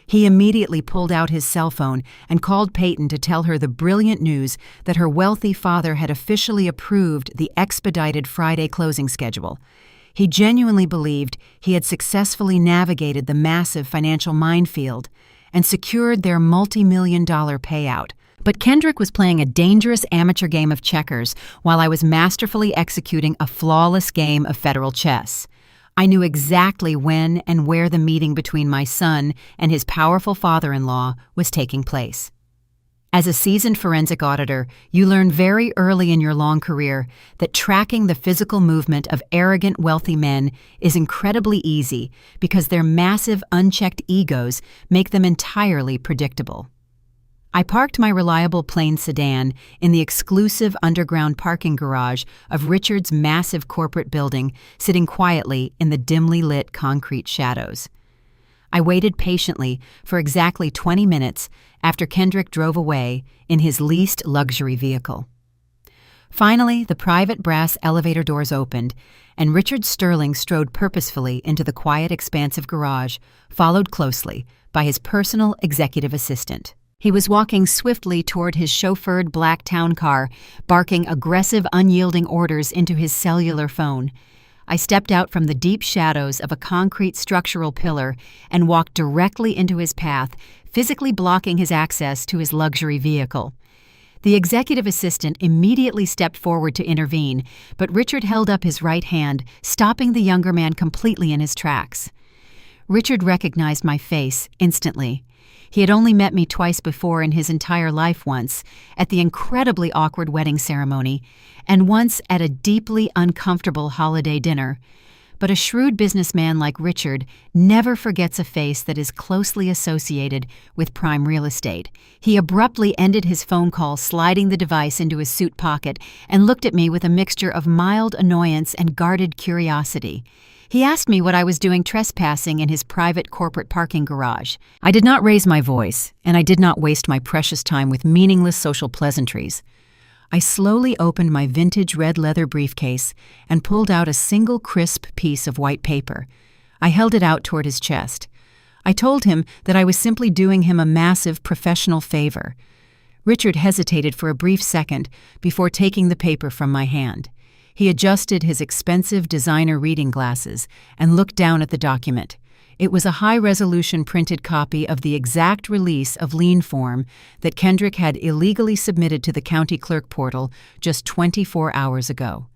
He immediately pulled out his cell phone and called Peyton to tell her the brilliant news that her wealthy father had officially approved the expedited Friday closing schedule. He genuinely believed he had successfully navigated the massive financial minefield, and secured their multi-million-dollar payout. But Kendrick was playing a dangerous amateur game of checkers while I was masterfully executing a flawless game of federal chess. I knew exactly when and where the meeting between my son and his powerful father-in-law was taking place. As a seasoned forensic auditor, you learn very early in your long career that tracking the physical movement of arrogant, wealthy men is incredibly easy because their massive, unchecked egos make them entirely predictable. I parked my reliable plain sedan in the exclusive underground parking garage of Richard's massive corporate building, sitting quietly in the dimly lit concrete shadows. I waited patiently for exactly 20 minutes after Kendrick drove away in his leased luxury vehicle. Finally, the private brass elevator doors opened, and Richard Sterling strode purposefully into the quiet, expansive garage, followed closely by his personal executive assistant. He was walking swiftly toward his chauffeured black town car, barking aggressive, unyielding orders into his cellular phone. I stepped out from the deep shadows of a concrete structural pillar and walked directly into his path, physically blocking his access to his luxury vehicle. The executive assistant immediately stepped forward to intervene, but Richard held up his right hand, stopping the younger man completely in his tracks. Richard recognized my face instantly. He had only met me twice before in his entire life, once at the incredibly awkward wedding ceremony and once at a deeply uncomfortable holiday dinner. But a shrewd businessman like Richard never forgets a face that is closely associated with prime real estate. He abruptly ended his phone call, sliding the device into his suit pocket, and looked at me with a mixture of mild annoyance and guarded curiosity. He asked me what I was doing trespassing in his private corporate parking garage. I did not raise my voice, and I did not waste my precious time with meaningless social pleasantries. I slowly opened my vintage red leather briefcase and pulled out a single crisp piece of white paper. I held it out toward his chest. I told him that I was simply doing him a massive professional favor. Richard hesitated for a brief second before taking the paper from my hand. He adjusted his expensive designer reading glasses and looked down at the document. It was a high-resolution printed copy of the exact release of lien form that Kendrick had illegally submitted to the county clerk portal just 24 hours ago.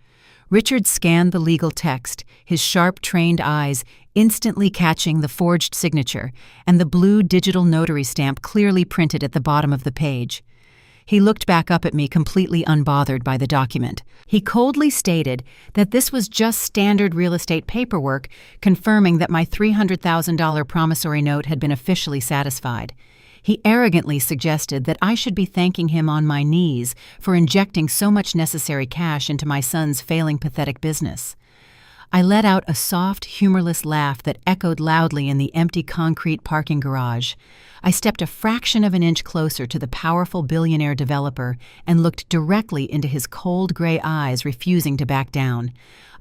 Richard scanned the legal text, his sharp, trained eyes instantly catching the forged signature and the blue digital notary stamp clearly printed at the bottom of the page. He looked back up at me, completely unbothered by the document. He coldly stated that this was just standard real estate paperwork confirming that my $300,000 promissory note had been officially satisfied. He arrogantly suggested that I should be thanking him on my knees for injecting so much necessary cash into my son's failing, pathetic business. I let out a soft, humorless laugh that echoed loudly in the empty concrete parking garage. I stepped a fraction of an inch closer to the powerful billionaire developer and looked directly into his cold gray eyes, refusing to back down.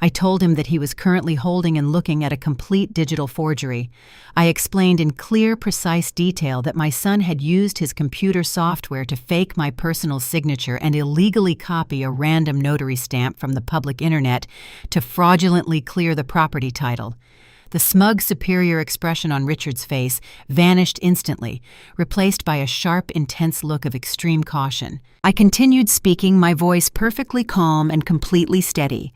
I told him that he was currently holding and looking at a complete digital forgery. I explained in clear, precise detail that my son had used his computer software to fake my personal signature and illegally copy a random notary stamp from the public internet to fraudulently clear the property title. The smug, superior expression on Richard's face vanished instantly, replaced by a sharp, intense look of extreme caution. I continued speaking, my voice perfectly calm and completely steady.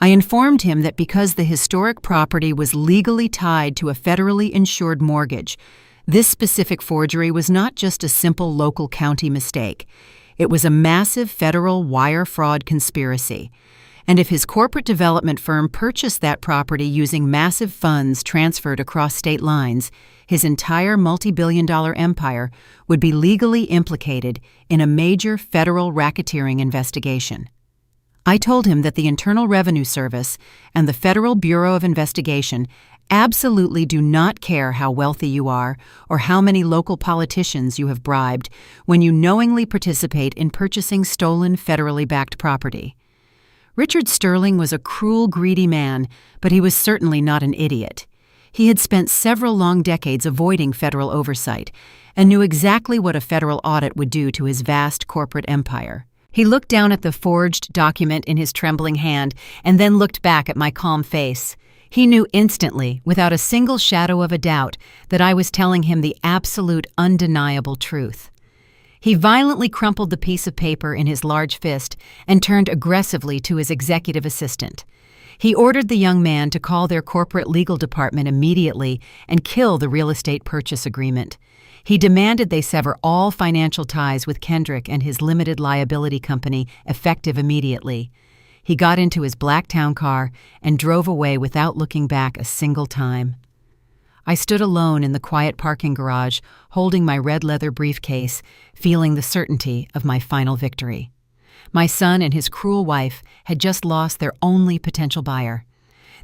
I informed him that because the historic property was legally tied to a federally insured mortgage, this specific forgery was not just a simple local county mistake. It was a massive federal wire fraud conspiracy. And if his corporate development firm purchased that property using massive funds transferred across state lines, his entire multi-billion-dollar empire would be legally implicated in a major federal racketeering investigation. I told him that the Internal Revenue Service and the Federal Bureau of Investigation absolutely do not care how wealthy you are or how many local politicians you have bribed when you knowingly participate in purchasing stolen federally backed property. Richard Sterling was a cruel, greedy man, but he was certainly not an idiot. He had spent several long decades avoiding federal oversight and knew exactly what a federal audit would do to his vast corporate empire. He looked down at the forged document in his trembling hand and then looked back at my calm face. He knew instantly, without a single shadow of a doubt, that I was telling him the absolute, undeniable truth. He violently crumpled the piece of paper in his large fist and turned aggressively to his executive assistant. He ordered the young man to call their corporate legal department immediately and kill the real estate purchase agreement. He demanded they sever all financial ties with Kendrick and his limited liability company, effective immediately. He got into his black town car and drove away without looking back a single time. I stood alone in the quiet parking garage, holding my red leather briefcase, feeling the certainty of my final victory. My son and his cruel wife had just lost their only potential buyer.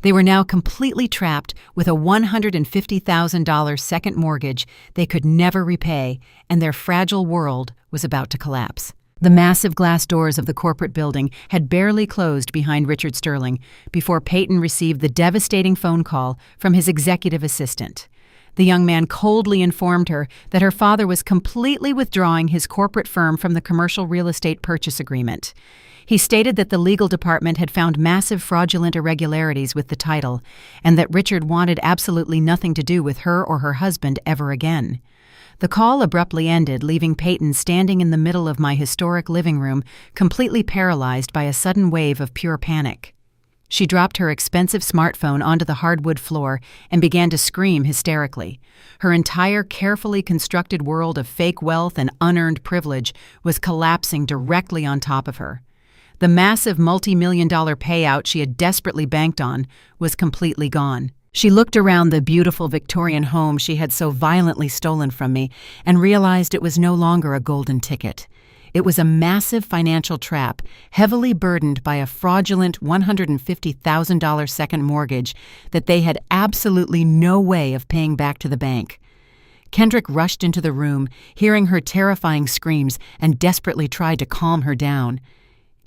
They were now completely trapped with a $150,000 second mortgage they could never repay, and their fragile world was about to collapse. The massive glass doors of the corporate building had barely closed behind Richard Sterling before Peyton received the devastating phone call from his executive assistant. The young man coldly informed her that her father was completely withdrawing his corporate firm from the commercial real estate purchase agreement. He stated that the legal department had found massive fraudulent irregularities with the title, and that Richard wanted absolutely nothing to do with her or her husband ever again. The call abruptly ended, leaving Peyton standing in the middle of my historic living room, completely paralyzed by a sudden wave of pure panic. She dropped her expensive smartphone onto the hardwood floor and began to scream hysterically. Her entire carefully constructed world of fake wealth and unearned privilege was collapsing directly on top of her. The massive multi-million-dollar payout she had desperately banked on was completely gone. She looked around the beautiful Victorian home she had so violently stolen from me and realized it was no longer a golden ticket. It was a massive financial trap, heavily burdened by a fraudulent $150,000 second mortgage that they had absolutely no way of paying back to the bank. Kendrick rushed into the room, hearing her terrifying screams, and desperately tried to calm her down.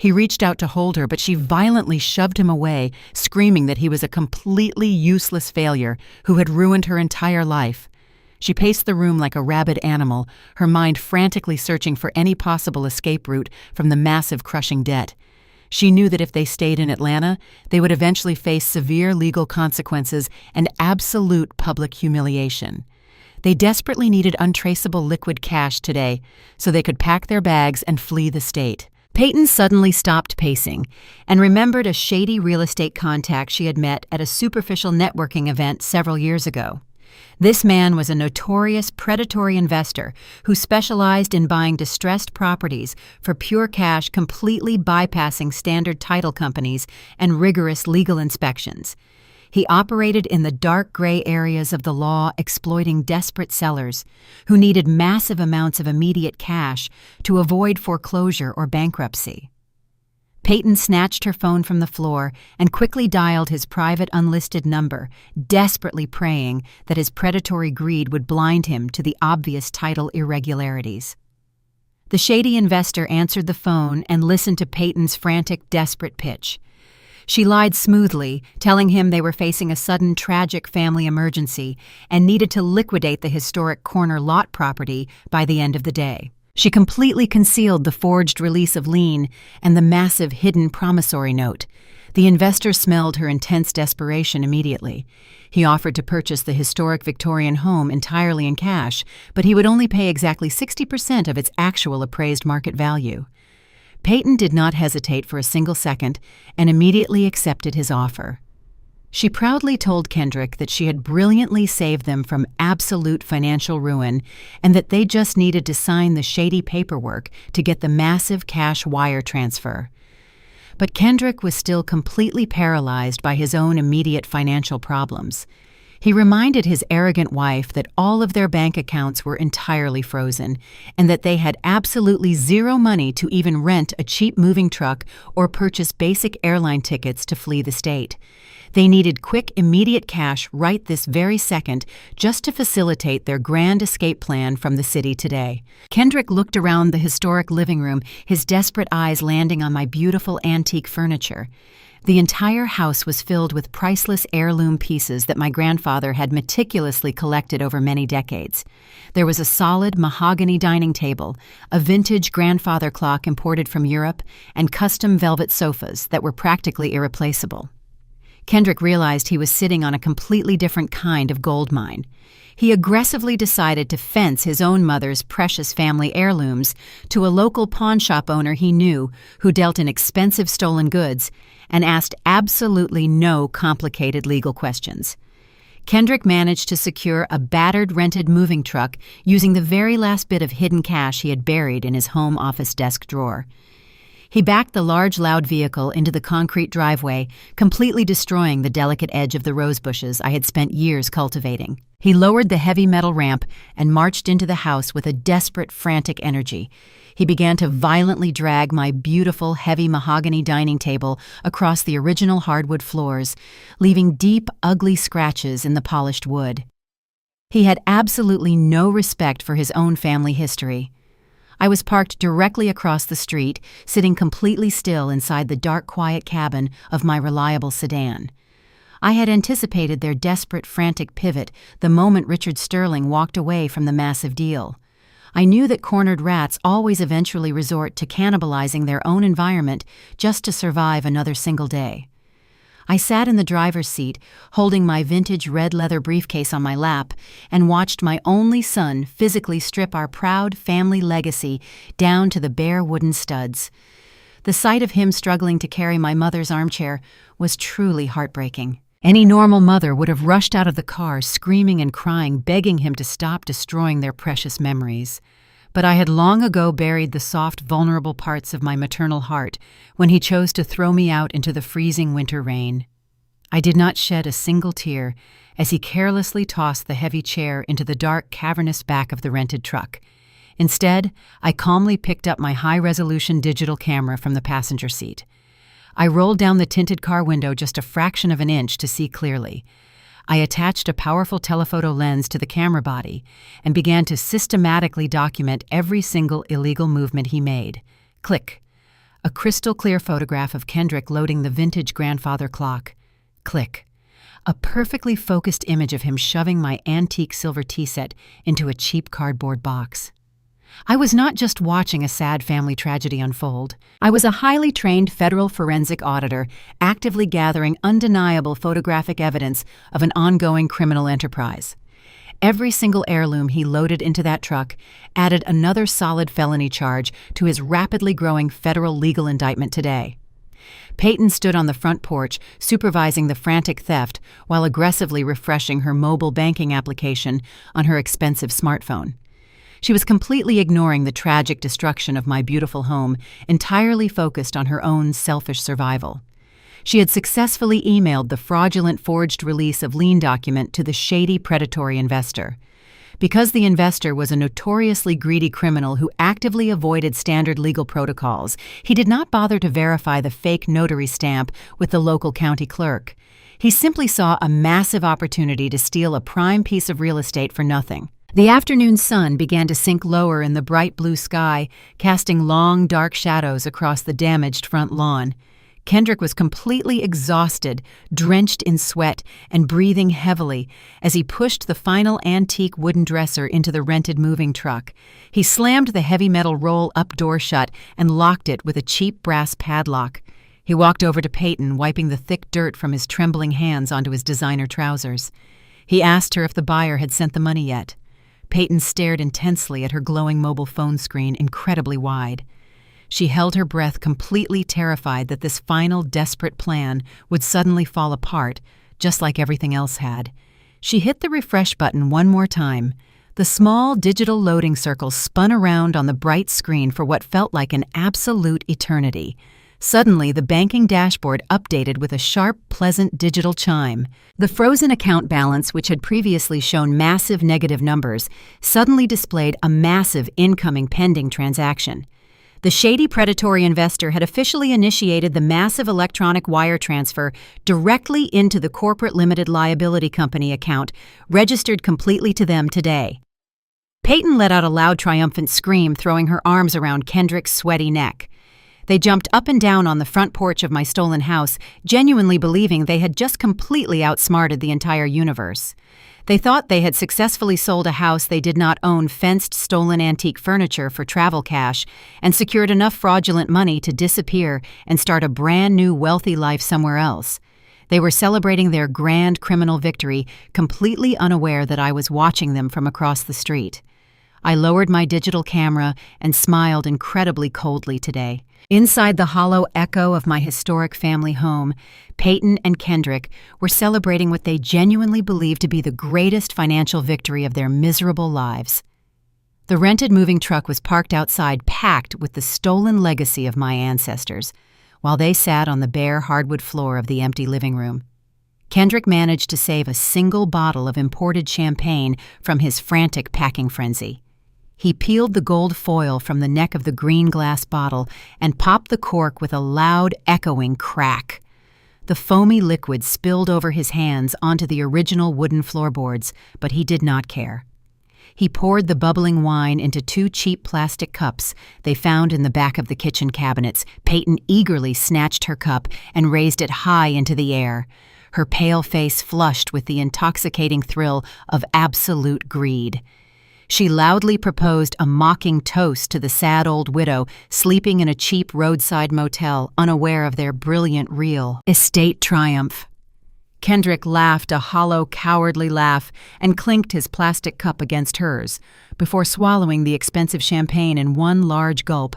He reached out to hold her, but she violently shoved him away, screaming that he was a completely useless failure who had ruined her entire life. She paced the room like a rabid animal, her mind frantically searching for any possible escape route from the massive crushing debt. She knew that if they stayed in Atlanta, they would eventually face severe legal consequences and absolute public humiliation. They desperately needed untraceable liquid cash today so they could pack their bags and flee the state. Peyton suddenly stopped pacing and remembered a shady real estate contact she had met at a superficial networking event several years ago. This man was a notorious predatory investor who specialized in buying distressed properties for pure cash, completely bypassing standard title companies and rigorous legal inspections. He operated in the dark gray areas of the law, exploiting desperate sellers who needed massive amounts of immediate cash to avoid foreclosure or bankruptcy. Peyton snatched her phone from the floor and quickly dialed his private unlisted number, desperately praying that his predatory greed would blind him to the obvious title irregularities. The shady investor answered the phone and listened to Peyton's frantic, desperate pitch. She lied smoothly, telling him they were facing a sudden tragic family emergency and needed to liquidate the historic corner lot property by the end of the day. She completely concealed the forged release of lien and the massive hidden promissory note. The investor smelled her intense desperation immediately. He offered to purchase the historic Victorian home entirely in cash, but he would only pay exactly 60% of its actual appraised market value. Peyton did not hesitate for a single second and immediately accepted his offer. She proudly told Kendrick that she had brilliantly saved them from absolute financial ruin and that they just needed to sign the shady paperwork to get the massive cash wire transfer. But Kendrick was still completely paralyzed by his own immediate financial problems. He reminded his arrogant wife that all of their bank accounts were entirely frozen and that they had absolutely zero money to even rent a cheap moving truck or purchase basic airline tickets to flee the state. They needed quick, immediate cash right this very second just to facilitate their grand escape plan from the city today. Kendrick looked around the historic living room, his desperate eyes landing on my beautiful antique furniture. The entire house was filled with priceless heirloom pieces that my grandfather had meticulously collected over many decades. There was a solid mahogany dining table, a vintage grandfather clock imported from Europe, and custom velvet sofas that were practically irreplaceable. Kendrick realized he was sitting on a completely different kind of gold mine. He aggressively decided to fence his own mother's precious family heirlooms to a local pawnshop owner he knew who dealt in expensive stolen goods and asked absolutely no complicated legal questions. Kendrick managed to secure a battered rented moving truck using the very last bit of hidden cash he had buried in his home office desk drawer. He backed the large, loud vehicle into the concrete driveway, completely destroying the delicate edge of the rose bushes I had spent years cultivating. He lowered the heavy metal ramp and marched into the house with a desperate, frantic energy. He began to violently drag my beautiful, heavy mahogany dining table across the original hardwood floors, leaving deep, ugly scratches in the polished wood. He had absolutely no respect for his own family history. I was parked directly across the street, sitting completely still inside the dark, quiet cabin of my reliable sedan. I had anticipated their desperate, frantic pivot the moment Richard Sterling walked away from the massive deal. I knew that cornered rats always eventually resort to cannibalizing their own environment just to survive another single day. I sat in the driver's seat, holding my vintage red leather briefcase on my lap, and watched my only son physically strip our proud family legacy down to the bare wooden studs. The sight of him struggling to carry my mother's armchair was truly heartbreaking. Any normal mother would have rushed out of the car, screaming and crying, begging him to stop destroying their precious memories. But I had long ago buried the soft, vulnerable parts of my maternal heart when he chose to throw me out into the freezing winter rain. I did not shed a single tear as he carelessly tossed the heavy chair into the dark, cavernous back of the rented truck. Instead, I calmly picked up my high-resolution digital camera from the passenger seat. I rolled down the tinted car window just a fraction of an inch to see clearly. I attached a powerful telephoto lens to the camera body and began to systematically document every single illegal movement he made. Click. A crystal-clear photograph of Kendrick loading the vintage grandfather clock. Click. A perfectly focused image of him shoving my antique silver tea set into a cheap cardboard box. I was not just watching a sad family tragedy unfold. I was a highly trained federal forensic auditor actively gathering undeniable photographic evidence of an ongoing criminal enterprise. Every single heirloom he loaded into that truck added another solid felony charge to his rapidly growing federal legal indictment today. Peyton stood on the front porch, supervising the frantic theft while aggressively refreshing her mobile banking application on her expensive smartphone. She was completely ignoring the tragic destruction of my beautiful home, entirely focused on her own selfish survival. She had successfully emailed the fraudulent forged release of lien document to the shady predatory investor. Because the investor was a notoriously greedy criminal who actively avoided standard legal protocols, he did not bother to verify the fake notary stamp with the local county clerk. He simply saw a massive opportunity to steal a prime piece of real estate for nothing. The afternoon sun began to sink lower in the bright blue sky, casting long, dark shadows across the damaged front lawn. Kendrick was completely exhausted, drenched in sweat, and breathing heavily as he pushed the final antique wooden dresser into the rented moving truck. He slammed the heavy metal roll-up door shut and locked it with a cheap brass padlock. He walked over to Peyton, wiping the thick dirt from his trembling hands onto his designer trousers. He asked her if the buyer had sent the money yet. Peyton stared intensely at her glowing mobile phone screen, incredibly wide. She held her breath, completely terrified that this final, desperate plan would suddenly fall apart, just like everything else had. She hit the refresh button one more time. The small digital loading circle spun around on the bright screen for what felt like an absolute eternity. Suddenly, the banking dashboard updated with a sharp, pleasant digital chime. The frozen account balance, which had previously shown massive negative numbers, suddenly displayed a massive incoming pending transaction. The shady predatory investor had officially initiated the massive electronic wire transfer directly into the corporate limited liability company account, registered completely to them today. Peyton let out a loud, triumphant scream, throwing her arms around Kendrick's sweaty neck. They jumped up and down on the front porch of my stolen house, genuinely believing they had just completely outsmarted the entire universe. They thought they had successfully sold a house they did not own fenced stolen antique furniture for travel cash and secured enough fraudulent money to disappear and start a brand new wealthy life somewhere else. They were celebrating their grand criminal victory, completely unaware that I was watching them from across the street. I lowered my digital camera and smiled incredibly coldly today. Inside the hollow echo of my historic family home, Peyton and Kendrick were celebrating what they genuinely believed to be the greatest financial victory of their miserable lives. The rented moving truck was parked outside, packed with the stolen legacy of my ancestors, while they sat on the bare hardwood floor of the empty living room. Kendrick managed to save a single bottle of imported champagne from his frantic packing frenzy. He peeled the gold foil from the neck of the green glass bottle and popped the cork with a loud, echoing crack. The foamy liquid spilled over his hands onto the original wooden floorboards, but he did not care. He poured the bubbling wine into 2 cheap plastic cups they found in the back of the kitchen cabinets. Peyton eagerly snatched her cup and raised it high into the air, her pale face flushed with the intoxicating thrill of absolute greed. She loudly proposed a mocking toast to the sad old widow sleeping in a cheap roadside motel, unaware of their brilliant real estate triumph. Kendrick laughed a hollow, cowardly laugh and clinked his plastic cup against hers, before swallowing the expensive champagne in one large gulp.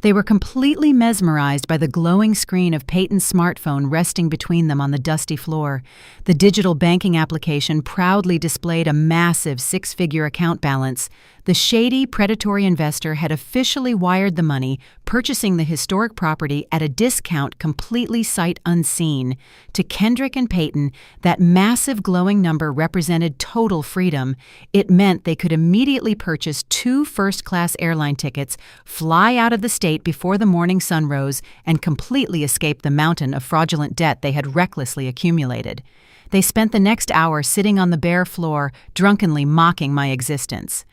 They were completely mesmerized by the glowing screen of Peyton's smartphone resting between them on the dusty floor. The digital banking application proudly displayed a massive 6-figure account balance. The shady, predatory investor had officially wired the money, purchasing the historic property at a discount completely sight unseen. To Kendrick and Peyton, that massive glowing number represented total freedom. It meant they could immediately purchase 2 first-class airline tickets, fly out of the state before the morning sun rose, and completely escape the mountain of fraudulent debt they had recklessly accumulated. They spent the next hour sitting on the bare floor, drunkenly mocking my existence.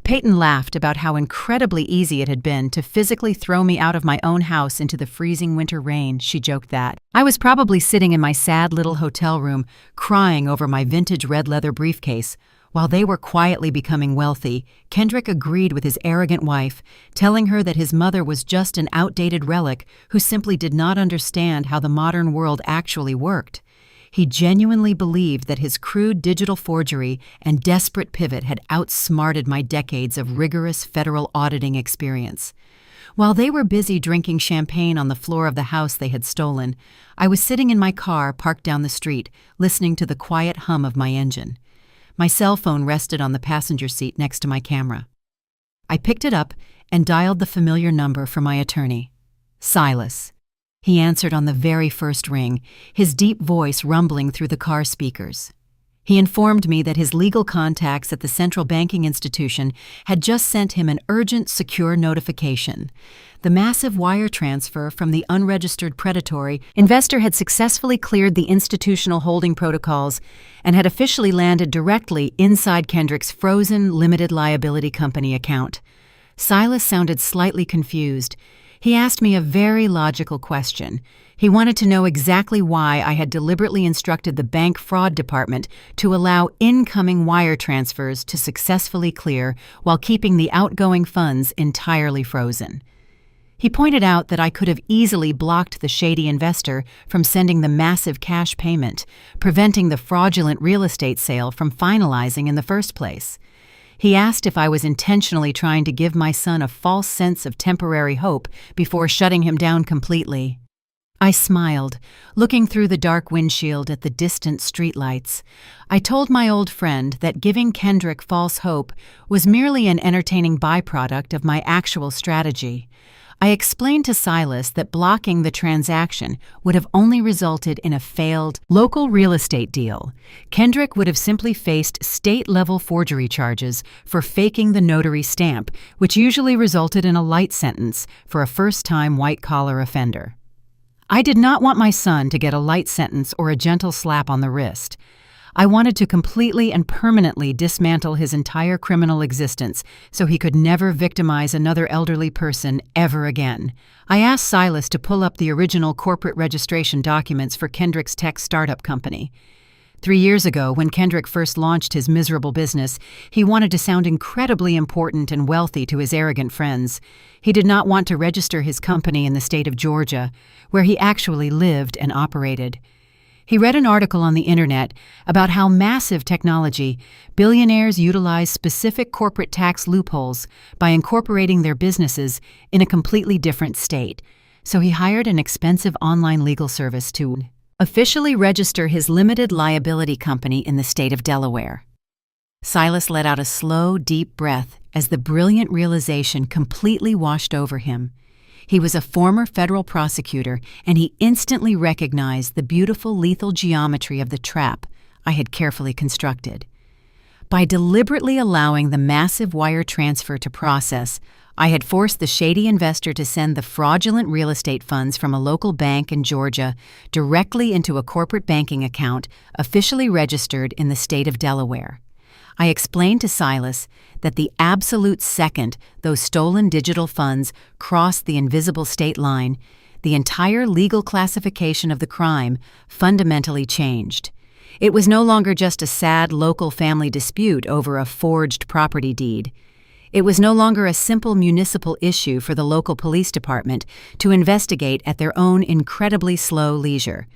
Peyton laughed about how incredibly easy it had been to physically throw me out of my own house into the freezing winter rain. She joked that I was probably sitting in my sad little hotel room, crying over my vintage red leather briefcase. While they were quietly becoming wealthy, Kendrick agreed with his arrogant wife, telling her that his mother was just an outdated relic who simply did not understand how the modern world actually worked. He genuinely believed that his crude digital forgery and desperate pivot had outsmarted my decades of rigorous federal auditing experience. While they were busy drinking champagne on the floor of the house they had stolen, I was sitting in my car parked down the street, listening to the quiet hum of my engine. My cell phone rested on the passenger seat next to my camera. I picked it up and dialed the familiar number for my attorney. Silas. He answered on the very first ring, his deep voice rumbling through the car speakers. He informed me that his legal contacts at the central banking institution had just sent him an urgent, secure notification. The massive wire transfer from the unregistered predatory investor had successfully cleared the institutional holding protocols and had officially landed directly inside Kendrick's frozen limited liability company account. Silas sounded slightly confused. He asked me a very logical question. He wanted to know exactly why I had deliberately instructed the bank fraud department to allow incoming wire transfers to successfully clear while keeping the outgoing funds entirely frozen. He pointed out that I could have easily blocked the shady investor from sending the massive cash payment, preventing the fraudulent real estate sale from finalizing in the first place. He asked if I was intentionally trying to give my son a false sense of temporary hope before shutting him down completely. I smiled, looking through the dark windshield at the distant streetlights. I told my old friend that giving Kendrick false hope was merely an entertaining byproduct of my actual strategy. I explained to Silas that blocking the transaction would have only resulted in a failed local real estate deal. Kendrick would have simply faced state-level forgery charges for faking the notary stamp, which usually resulted in a light sentence for a first-time white-collar offender. I did not want my son to get a light sentence or a gentle slap on the wrist. I wanted to completely and permanently dismantle his entire criminal existence so he could never victimize another elderly person ever again. I asked Silas to pull up the original corporate registration documents for Kendrick's tech startup company. 3 years ago, when Kendrick first launched his miserable business, he wanted to sound incredibly important and wealthy to his arrogant friends. He did not want to register his company in the state of Georgia, where he actually lived and operated. He read an article on the internet about how massive technology billionaires utilize specific corporate tax loopholes by incorporating their businesses in a completely different state. So he hired an expensive online legal service to officially register his limited liability company in the state of Delaware. Silas let out a slow, deep breath as the brilliant realization completely washed over him. He was a former federal prosecutor, and he instantly recognized the beautiful lethal geometry of the trap I had carefully constructed. By deliberately allowing the massive wire transfer to process, I had forced the shady investor to send the fraudulent real estate funds from a local bank in Georgia directly into a corporate banking account officially registered in the state of Delaware. I explained to Silas that the absolute second those stolen digital funds crossed the invisible state line, the entire legal classification of the crime fundamentally changed. It was no longer just a sad local family dispute over a forged property deed. It was no longer a simple municipal issue for the local police department to investigate at their own incredibly slow leisure.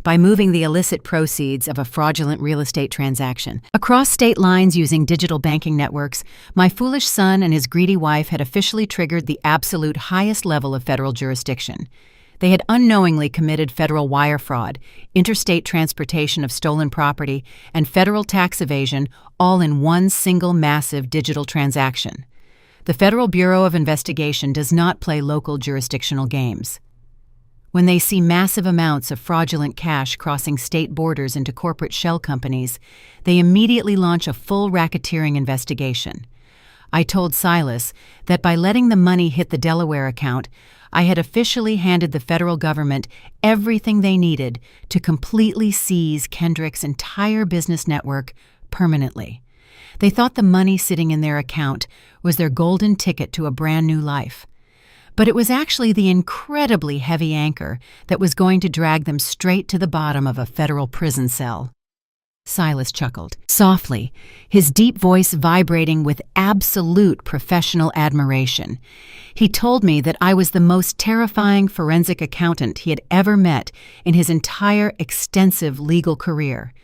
By moving the illicit proceeds of a fraudulent real estate transaction across state lines using digital banking networks, my foolish son and his greedy wife had officially triggered the absolute highest level of federal jurisdiction. They had unknowingly committed federal wire fraud, interstate transportation of stolen property, and federal tax evasion, all in one single massive digital transaction. The Federal Bureau of Investigation does not play local jurisdictional games. When they see massive amounts of fraudulent cash crossing state borders into corporate shell companies, they immediately launch a full racketeering investigation. I told Silas that by letting the money hit the Delaware account, I had officially handed the federal government everything they needed to completely seize Kendrick's entire business network permanently. They thought the money sitting in their account was their golden ticket to a brand new life. But it was actually the incredibly heavy anchor that was going to drag them straight to the bottom of a federal prison cell. Silas chuckled, softly, his deep voice vibrating with absolute professional admiration. He told me that I was the most terrifying forensic accountant he had ever met in his entire extensive legal career.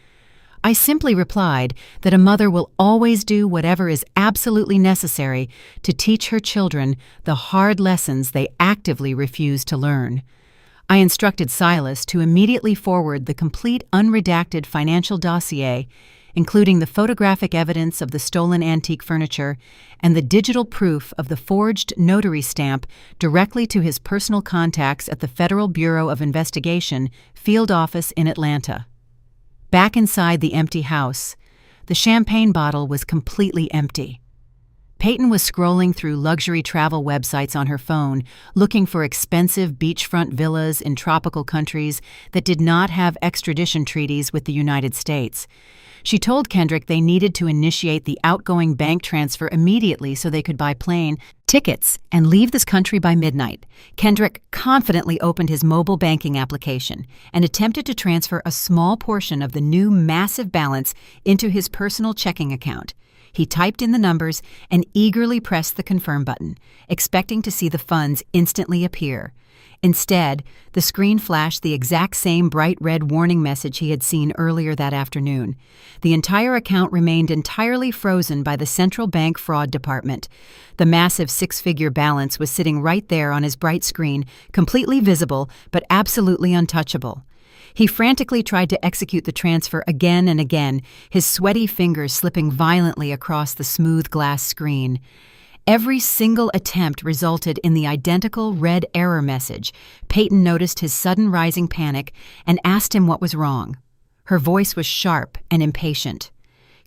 I simply replied that a mother will always do whatever is absolutely necessary to teach her children the hard lessons they actively refuse to learn. I instructed Silas to immediately forward the complete unredacted financial dossier, including the photographic evidence of the stolen antique furniture and the digital proof of the forged notary stamp, directly to his personal contacts at the Federal Bureau of Investigation field office in Atlanta. Back inside the empty house, the champagne bottle was completely empty. Peyton was scrolling through luxury travel websites on her phone, looking for expensive beachfront villas in tropical countries that did not have extradition treaties with the United States. She told Kendrick they needed to initiate the outgoing bank transfer immediately so they could buy plane tickets and leave this country by midnight. Kendrick confidently opened his mobile banking application and attempted to transfer a small portion of the new massive balance into his personal checking account. He typed in the numbers and eagerly pressed the confirm button, expecting to see the funds instantly appear. Instead, the screen flashed the exact same bright red warning message he had seen earlier that afternoon. The entire account remained entirely frozen by the Central Bank Fraud Department. The massive six-figure balance was sitting right there on his bright screen, completely visible but absolutely untouchable. He frantically tried to execute the transfer again and again, his sweaty fingers slipping violently across the smooth glass screen. Every single attempt resulted in the identical red error message. Peyton noticed his sudden rising panic and asked him what was wrong. Her voice was sharp and impatient.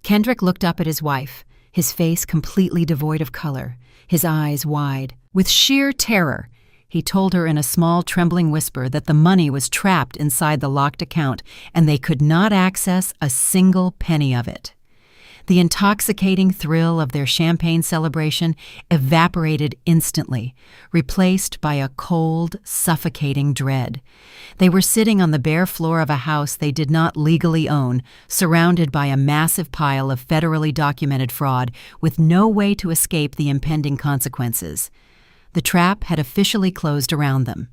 Kendrick looked up at his wife, his face completely devoid of color, his eyes wide. With sheer terror, he told her in a small, trembling whisper that the money was trapped inside the locked account and they could not access a single penny of it. The intoxicating thrill of their champagne celebration evaporated instantly, replaced by a cold, suffocating dread. They were sitting on the bare floor of a house they did not legally own, surrounded by a massive pile of federally documented fraud, with no way to escape the impending consequences. The trap had officially closed around them.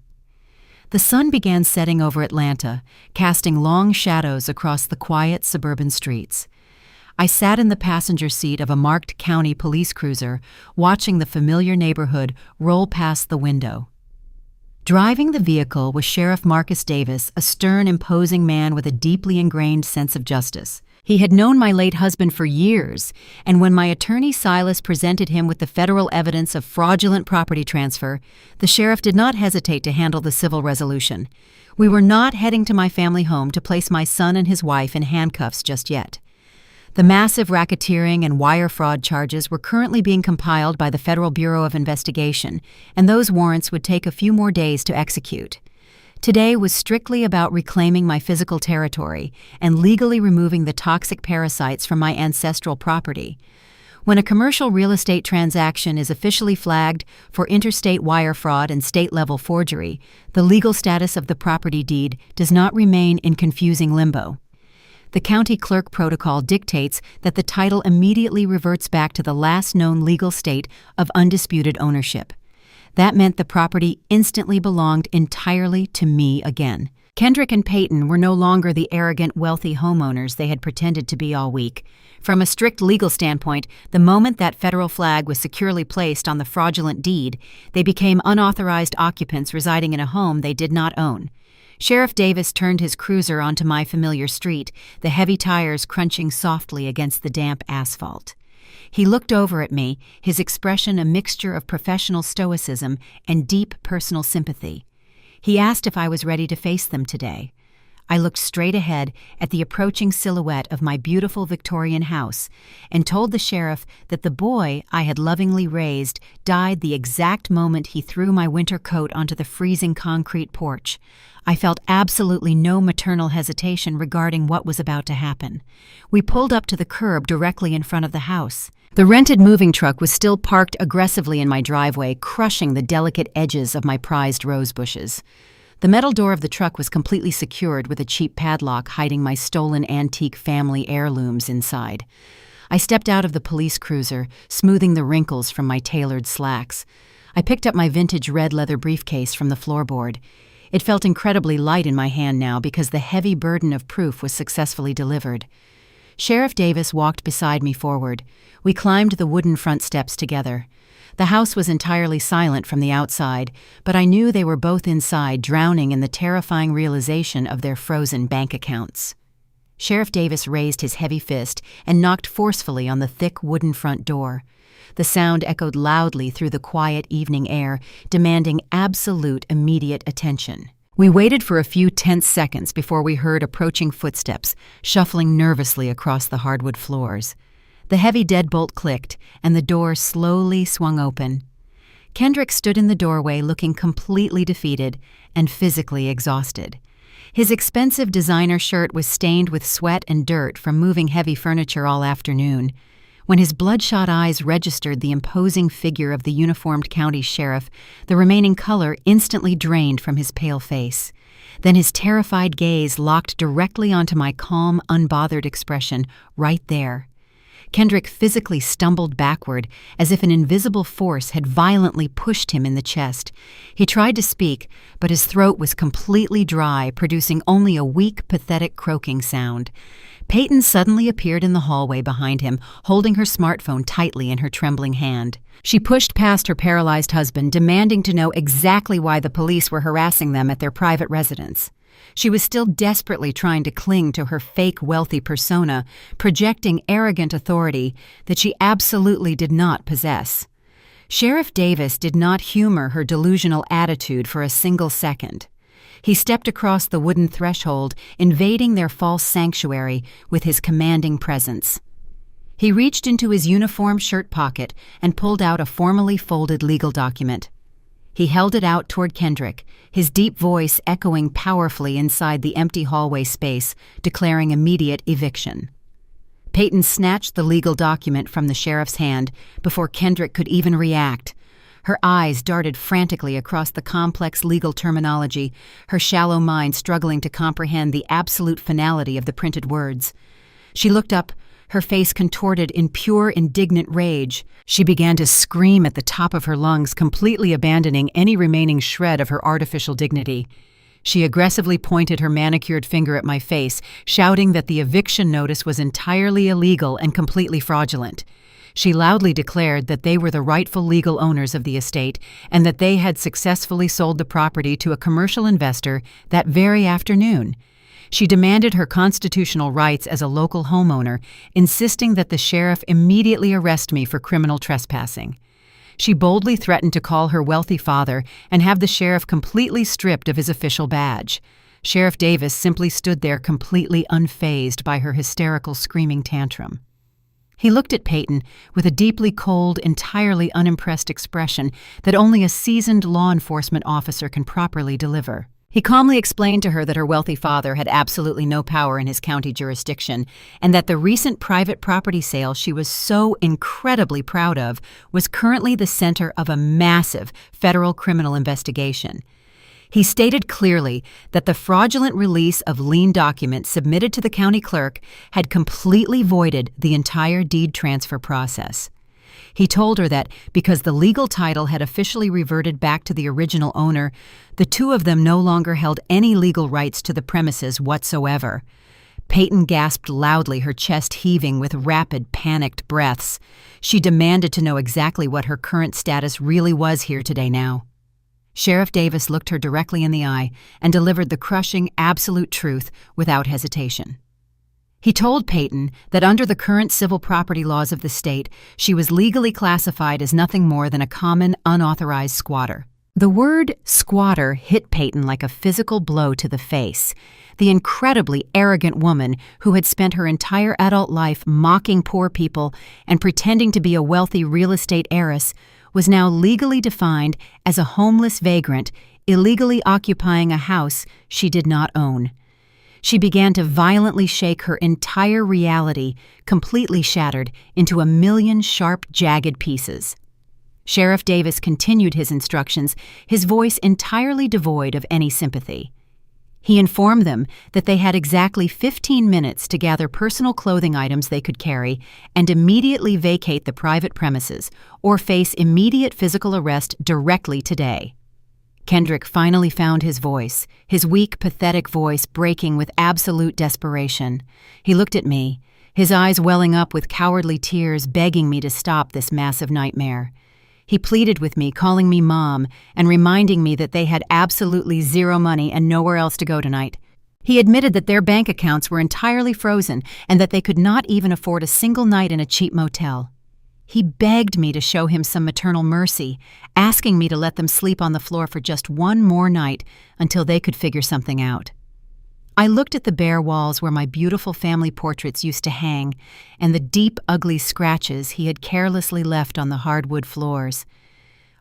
The sun began setting over Atlanta, casting long shadows across the quiet suburban streets. I sat in the passenger seat of a marked county police cruiser, watching the familiar neighborhood roll past the window. Driving the vehicle was Sheriff Marcus Davis, a stern, imposing man with a deeply ingrained sense of justice. He had known my late husband for years, and when my attorney Silas presented him with the federal evidence of fraudulent property transfer, the sheriff did not hesitate to handle the civil resolution. We were not heading to my family home to place my son and his wife in handcuffs just yet. The massive racketeering and wire fraud charges were currently being compiled by the Federal Bureau of Investigation, and those warrants would take a few more days to execute. Today was strictly about reclaiming my physical territory and legally removing the toxic parasites from my ancestral property. When a commercial real estate transaction is officially flagged for interstate wire fraud and state-level forgery, the legal status of the property deed does not remain in confusing limbo. The county clerk protocol dictates that the title immediately reverts back to the last known legal state of undisputed ownership. That meant the property instantly belonged entirely to me again. Kendrick and Peyton were no longer the arrogant, wealthy homeowners they had pretended to be all week. From a strict legal standpoint, the moment that federal flag was securely placed on the fraudulent deed, they became unauthorized occupants residing in a home they did not own. Sheriff Davis turned his cruiser onto my familiar street, the heavy tires crunching softly against the damp asphalt. He looked over at me, his expression a mixture of professional stoicism and deep personal sympathy. He asked if I was ready to face them today. I looked straight ahead at the approaching silhouette of my beautiful Victorian house and told the sheriff that the boy I had lovingly raised died the exact moment he threw my winter coat onto the freezing concrete porch. I felt absolutely no maternal hesitation regarding what was about to happen. We pulled up to the curb directly in front of the house. The rented moving truck was still parked aggressively in my driveway, crushing the delicate edges of my prized rose bushes. The metal door of the truck was completely secured with a cheap padlock hiding my stolen antique family heirlooms inside. I stepped out of the police cruiser, smoothing the wrinkles from my tailored slacks. I picked up my vintage red leather briefcase from the floorboard. It felt incredibly light in my hand now because the heavy burden of proof was successfully delivered. Sheriff Davis walked beside me forward. We climbed the wooden front steps together. The house was entirely silent from the outside, but I knew they were both inside, drowning in the terrifying realization of their frozen bank accounts. Sheriff Davis raised his heavy fist and knocked forcefully on the thick wooden front door. The sound echoed loudly through the quiet evening air, demanding absolute immediate attention. We waited for a few tense seconds before we heard approaching footsteps, shuffling nervously across the hardwood floors. The heavy deadbolt clicked, and the door slowly swung open. Kendrick stood in the doorway looking completely defeated and physically exhausted. His expensive designer shirt was stained with sweat and dirt from moving heavy furniture all afternoon. When his bloodshot eyes registered the imposing figure of the uniformed county sheriff, the remaining color instantly drained from his pale face. Then his terrified gaze locked directly onto my calm, unbothered expression right there. Kendrick physically stumbled backward, as if an invisible force had violently pushed him in the chest. He tried to speak, but his throat was completely dry, producing only a weak, pathetic croaking sound. Peyton suddenly appeared in the hallway behind him, holding her smartphone tightly in her trembling hand. She pushed past her paralyzed husband, demanding to know exactly why the police were harassing them at their private residence. She was still desperately trying to cling to her fake wealthy persona, projecting arrogant authority that she absolutely did not possess. Sheriff Davis did not humor her delusional attitude for a single second. He stepped across the wooden threshold, invading their false sanctuary with his commanding presence. He reached into his uniform shirt pocket and pulled out a formally folded legal document. He held it out toward Kendrick, his deep voice echoing powerfully inside the empty hallway space, declaring immediate eviction. Peyton snatched the legal document from the sheriff's hand before Kendrick could even react. Her eyes darted frantically across the complex legal terminology, her shallow mind struggling to comprehend the absolute finality of the printed words. She looked up, her face contorted in pure, indignant rage. She began to scream at the top of her lungs, completely abandoning any remaining shred of her artificial dignity. She aggressively pointed her manicured finger at my face, shouting that the eviction notice was entirely illegal and completely fraudulent. She loudly declared that they were the rightful legal owners of the estate and that they had successfully sold the property to a commercial investor that very afternoon. She demanded her constitutional rights as a local homeowner, insisting that the sheriff immediately arrest me for criminal trespassing. She boldly threatened to call her wealthy father and have the sheriff completely stripped of his official badge. Sheriff Davis simply stood there completely unfazed by her hysterical screaming tantrum. He looked at Peyton with a deeply cold, entirely unimpressed expression that only a seasoned law enforcement officer can properly deliver. He calmly explained to her that her wealthy father had absolutely no power in his county jurisdiction, and that the recent private property sale she was so incredibly proud of was currently the center of a massive federal criminal investigation. He stated clearly that the fraudulent release of lien documents submitted to the county clerk had completely voided the entire deed transfer process. He told her that because the legal title had officially reverted back to the original owner, the two of them no longer held any legal rights to the premises whatsoever. Peyton gasped loudly, her chest heaving with rapid, panicked breaths. She demanded to know exactly what her current status really was here today now. Sheriff Davis looked her directly in the eye and delivered the crushing, absolute truth without hesitation. He told Peyton that under the current civil property laws of the state, she was legally classified as nothing more than a common, unauthorized squatter. The word squatter hit Peyton like a physical blow to the face. The incredibly arrogant woman who had spent her entire adult life mocking poor people and pretending to be a wealthy real estate heiress was now legally defined as a homeless vagrant illegally occupying a house she did not own. She began to violently shake her entire reality, completely shattered into a million sharp, jagged pieces. Sheriff Davis continued his instructions, his voice entirely devoid of any sympathy. He informed them that they had exactly 15 minutes to gather personal clothing items they could carry and immediately vacate the private premises or face immediate physical arrest directly today. Kendrick finally found his voice, his weak, pathetic voice breaking with absolute desperation. He looked at me, his eyes welling up with cowardly tears, begging me to stop this massive nightmare. He pleaded with me, calling me Mom, and reminding me that they had absolutely zero money and nowhere else to go tonight. He admitted that their bank accounts were entirely frozen and that they could not even afford a single night in a cheap motel. He begged me to show him some maternal mercy, asking me to let them sleep on the floor for just one more night until they could figure something out. I looked at the bare walls where my beautiful family portraits used to hang and the deep, ugly scratches he had carelessly left on the hardwood floors.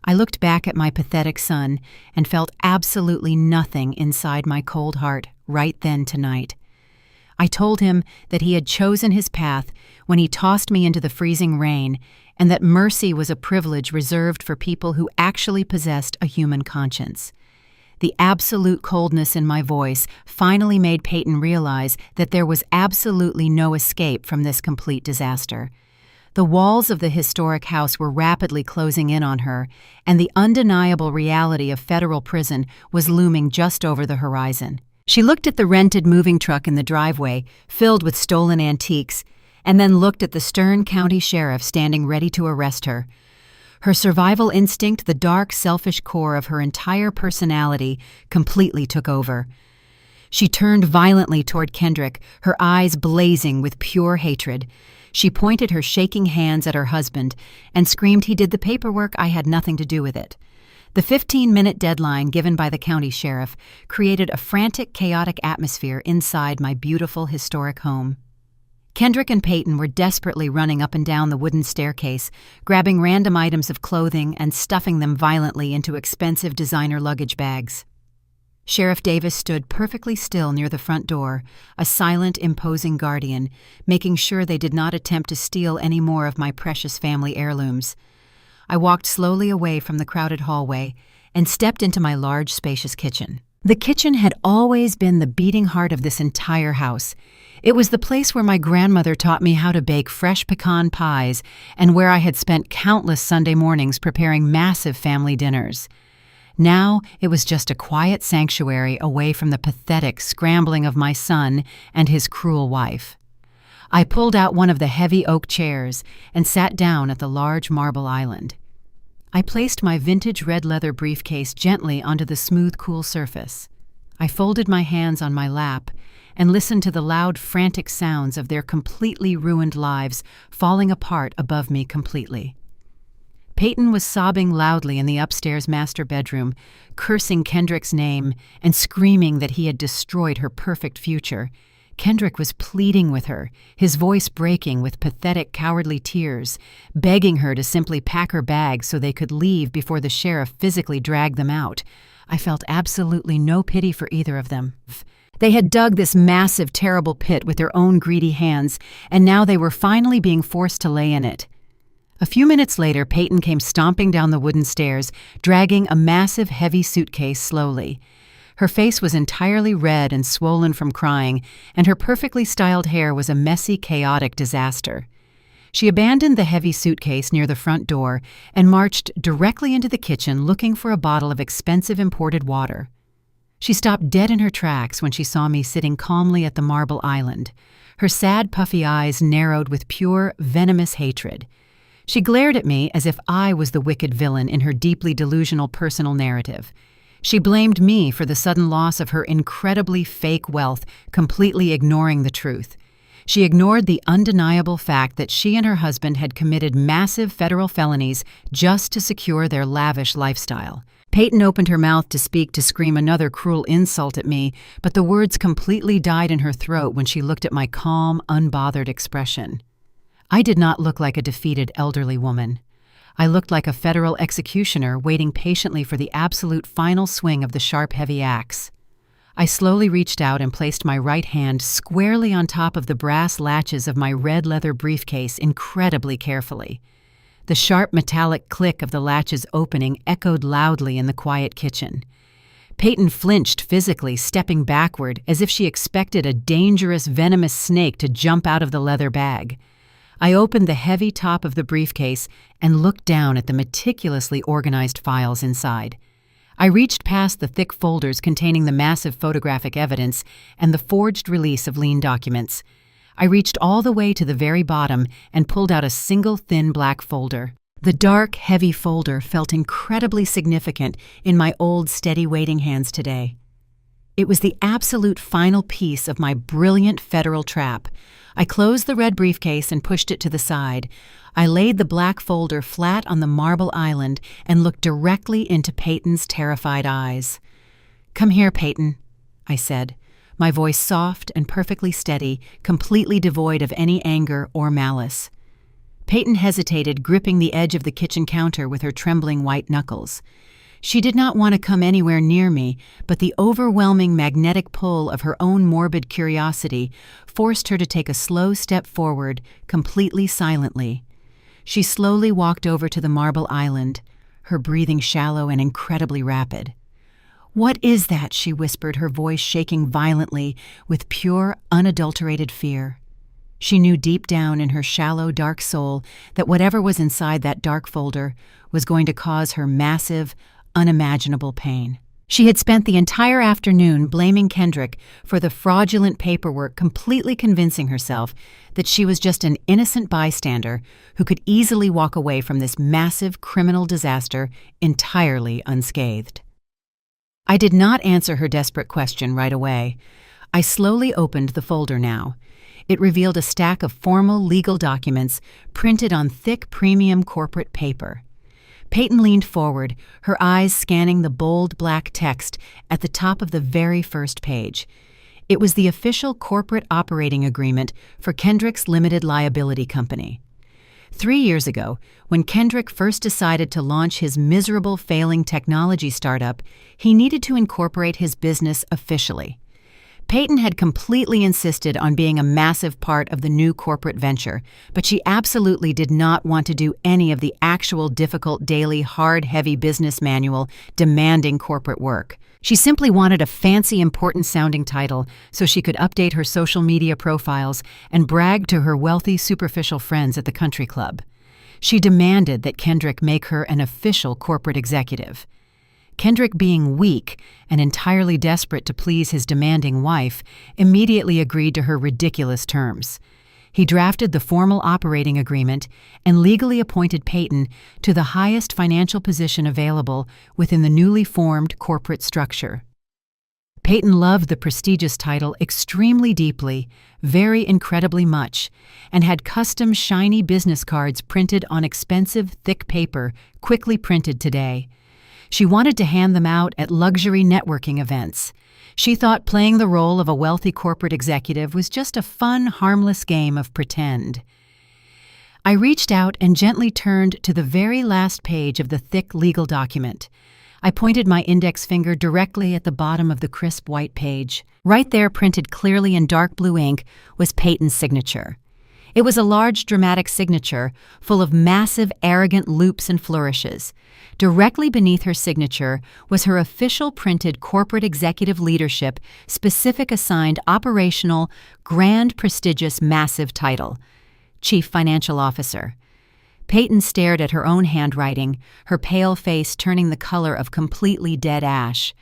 I looked back at my pathetic son and felt absolutely nothing inside my cold heart right then tonight. I told him that he had chosen his path when he tossed me into the freezing rain and that mercy was a privilege reserved for people who actually possessed a human conscience. The absolute coldness in my voice finally made Peyton realize that there was absolutely no escape from this complete disaster. The walls of the historic house were rapidly closing in on her, and the undeniable reality of federal prison was looming just over the horizon. She looked at the rented moving truck in the driveway, filled with stolen antiques, and then looked at the stern county sheriff standing ready to arrest her. Her survival instinct, the dark, selfish core of her entire personality, completely took over. She turned violently toward Kendrick, her eyes blazing with pure hatred. She pointed her shaking hands at her husband and screamed he did the paperwork, I had nothing to do with it. The 15-minute deadline given by the county sheriff created a frantic, chaotic atmosphere inside my beautiful, historic home. Kendrick and Peyton were desperately running up and down the wooden staircase, grabbing random items of clothing and stuffing them violently into expensive designer luggage bags. Sheriff Davis stood perfectly still near the front door, a silent, imposing guardian, making sure they did not attempt to steal any more of my precious family heirlooms. I walked slowly away from the crowded hallway and stepped into my large, spacious kitchen. The kitchen had always been the beating heart of this entire house. It was the place where my grandmother taught me how to bake fresh pecan pies and where I had spent countless Sunday mornings preparing massive family dinners. Now it was just a quiet sanctuary away from the pathetic scrambling of my son and his cruel wife. I pulled out one of the heavy oak chairs and sat down at the large marble island. I placed my vintage red leather briefcase gently onto the smooth, cool surface. I folded my hands on my lap and listened to the loud, frantic sounds of their completely ruined lives falling apart above me completely. Peyton was sobbing loudly in the upstairs master bedroom, cursing Kendrick's name and screaming that he had destroyed her perfect future. Kendrick was pleading with her, his voice breaking with pathetic, cowardly tears, begging her to simply pack her bags so they could leave before the sheriff physically dragged them out. I felt absolutely no pity for either of them. They had dug this massive, terrible pit with their own greedy hands, and now they were finally being forced to lay in it. A few minutes later, Peyton came stomping down the wooden stairs, dragging a massive, heavy suitcase slowly. Her face was entirely red and swollen from crying, and her perfectly styled hair was a messy, chaotic disaster. She abandoned the heavy suitcase near the front door and marched directly into the kitchen looking for a bottle of expensive imported water. She stopped dead in her tracks when she saw me sitting calmly at the marble island. Her sad, puffy eyes narrowed with pure, venomous hatred. She glared at me as if I was the wicked villain in her deeply delusional personal narrative. She blamed me for the sudden loss of her incredibly fake wealth, completely ignoring the truth. She ignored the undeniable fact that she and her husband had committed massive federal felonies just to secure their lavish lifestyle. Peyton opened her mouth to speak to scream another cruel insult at me, but the words completely died in her throat when she looked at my calm, unbothered expression. I did not look like a defeated elderly woman. I looked like a federal executioner waiting patiently for the absolute final swing of the sharp, heavy axe. I slowly reached out and placed my right hand squarely on top of the brass latches of my red leather briefcase incredibly carefully. The sharp metallic click of the latches opening echoed loudly in the quiet kitchen. Peyton flinched physically, stepping backward as if she expected a dangerous, venomous snake to jump out of the leather bag. I opened the heavy top of the briefcase and looked down at the meticulously organized files inside. I reached past the thick folders containing the massive photographic evidence and the forged release of lien documents. I reached all the way to the very bottom and pulled out a single thin black folder. The dark, heavy folder felt incredibly significant in my old, steady waiting hands today. It was the absolute final piece of my brilliant federal trap. I closed the red briefcase and pushed it to the side. I laid the black folder flat on the marble island and looked directly into Peyton's terrified eyes. "Come here, Peyton," I said, my voice soft and perfectly steady, completely devoid of any anger or malice. Peyton hesitated, gripping the edge of the kitchen counter with her trembling white knuckles. She did not want to come anywhere near me, but the overwhelming magnetic pull of her own morbid curiosity forced her to take a slow step forward, completely silently. She slowly walked over to the marble island, her breathing shallow and incredibly rapid. "What is that?" she whispered, her voice shaking violently with pure, unadulterated fear. She knew deep down in her shallow, dark soul that whatever was inside that dark folder was going to cause her massive, unimaginable pain. She had spent the entire afternoon blaming Kendrick for the fraudulent paperwork, completely convincing herself that she was just an innocent bystander who could easily walk away from this massive criminal disaster entirely unscathed. I did not answer her desperate question right away. I slowly opened the folder now. It revealed a stack of formal legal documents printed on thick premium corporate paper. Peyton leaned forward, her eyes scanning the bold black text at the top of the very first page. It was the official corporate operating agreement for Kendrick's limited liability company. 3 years ago, when Kendrick first decided to launch his miserable failing technology startup, he needed to incorporate his business officially. Peyton had completely insisted on being a massive part of the new corporate venture, but she absolutely did not want to do any of the actual difficult daily hard, heavy business manual demanding corporate work. She simply wanted a fancy, important-sounding title so she could update her social media profiles and brag to her wealthy, superficial friends at the country club. She demanded that Kendrick make her an official corporate executive. Kendrick, being weak and entirely desperate to please his demanding wife, immediately agreed to her ridiculous terms. He drafted the formal operating agreement and legally appointed Peyton to the highest financial position available within the newly formed corporate structure. Peyton loved the prestigious title extremely deeply, very incredibly much, and had custom shiny business cards printed on expensive, thick paper, quickly printed today. She wanted to hand them out at luxury networking events. She thought playing the role of a wealthy corporate executive was just a fun, harmless game of pretend. I reached out and gently turned to the very last page of the thick legal document. I pointed my index finger directly at the bottom of the crisp white page. Right there, printed clearly in dark blue ink, was Peyton's signature. It was a large, dramatic signature, full of massive, arrogant loops and flourishes. Directly beneath her signature was her official printed corporate executive leadership, specific assigned operational, grand, prestigious, massive title: Chief Financial Officer. Peyton stared at her own handwriting, her pale face turning the color of completely dead ash.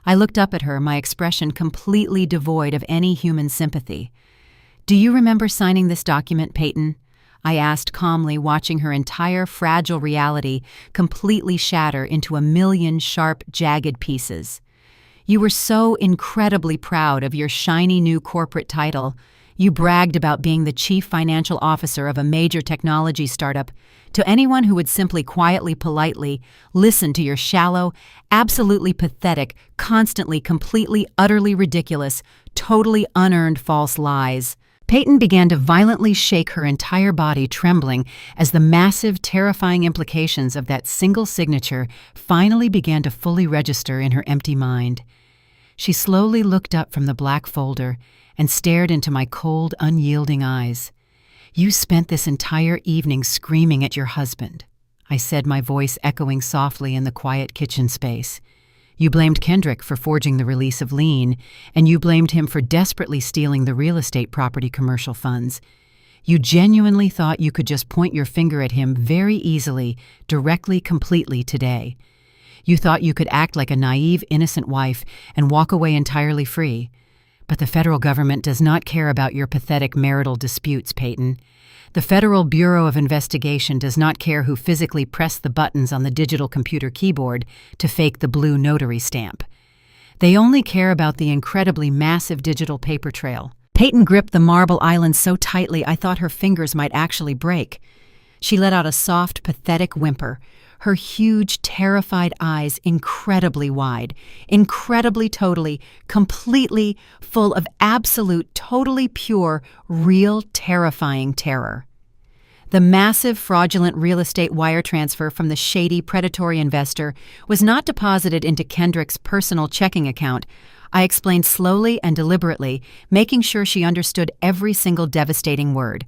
I looked up at her, my expression completely devoid of any human sympathy. "Do you remember signing this document, Peyton?" I asked calmly, watching her entire fragile reality completely shatter into a million sharp, jagged pieces. "You were so incredibly proud of your shiny new corporate title. You bragged about being the chief financial officer of a major technology startup. To anyone who would simply quietly, politely listen to your shallow, absolutely pathetic, constantly, completely, utterly ridiculous, totally unearned false lies." Peyton began to violently shake, her entire body trembling as the massive, terrifying implications of that single signature finally began to fully register in her empty mind. She slowly looked up from the black folder and stared into my cold, unyielding eyes. "You spent this entire evening screaming at your husband," I said, my voice echoing softly in the quiet kitchen space. "You blamed Kendrick for forging the release of lien, and you blamed him for desperately stealing the real estate property commercial funds. You genuinely thought you could just point your finger at him very easily, directly, completely today. You thought you could act like a naive, innocent wife and walk away entirely free. But the federal government does not care about your pathetic marital disputes, Peyton. The Federal Bureau of Investigation does not care who physically pressed the buttons on the digital computer keyboard to fake the blue notary stamp. They only care about the incredibly massive digital paper trail." Peyton gripped the marble island so tightly I thought her fingers might actually break. She let out a soft, pathetic whimper, her huge, terrified eyes incredibly wide, incredibly, totally, completely full of absolute, totally pure, real, terrifying terror. The massive, fraudulent real estate wire transfer from the shady, predatory investor was not deposited into Kendrick's personal checking account. I explained slowly and deliberately, making sure she understood every single devastating word.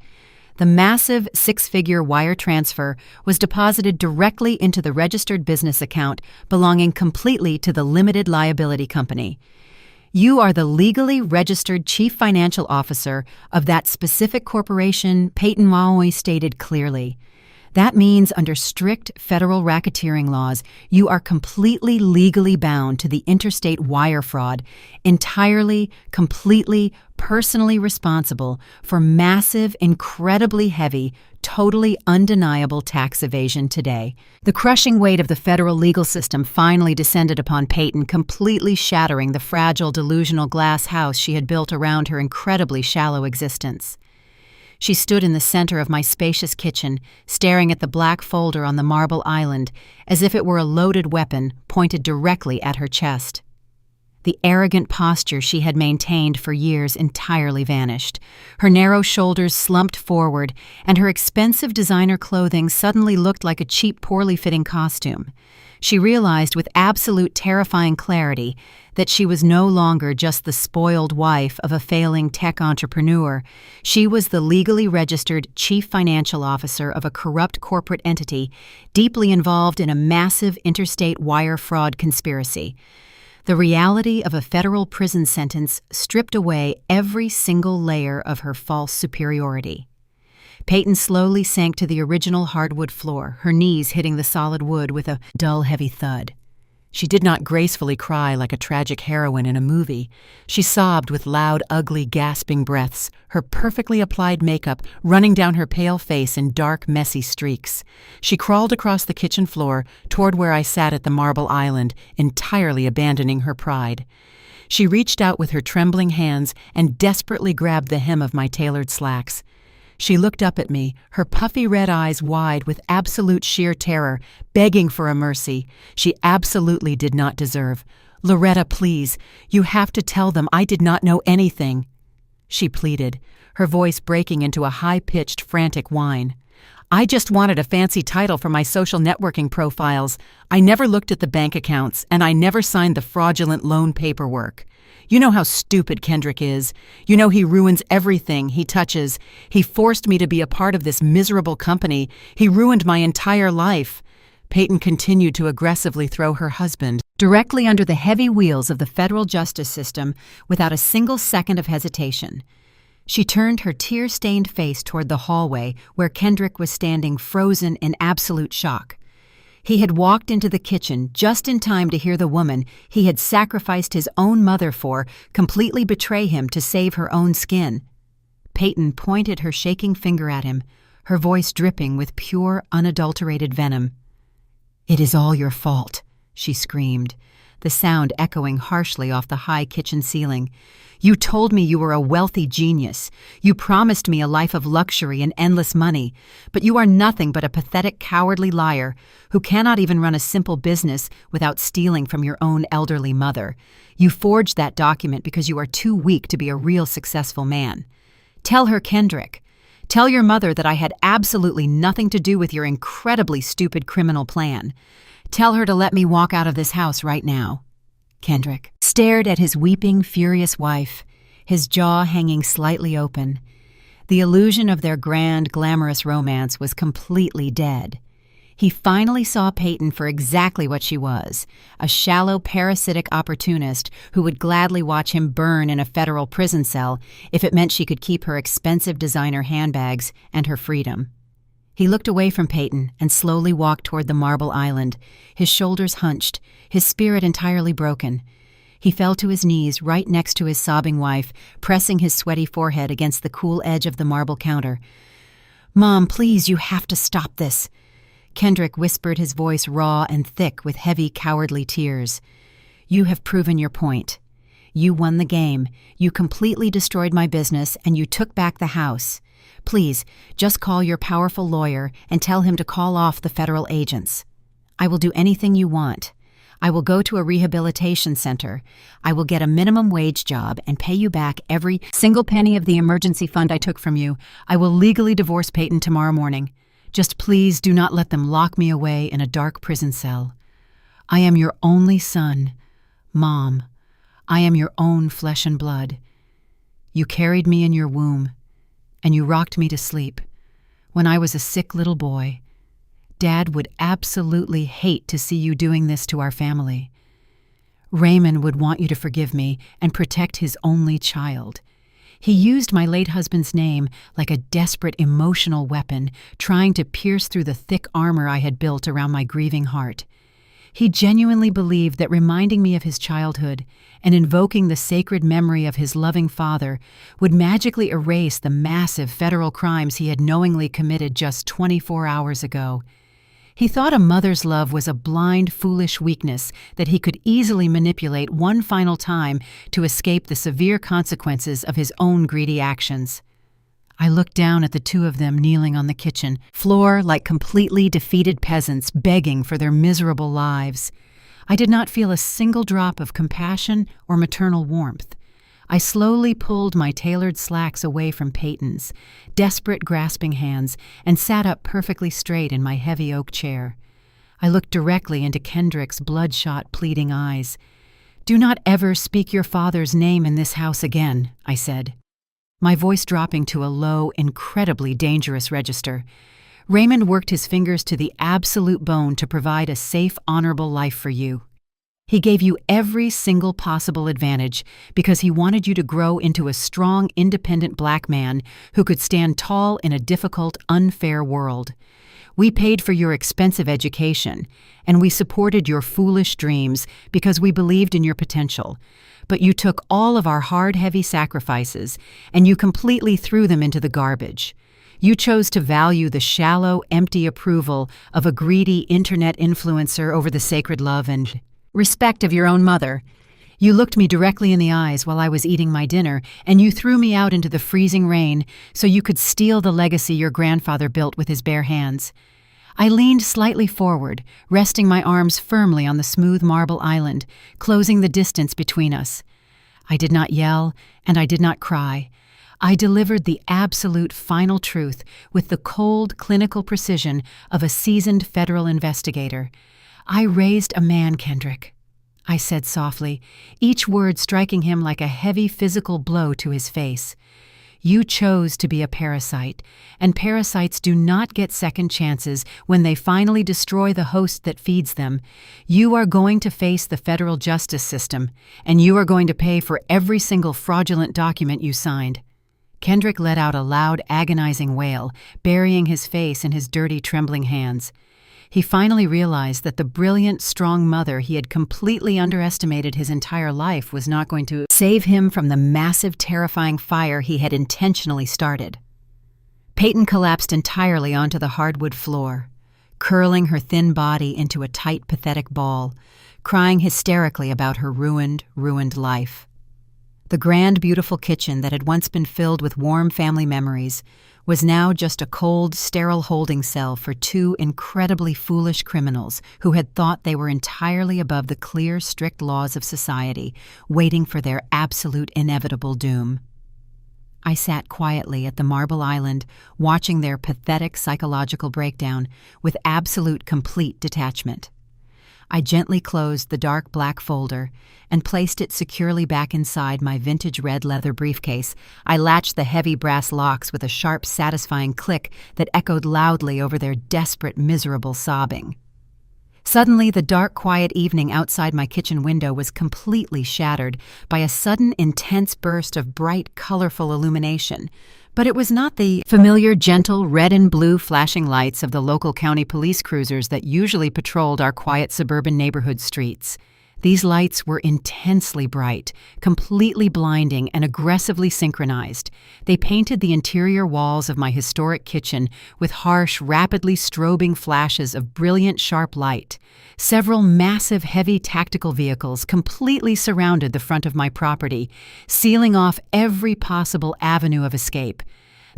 The massive six-figure wire transfer was deposited directly into the registered business account belonging completely to the limited liability company. "You are the legally registered chief financial officer of that specific corporation," Peyton Maui stated clearly. "That means under strict federal racketeering laws, you are completely legally bound to the interstate wire fraud, entirely, completely, personally responsible for massive, incredibly heavy, totally undeniable tax evasion today." The crushing weight of the federal legal system finally descended upon Peyton, completely shattering the fragile, delusional glass house she had built around her incredibly shallow existence. She stood in the center of my spacious kitchen, staring at the black folder on the marble island as if it were a loaded weapon pointed directly at her chest. The arrogant posture she had maintained for years entirely vanished. Her narrow shoulders slumped forward, and her expensive designer clothing suddenly looked like a cheap, poorly fitting costume. She realized with absolute terrifying clarity that she was no longer just the spoiled wife of a failing tech entrepreneur. She was the legally registered chief financial officer of a corrupt corporate entity deeply involved in a massive interstate wire fraud conspiracy. The reality of a federal prison sentence stripped away every single layer of her false superiority. Peyton slowly sank to the original hardwood floor, her knees hitting the solid wood with a dull, heavy thud. She did not gracefully cry like a tragic heroine in a movie. She sobbed with loud, ugly, gasping breaths, her perfectly applied makeup running down her pale face in dark, messy streaks. She crawled across the kitchen floor toward where I sat at the marble island, entirely abandoning her pride. She reached out with her trembling hands and desperately grabbed the hem of my tailored slacks. She looked up at me, her puffy red eyes wide with absolute sheer terror, begging for a mercy she absolutely did not deserve. "Loretta, please, you have to tell them I did not know anything," she pleaded, her voice breaking into a high-pitched, frantic whine. "I just wanted a fancy title for my social networking profiles. I never looked at the bank accounts, and I never signed the fraudulent loan paperwork. You know how stupid Kendrick is. You know he ruins everything he touches. He forced me to be a part of this miserable company. He ruined my entire life." Peyton continued to aggressively throw her husband directly under the heavy wheels of the federal justice system without a single second of hesitation. She turned her tear-stained face toward the hallway where Kendrick was standing frozen in absolute shock. He had walked into the kitchen just in time to hear the woman he had sacrificed his own mother for completely betray him to save her own skin. Peyton pointed her shaking finger at him, her voice dripping with pure, unadulterated venom. "It is all your fault," she screamed, the sound echoing harshly off the high kitchen ceiling. "You told me you were a wealthy genius. You promised me a life of luxury and endless money, but you are nothing but a pathetic, cowardly liar who cannot even run a simple business without stealing from your own elderly mother. You forged that document because you are too weak to be a real successful man. Tell her, Kendrick. Tell your mother that I had absolutely nothing to do with your incredibly stupid criminal plan. Tell her to let me walk out of this house right now." Kendrick stared at his weeping, furious wife, his jaw hanging slightly open. The illusion of their grand, glamorous romance was completely dead. He finally saw Peyton for exactly what she was, a shallow, parasitic opportunist who would gladly watch him burn in a federal prison cell if it meant she could keep her expensive designer handbags and her freedom. He looked away from Peyton and slowly walked toward the marble island, his shoulders hunched, his spirit entirely broken. He fell to his knees right next to his sobbing wife, pressing his sweaty forehead against the cool edge of the marble counter. "Mom, please, you have to stop this." Kendrick whispered, his voice raw and thick with heavy, cowardly tears. "You have proven your point. You won the game. You completely destroyed my business, and you took back the house. Please, just call your powerful lawyer and tell him to call off the federal agents. I will do anything you want. I will go to a rehabilitation center. I will get a minimum wage job and pay you back every single penny of the emergency fund I took from you. I will legally divorce Peyton tomorrow morning. Just please do not let them lock me away in a dark prison cell. I am your only son. Mom, I am your own flesh and blood. You carried me in your womb, and you rocked me to sleep. When I was a sick little boy, Dad would absolutely hate to see you doing this to our family. Raymond would want you to forgive me and protect his only child. He used my late husband's name like a desperate emotional weapon, trying to pierce through the thick armor I had built around my grieving heart. He genuinely believed that reminding me of his childhood and invoking the sacred memory of his loving father would magically erase the massive federal crimes he had knowingly committed just 24 hours ago. He thought a mother's love was a blind, foolish weakness that he could easily manipulate one final time to escape the severe consequences of his own greedy actions. I looked down at the two of them kneeling on the kitchen floor like completely defeated peasants begging for their miserable lives. I did not feel a single drop of compassion or maternal warmth. I slowly pulled my tailored slacks away from Peyton's desperate, grasping hands and sat up perfectly straight in my heavy oak chair. I looked directly into Kendrick's bloodshot, pleading eyes. "Do not ever speak your father's name in this house again," I said, my voice dropping to a low, incredibly dangerous register. "Raymond worked his fingers to the absolute bone to provide a safe, honorable life for you. He gave you every single possible advantage because he wanted you to grow into a strong, independent black man who could stand tall in a difficult, unfair world. We paid for your expensive education, and we supported your foolish dreams because we believed in your potential. But you took all of our hard, heavy sacrifices, and you completely threw them into the garbage. You chose to value the shallow, empty approval of a greedy internet influencer over the sacred love and respect of your own mother. You looked me directly in the eyes while I was eating my dinner, and you threw me out into the freezing rain so you could steal the legacy your grandfather built with his bare hands. I leaned slightly forward, resting my arms firmly on the smooth marble island, closing the distance between us. I did not yell, and I did not cry. I delivered the absolute final truth with the cold, clinical precision of a seasoned federal investigator. I raised a man, Kendrick, I said softly, each word striking him like a heavy physical blow to his face. You chose to be a parasite, and parasites do not get second chances when they finally destroy the host that feeds them. You are going to face the federal justice system, and you are going to pay for every single fraudulent document you signed. Kendrick let out a loud, agonizing wail, burying his face in his dirty, trembling hands. He finally realized that the brilliant, strong mother he had completely underestimated his entire life was not going to save him from the massive, terrifying fire he had intentionally started. Peyton collapsed entirely onto the hardwood floor, curling her thin body into a tight, pathetic ball, crying hysterically about her ruined life. The grand, beautiful kitchen that had once been filled with warm family memories was now just a cold, sterile holding cell for two incredibly foolish criminals who had thought they were entirely above the clear, strict laws of society, waiting for their absolute, inevitable doom. I sat quietly at the marble island, watching their pathetic psychological breakdown with absolute, complete detachment. I gently closed the dark black folder and placed it securely back inside my vintage red leather briefcase. I latched the heavy brass locks with a sharp, satisfying click that echoed loudly over their desperate, miserable sobbing. Suddenly, the dark, quiet evening outside my kitchen window was completely shattered by a sudden, intense burst of bright, colorful illumination. But it was not the familiar, gentle, red and blue flashing lights of the local county police cruisers that usually patrolled our quiet suburban neighborhood streets. These lights were intensely bright, completely blinding, and aggressively synchronized. They painted the interior walls of my historic kitchen with harsh, rapidly strobing flashes of brilliant, sharp light. Several massive, heavy tactical vehicles completely surrounded the front of my property, sealing off every possible avenue of escape.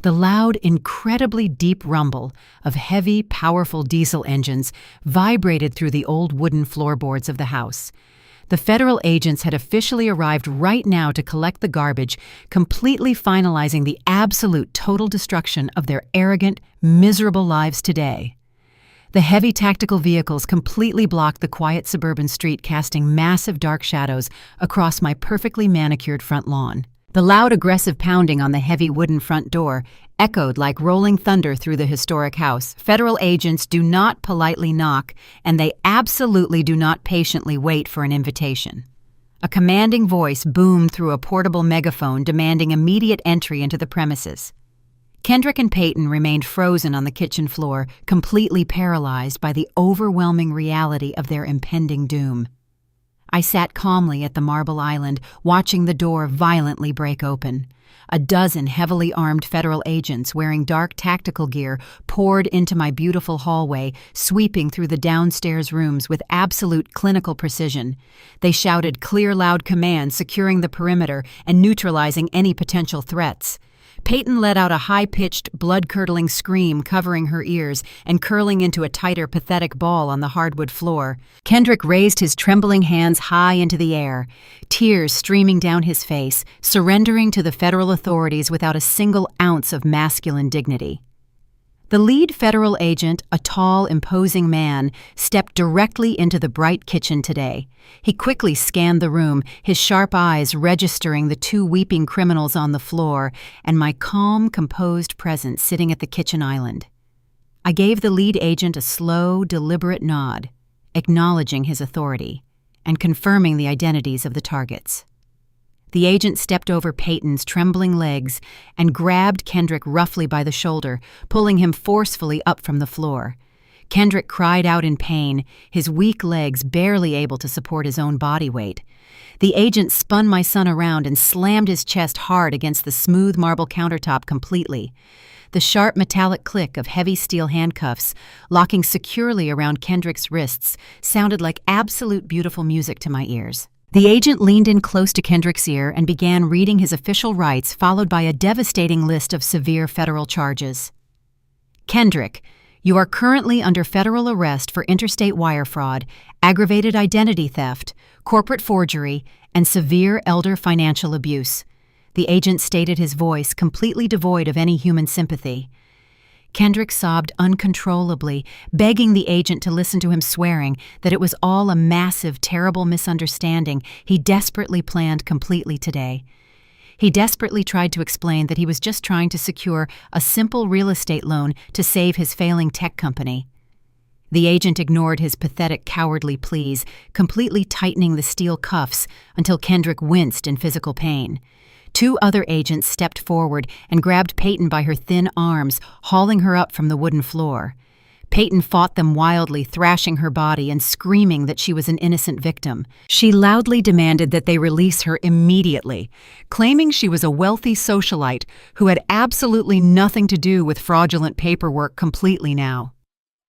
The loud, incredibly deep rumble of heavy, powerful diesel engines vibrated through the old wooden floorboards of the house. The federal agents had officially arrived right now to collect the garbage, completely finalizing the absolute total destruction of their arrogant, miserable lives today. The heavy tactical vehicles completely blocked the quiet suburban street, casting massive dark shadows across my perfectly manicured front lawn. The loud, aggressive pounding on the heavy wooden front door echoed like rolling thunder through the historic house. Federal agents do not politely knock, and they absolutely do not patiently wait for an invitation. A commanding voice boomed through a portable megaphone demanding immediate entry into the premises. Kendrick and Peyton remained frozen on the kitchen floor, completely paralyzed by the overwhelming reality of their impending doom. I sat calmly at the marble island, watching the door violently break open. A dozen heavily armed federal agents wearing dark tactical gear poured into my beautiful hallway, sweeping through the downstairs rooms with absolute clinical precision. They shouted clear, loud commands, securing the perimeter and neutralizing any potential threats. Peyton let out a high-pitched, blood-curdling scream, covering her ears and curling into a tighter, pathetic ball on the hardwood floor. Kendrick raised his trembling hands high into the air, tears streaming down his face, surrendering to the federal authorities without a single ounce of masculine dignity. The lead federal agent, a tall, imposing man, stepped directly into the bright kitchen today. He quickly scanned the room, his sharp eyes registering the two weeping criminals on the floor and my calm, composed presence sitting at the kitchen island. I gave the lead agent a slow, deliberate nod, acknowledging his authority and confirming the identities of the targets. The agent stepped over Peyton's trembling legs and grabbed Kendrick roughly by the shoulder, pulling him forcefully up from the floor. Kendrick cried out in pain, his weak legs barely able to support his own body weight. The agent spun my son around and slammed his chest hard against the smooth marble countertop completely. The sharp metallic click of heavy steel handcuffs, locking securely around Kendrick's wrists, sounded like absolute beautiful music to my ears. The agent leaned in close to Kendrick's ear and began reading his official rights, followed by a devastating list of severe federal charges. Kendrick, you are currently under federal arrest for interstate wire fraud, aggravated identity theft, corporate forgery, and severe elder financial abuse. The agent stated, his voice completely devoid of any human sympathy. Kendrick sobbed uncontrollably, begging the agent to listen to him swearing that it was all a massive, terrible misunderstanding he desperately planned completely today. He desperately tried to explain that he was just trying to secure a simple real estate loan to save his failing tech company. The agent ignored his pathetic, cowardly pleas, completely tightening the steel cuffs until Kendrick winced in physical pain. Two other agents stepped forward and grabbed Peyton by her thin arms, hauling her up from the wooden floor. Peyton fought them wildly, thrashing her body and screaming that she was an innocent victim. She loudly demanded that they release her immediately, claiming she was a wealthy socialite who had absolutely nothing to do with fraudulent paperwork completely now.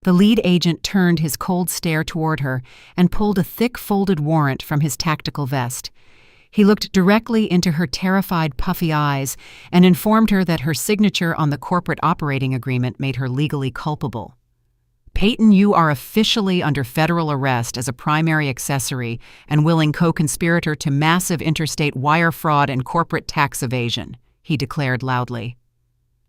The lead agent turned his cold stare toward her and pulled a thick folded warrant from his tactical vest. He looked directly into her terrified, puffy eyes and informed her that her signature on the corporate operating agreement made her legally culpable. Peyton, you are officially under federal arrest as a primary accessory and willing co-conspirator to massive interstate wire fraud and corporate tax evasion, he declared loudly.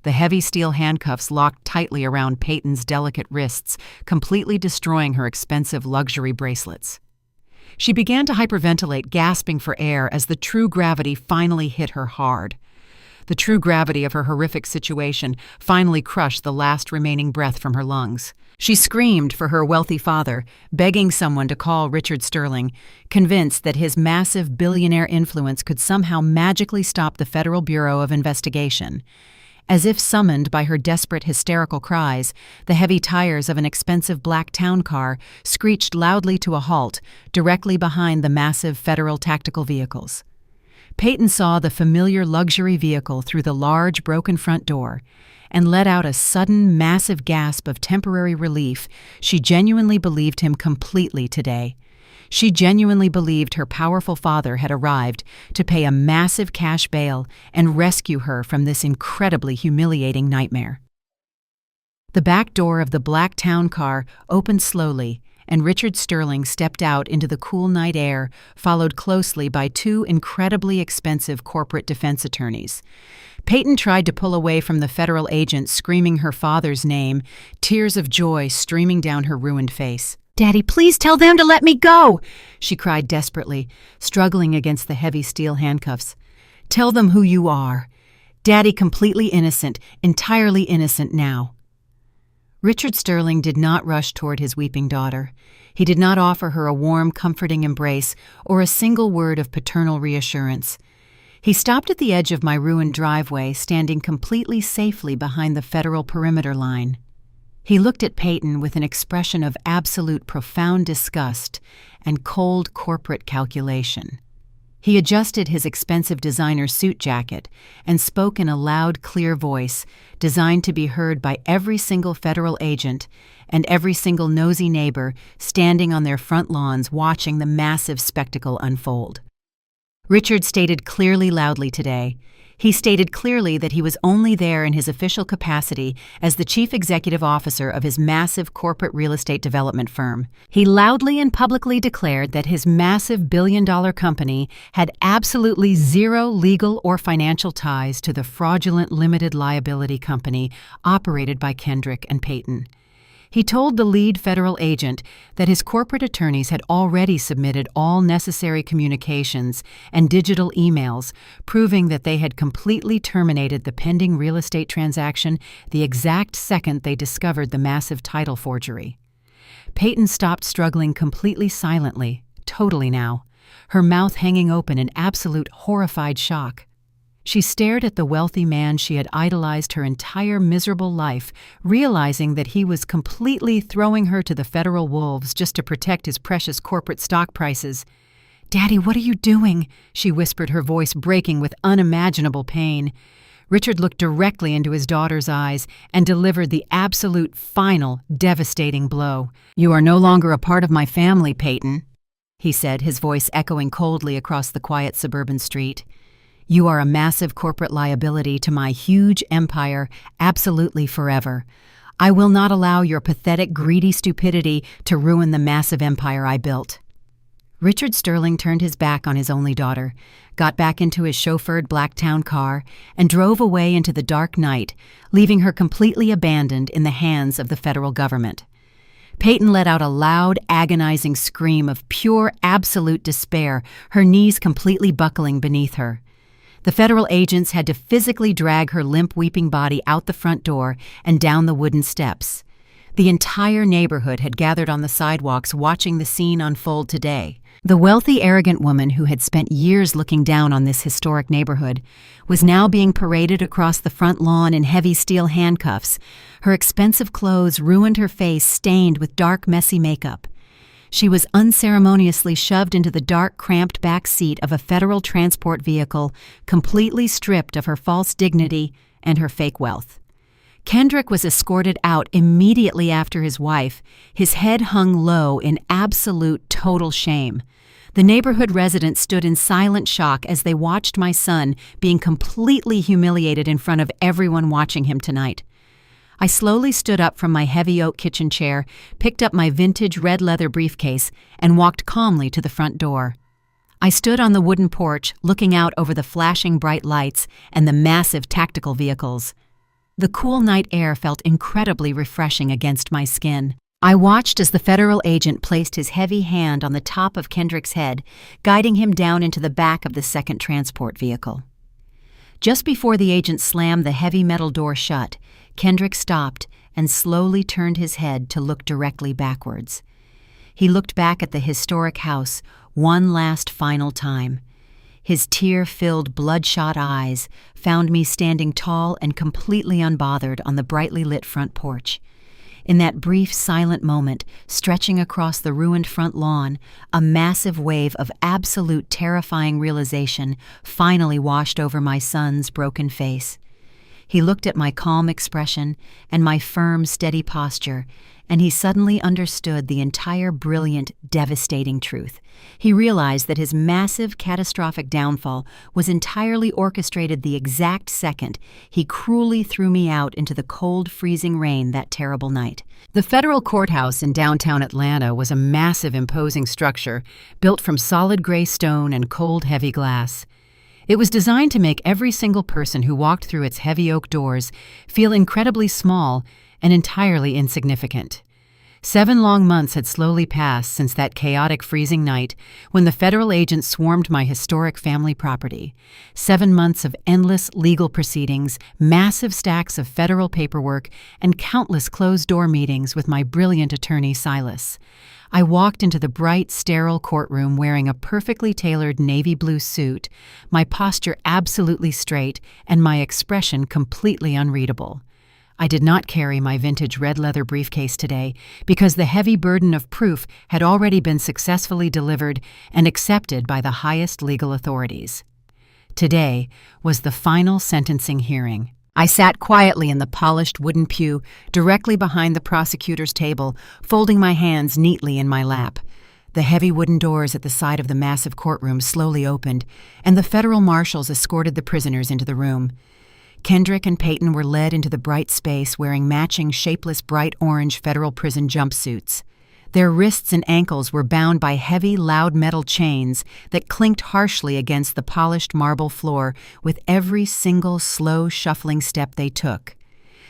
The heavy steel handcuffs locked tightly around Peyton's delicate wrists, completely destroying her expensive luxury bracelets. She began to hyperventilate, gasping for air as the true gravity finally hit her hard. The true gravity of her horrific situation finally crushed the last remaining breath from her lungs. She screamed for her wealthy father, begging someone to call Richard Sterling, convinced that his massive billionaire influence could somehow magically stop the Federal Bureau of Investigation. As if summoned by her desperate, hysterical cries, the heavy tires of an expensive black town car screeched loudly to a halt directly behind the massive federal tactical vehicles. Peyton saw the familiar luxury vehicle through the large, broken front door and let out a sudden, massive gasp of temporary relief. She genuinely believed him completely today. She genuinely believed her powerful father had arrived to pay a massive cash bail and rescue her from this incredibly humiliating nightmare. The back door of the black town car opened slowly, and Richard Sterling stepped out into the cool night air, followed closely by two incredibly expensive corporate defense attorneys. Peyton tried to pull away from the federal agent, screaming her father's name, tears of joy streaming down her ruined face. "Daddy, please tell them to let me go!" she cried desperately, struggling against the heavy steel handcuffs. "Tell them who you are. Daddy completely innocent, entirely innocent now." Richard Sterling did not rush toward his weeping daughter. He did not offer her a warm, comforting embrace or a single word of paternal reassurance. He stopped at the edge of my ruined driveway, standing completely safely behind the federal perimeter line. He looked at Peyton with an expression of absolute profound disgust and cold corporate calculation. He adjusted his expensive designer suit jacket and spoke in a loud, clear voice designed to be heard by every single federal agent and every single nosy neighbor standing on their front lawns watching the massive spectacle unfold. Richard stated clearly, loudly today. He stated clearly that he was only there in his official capacity as the chief executive officer of his massive corporate real estate development firm. He loudly and publicly declared that his massive billion-dollar company had absolutely zero legal or financial ties to the fraudulent limited liability company operated by Kendrick and Peyton. He told the lead federal agent that his corporate attorneys had already submitted all necessary communications and digital emails proving that they had completely terminated the pending real estate transaction the exact second they discovered the massive title forgery. Peyton stopped struggling completely silently, totally now, her mouth hanging open in absolute horrified shock. She stared at the wealthy man she had idolized her entire miserable life, realizing that he was completely throwing her to the federal wolves just to protect his precious corporate stock prices. "Daddy, what are you doing?" she whispered, her voice breaking with unimaginable pain. Richard looked directly into his daughter's eyes and delivered the absolute final, devastating blow. "You are no longer a part of my family, Peyton," he said, his voice echoing coldly across the quiet suburban street. "You are a massive corporate liability to my huge empire, absolutely forever. I will not allow your pathetic, greedy stupidity to ruin the massive empire I built." Richard Sterling turned his back on his only daughter, got back into his chauffeured black town car, and drove away into the dark night, leaving her completely abandoned in the hands of the federal government. Peyton let out a loud, agonizing scream of pure, absolute despair, her knees completely buckling beneath her. The federal agents had to physically drag her limp, weeping body out the front door and down the wooden steps. The entire neighborhood had gathered on the sidewalks watching the scene unfold today. The wealthy, arrogant woman who had spent years looking down on this historic neighborhood was now being paraded across the front lawn in heavy steel handcuffs. Her expensive clothes ruined her face, stained with dark, messy makeup. She was unceremoniously shoved into the dark, cramped back seat of a federal transport vehicle, completely stripped of her false dignity and her fake wealth. Kendrick was escorted out immediately after his wife, his head hung low in absolute, total shame. The neighborhood residents stood in silent shock as they watched my son being completely humiliated in front of everyone watching him tonight. I slowly stood up from my heavy oak kitchen chair, picked up my vintage red leather briefcase, and walked calmly to the front door. I stood on the wooden porch, looking out over the flashing bright lights and the massive tactical vehicles. The cool night air felt incredibly refreshing against my skin. I watched as the federal agent placed his heavy hand on the top of Kendrick's head, guiding him down into the back of the second transport vehicle. Just before the agent slammed the heavy metal door shut, Kendrick stopped and slowly turned his head to look directly backwards. He looked back at the historic house one last final time. His tear-filled, bloodshot eyes found me standing tall and completely unbothered on the brightly lit front porch. In that brief, silent moment, stretching across the ruined front lawn, a massive wave of absolute terrifying realization finally washed over my son's broken face. He looked at my calm expression and my firm, steady posture, and he suddenly understood the entire brilliant, devastating truth. He realized that his massive, catastrophic downfall was entirely orchestrated the exact second he cruelly threw me out into the cold, freezing rain that terrible night. The federal courthouse in downtown Atlanta was a massive, imposing structure built from solid gray stone and cold, heavy glass. It was designed to make every single person who walked through its heavy oak doors feel incredibly small and entirely insignificant. 7 long months had slowly passed since that chaotic, freezing night when the federal agents swarmed my historic family property. 7 months of endless legal proceedings, massive stacks of federal paperwork, and countless closed-door meetings with my brilliant attorney, Silas. I walked into the bright, sterile courtroom wearing a perfectly tailored navy blue suit, my posture absolutely straight and my expression completely unreadable. I did not carry my vintage red leather briefcase today because the heavy burden of proof had already been successfully delivered and accepted by the highest legal authorities. Today was the final sentencing hearing. I sat quietly in the polished wooden pew directly behind the prosecutor's table, folding my hands neatly in my lap. The heavy wooden doors at the side of the massive courtroom slowly opened, and the federal marshals escorted the prisoners into the room. Kendrick and Peyton were led into the bright space wearing matching shapeless bright orange federal prison jumpsuits. Their wrists and ankles were bound by heavy, loud metal chains that clinked harshly against the polished marble floor with every single slow, shuffling step they took.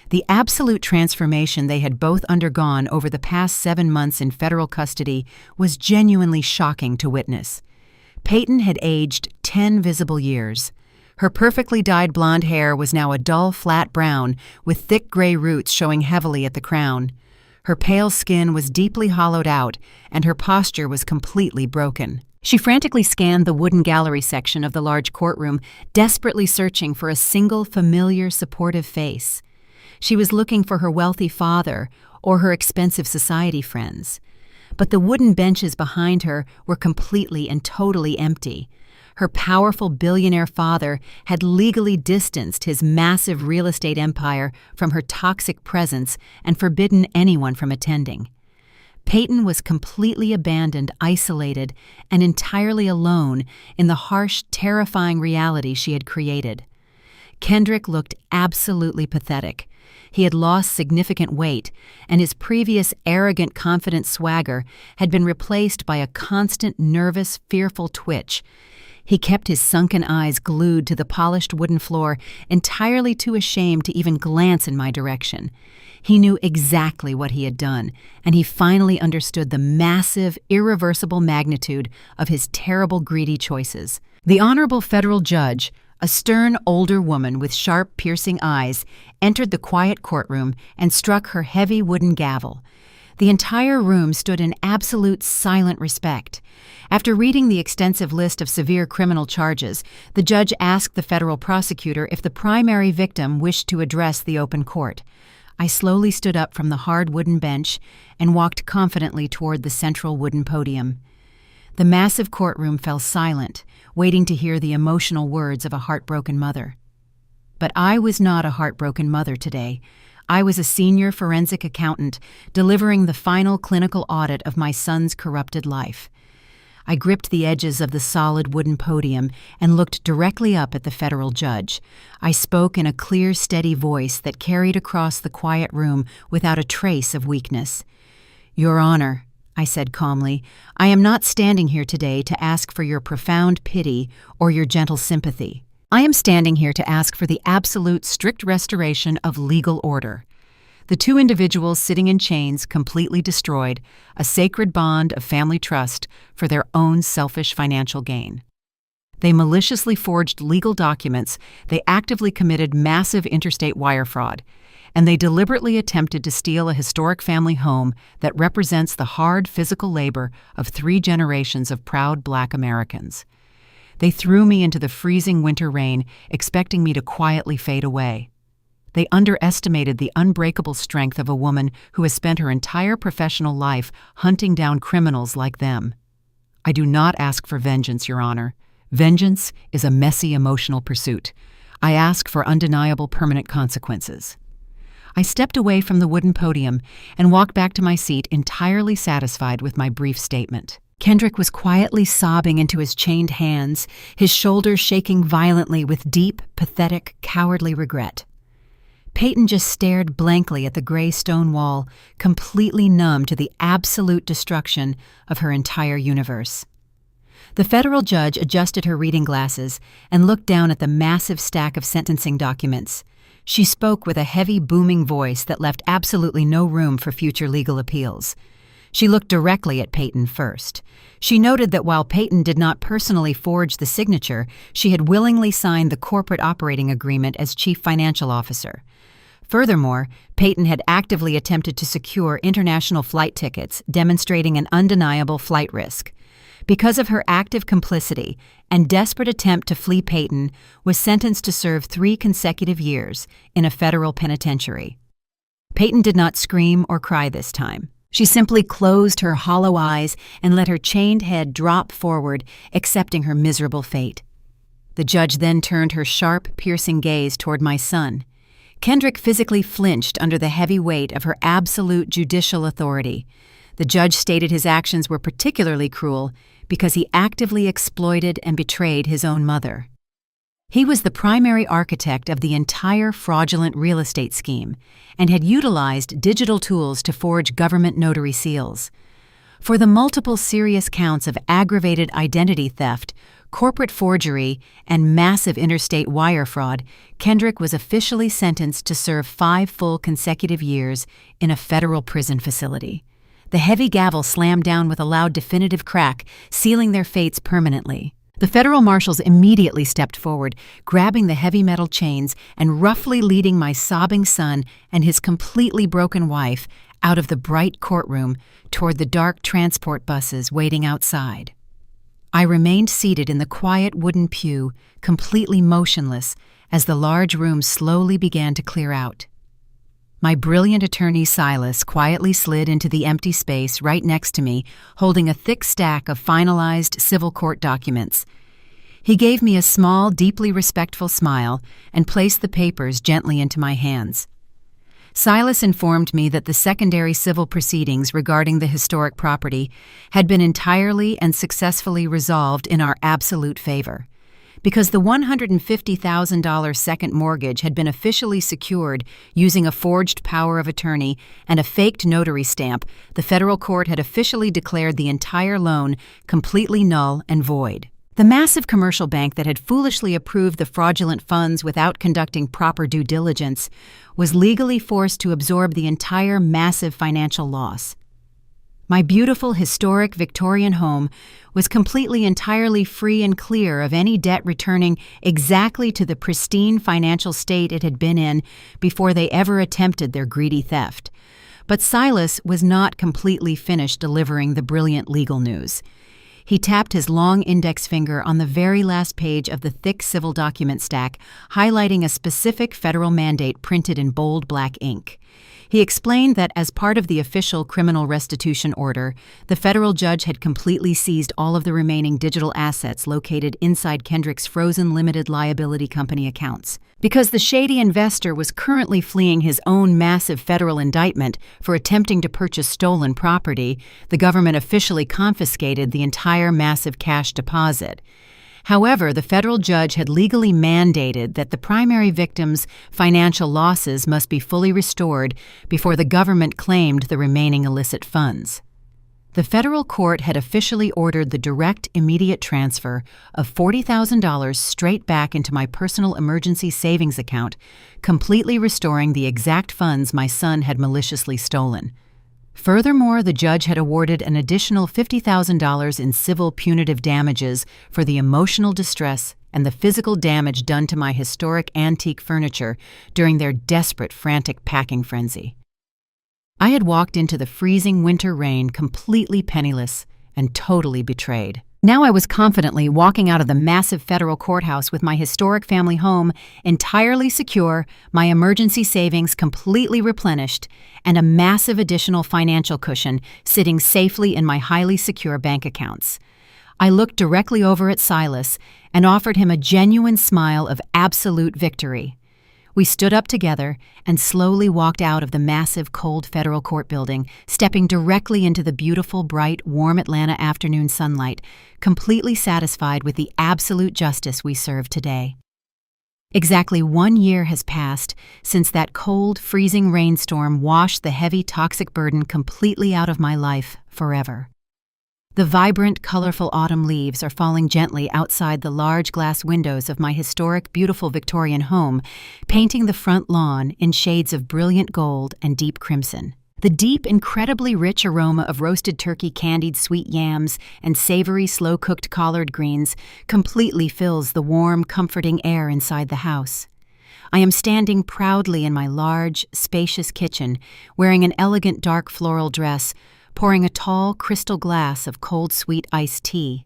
The absolute transformation they had both undergone over the past 7 months in federal custody was genuinely shocking to witness. Peyton had aged 10 visible years. Her perfectly dyed blonde hair was now a dull, flat brown, with thick gray roots showing heavily at the crown. Her pale skin was deeply hollowed out, and her posture was completely broken. She frantically scanned the wooden gallery section of the large courtroom, desperately searching for a single familiar, supportive face. She was looking for her wealthy father or her expensive society friends. But the wooden benches behind her were completely and totally empty. Her powerful billionaire father had legally distanced his massive real estate empire from her toxic presence and forbidden anyone from attending. Peyton was completely abandoned, isolated, and entirely alone in the harsh, terrifying reality she had created. Kendrick looked absolutely pathetic. He had lost significant weight, and his previous arrogant, confident swagger had been replaced by a constant, nervous, fearful twitch. He kept his sunken eyes glued to the polished wooden floor, entirely too ashamed to even glance in my direction. He knew exactly what he had done, and he finally understood the massive, irreversible magnitude of his terrible, greedy choices. The Honorable Federal Judge, a stern, older woman with sharp, piercing eyes, entered the quiet courtroom and struck her heavy wooden gavel. The entire room stood in absolute silent respect. After reading the extensive list of severe criminal charges, the judge asked the federal prosecutor if the primary victim wished to address the open court. I slowly stood up from the hard wooden bench and walked confidently toward the central wooden podium. The massive courtroom fell silent, waiting to hear the emotional words of a heartbroken mother. But I was not a heartbroken mother today. I was a senior forensic accountant delivering the final clinical audit of my son's corrupted life. I gripped the edges of the solid wooden podium and looked directly up at the federal judge. I spoke in a clear, steady voice that carried across the quiet room without a trace of weakness. "Your Honor," I said calmly, "I am not standing here today to ask for your profound pity or your gentle sympathy. I am standing here to ask for the absolute strict restoration of legal order. The two individuals sitting in chains completely destroyed a sacred bond of family trust for their own selfish financial gain. They maliciously forged legal documents, they actively committed massive interstate wire fraud, and they deliberately attempted to steal a historic family home that represents the hard physical labor of 3 generations of proud Black Americans. They threw me into the freezing winter rain, expecting me to quietly fade away. They underestimated the unbreakable strength of a woman who has spent her entire professional life hunting down criminals like them. I do not ask for vengeance, Your Honor. Vengeance is a messy, emotional pursuit. I ask for undeniable permanent consequences." I stepped away from the wooden podium and walked back to my seat entirely satisfied with my brief statement. Kendrick was quietly sobbing into his chained hands, his shoulders shaking violently with deep, pathetic, cowardly regret. Peyton just stared blankly at the gray stone wall, completely numb to the absolute destruction of her entire universe. The federal judge adjusted her reading glasses and looked down at the massive stack of sentencing documents. She spoke with a heavy, booming voice that left absolutely no room for future legal appeals. She looked directly at Peyton first. She noted that while Peyton did not personally forge the signature, she had willingly signed the corporate operating agreement as chief financial officer. Furthermore, Peyton had actively attempted to secure international flight tickets, demonstrating an undeniable flight risk. Because of her active complicity and desperate attempt to flee, Peyton was sentenced to serve 3 consecutive years in a federal penitentiary. Peyton did not scream or cry this time. She simply closed her hollow eyes and let her chained head drop forward, accepting her miserable fate. The judge then turned her sharp, piercing gaze toward my son. Kendrick physically flinched under the heavy weight of her absolute judicial authority. The judge stated his actions were particularly cruel because he actively exploited and betrayed his own mother. He was the primary architect of the entire fraudulent real estate scheme and had utilized digital tools to forge government notary seals. For the multiple serious counts of aggravated identity theft, corporate forgery, and massive interstate wire fraud, Kendrick was officially sentenced to serve 5 full consecutive years in a federal prison facility. The heavy gavel slammed down with a loud definitive crack, sealing their fates permanently. The federal marshals immediately stepped forward, grabbing the heavy metal chains and roughly leading my sobbing son and his completely broken wife out of the bright courtroom toward the dark transport buses waiting outside. I remained seated in the quiet wooden pew, completely motionless, as the large room slowly began to clear out. My brilliant attorney Silas quietly slid into the empty space right next to me, holding a thick stack of finalized civil court documents. He gave me a small, deeply respectful smile and placed the papers gently into my hands. Silas informed me that the secondary civil proceedings regarding the historic property had been entirely and successfully resolved in our absolute favor. Because the $150,000 second mortgage had been officially secured using a forged power of attorney and a faked notary stamp, the federal court had officially declared the entire loan completely null and void. The massive commercial bank that had foolishly approved the fraudulent funds without conducting proper due diligence was legally forced to absorb the entire massive financial loss. My beautiful, historic Victorian home was completely entirely free and clear of any debt, returning exactly to the pristine financial state it had been in before they ever attempted their greedy theft. But Silas was not completely finished delivering the brilliant legal news. He tapped his long index finger on the very last page of the thick civil document stack, highlighting a specific federal mandate printed in bold black ink. He explained that as part of the official criminal restitution order, the federal judge had completely seized all of the remaining digital assets located inside Kendrick's frozen limited liability company accounts. Because the shady investor was currently fleeing his own massive federal indictment for attempting to purchase stolen property, the government officially confiscated the entire massive cash deposit. However, the federal judge had legally mandated that the primary victim's financial losses must be fully restored before the government claimed the remaining illicit funds. The federal court had officially ordered the direct, immediate transfer of $40,000 straight back into my personal emergency savings account, completely restoring the exact funds my son had maliciously stolen. Furthermore, the judge had awarded an additional $50,000 in civil punitive damages for the emotional distress and the physical damage done to my historic antique furniture during their desperate, frantic packing frenzy. I had walked into the freezing winter rain completely penniless and totally betrayed. Now I was confidently walking out of the massive federal courthouse with my historic family home entirely secure, my emergency savings completely replenished, and a massive additional financial cushion sitting safely in my highly secure bank accounts. I looked directly over at Silas and offered him a genuine smile of absolute victory. We stood up together and slowly walked out of the massive, cold federal court building, stepping directly into the beautiful, bright, warm Atlanta afternoon sunlight, completely satisfied with the absolute justice we serve today. Exactly 1 year has passed since that cold, freezing rainstorm washed the heavy, toxic burden completely out of my life forever. The vibrant, colorful autumn leaves are falling gently outside the large glass windows of my historic, beautiful Victorian home, painting the front lawn in shades of brilliant gold and deep crimson. The deep, incredibly rich aroma of roasted turkey, candied sweet yams, and savory, slow-cooked collard greens completely fills the warm, comforting air inside the house. I am standing proudly in my large, spacious kitchen, wearing an elegant dark floral dress, pouring a tall crystal glass of cold sweet iced tea.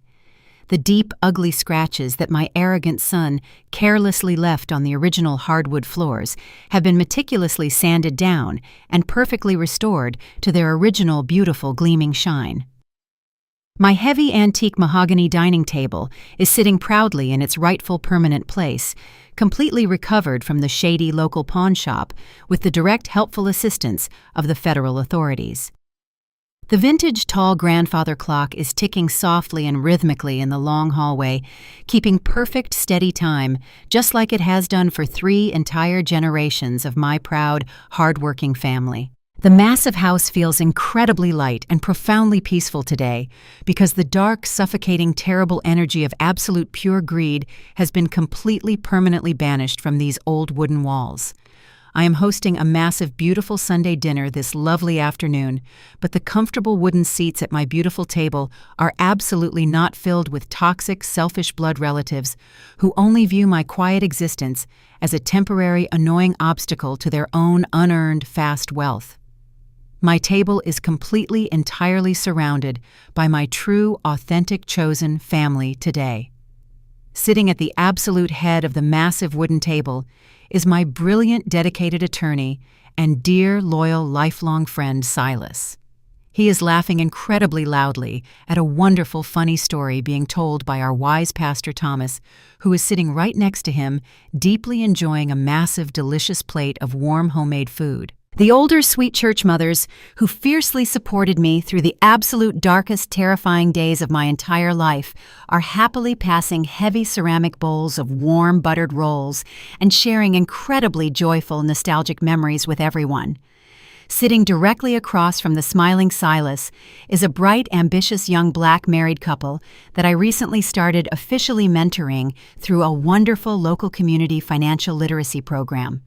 The deep, ugly scratches that my arrogant son carelessly left on the original hardwood floors have been meticulously sanded down and perfectly restored to their original beautiful gleaming shine. My heavy antique mahogany dining table is sitting proudly in its rightful permanent place, completely recovered from the shady local pawn shop with the direct helpful assistance of the federal authorities. The vintage tall grandfather clock is ticking softly and rhythmically in the long hallway, keeping perfect steady time, just like it has done for 3 entire generations of my proud, hard-working family. The massive house feels incredibly light and profoundly peaceful today because the dark, suffocating, terrible energy of absolute pure greed has been completely permanently banished from these old wooden walls. I am hosting a massive, beautiful Sunday dinner this lovely afternoon, but the comfortable wooden seats at my beautiful table are absolutely not filled with toxic, selfish blood relatives who only view my quiet existence as a temporary, annoying obstacle to their own unearned, fast wealth. My table is completely, entirely surrounded by my true, authentic, chosen family today. Sitting at the absolute head of the massive wooden table is my brilliant, dedicated attorney and dear, loyal, lifelong friend, Silas. He is laughing incredibly loudly at a wonderful, funny story being told by our wise Pastor Thomas, who is sitting right next to him, deeply enjoying a massive, delicious plate of warm, homemade food. The older, sweet church mothers who fiercely supported me through the absolute darkest, terrifying days of my entire life are happily passing heavy ceramic bowls of warm, buttered rolls and sharing incredibly joyful, nostalgic memories with everyone. Sitting directly across from the smiling Silas is a bright, ambitious young black married couple that I recently started officially mentoring through a wonderful local community financial literacy program.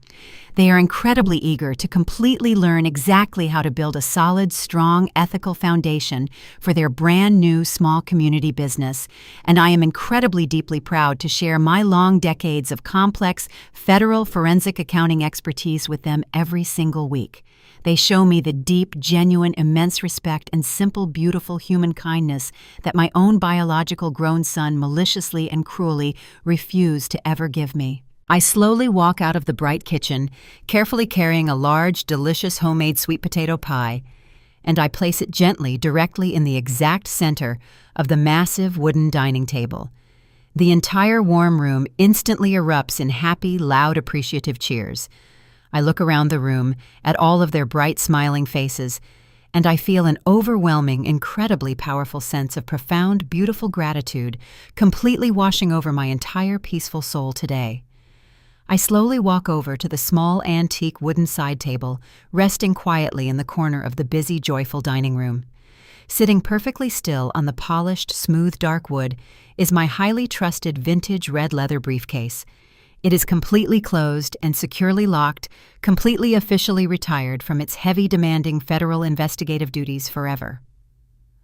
They are incredibly eager to completely learn exactly how to build a solid, strong, ethical foundation for their brand new small community business, and I am incredibly deeply proud to share my long decades of complex federal forensic accounting expertise with them every single week. They show me the deep, genuine, immense respect and simple, beautiful human kindness that my own biological grown son maliciously and cruelly refused to ever give me. I slowly walk out of the bright kitchen, carefully carrying a large, delicious homemade sweet potato pie, and I place it gently directly in the exact center of the massive wooden dining table. The entire warm room instantly erupts in happy, loud, appreciative cheers. I look around the room at all of their bright, smiling faces, and I feel an overwhelming, incredibly powerful sense of profound, beautiful gratitude completely washing over my entire peaceful soul today. I slowly walk over to the small, antique wooden side table, resting quietly in the corner of the busy, joyful dining room. Sitting perfectly still on the polished, smooth, dark wood is my highly trusted vintage red leather briefcase. It is completely closed and securely locked, completely officially retired from its heavy, demanding federal investigative duties forever.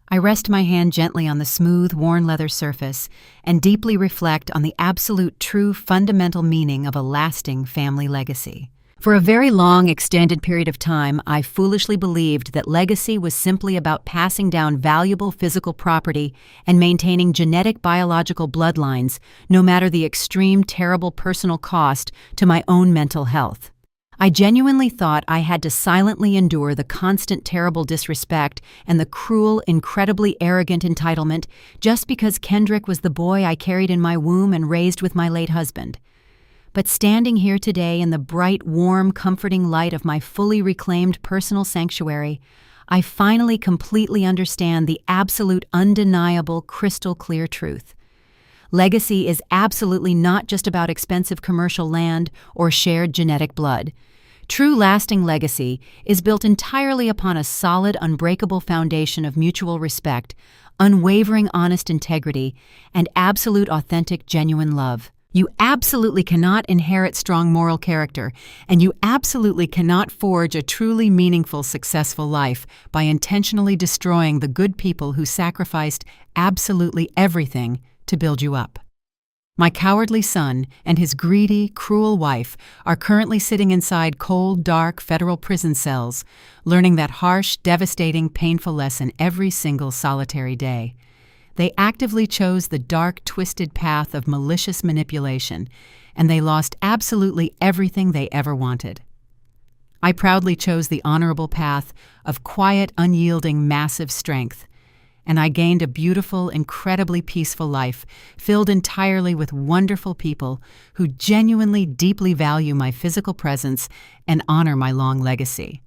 I rest my hand gently on the smooth, worn leather surface and deeply reflect on the absolute, true, fundamental meaning of a lasting family legacy. For a very long, extended period of time, I foolishly believed that legacy was simply about passing down valuable physical property and maintaining genetic biological bloodlines, no matter the extreme, terrible personal cost to my own mental health. I genuinely thought I had to silently endure the constant terrible disrespect and the cruel, incredibly arrogant entitlement just because Kendrick was the boy I carried in my womb and raised with my late husband. But standing here today in the bright, warm, comforting light of my fully reclaimed personal sanctuary, I finally completely understand the absolute, undeniable, crystal clear truth. Legacy is absolutely not just about expensive commercial land or shared genetic blood. True lasting legacy is built entirely upon a solid, unbreakable foundation of mutual respect, unwavering honest integrity, and absolute authentic, genuine love. You absolutely cannot inherit strong moral character, and you absolutely cannot forge a truly meaningful, successful life by intentionally destroying the good people who sacrificed absolutely everything to build you up. My cowardly son and his greedy, cruel wife are currently sitting inside cold, dark federal prison cells, learning that harsh, devastating, painful lesson every single solitary day. They actively chose the dark, twisted path of malicious manipulation, and they lost absolutely everything they ever wanted. I proudly chose the honorable path of quiet, unyielding, massive strength, and I gained a beautiful, incredibly peaceful life filled entirely with wonderful people who genuinely, deeply value my physical presence and honor my long legacy.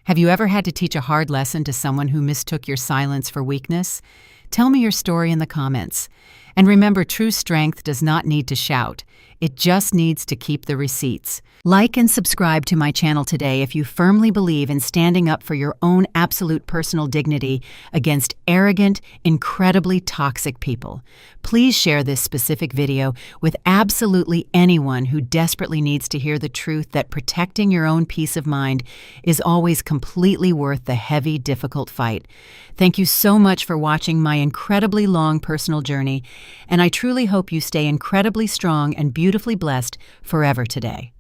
Have you ever had to teach a hard lesson to someone who mistook your silence for weakness? Tell me your story in the comments. And remember, true strength does not need to shout. It just needs to keep the receipts. Like and subscribe to my channel today if you firmly believe in standing up for your own absolute personal dignity against arrogant, incredibly toxic people. Please share this specific video with absolutely anyone who desperately needs to hear the truth that protecting your own peace of mind is always completely worth the heavy, difficult fight. Thank you so much for watching my incredibly long personal journey, and I truly hope you stay incredibly strong and beautifully blessed forever today.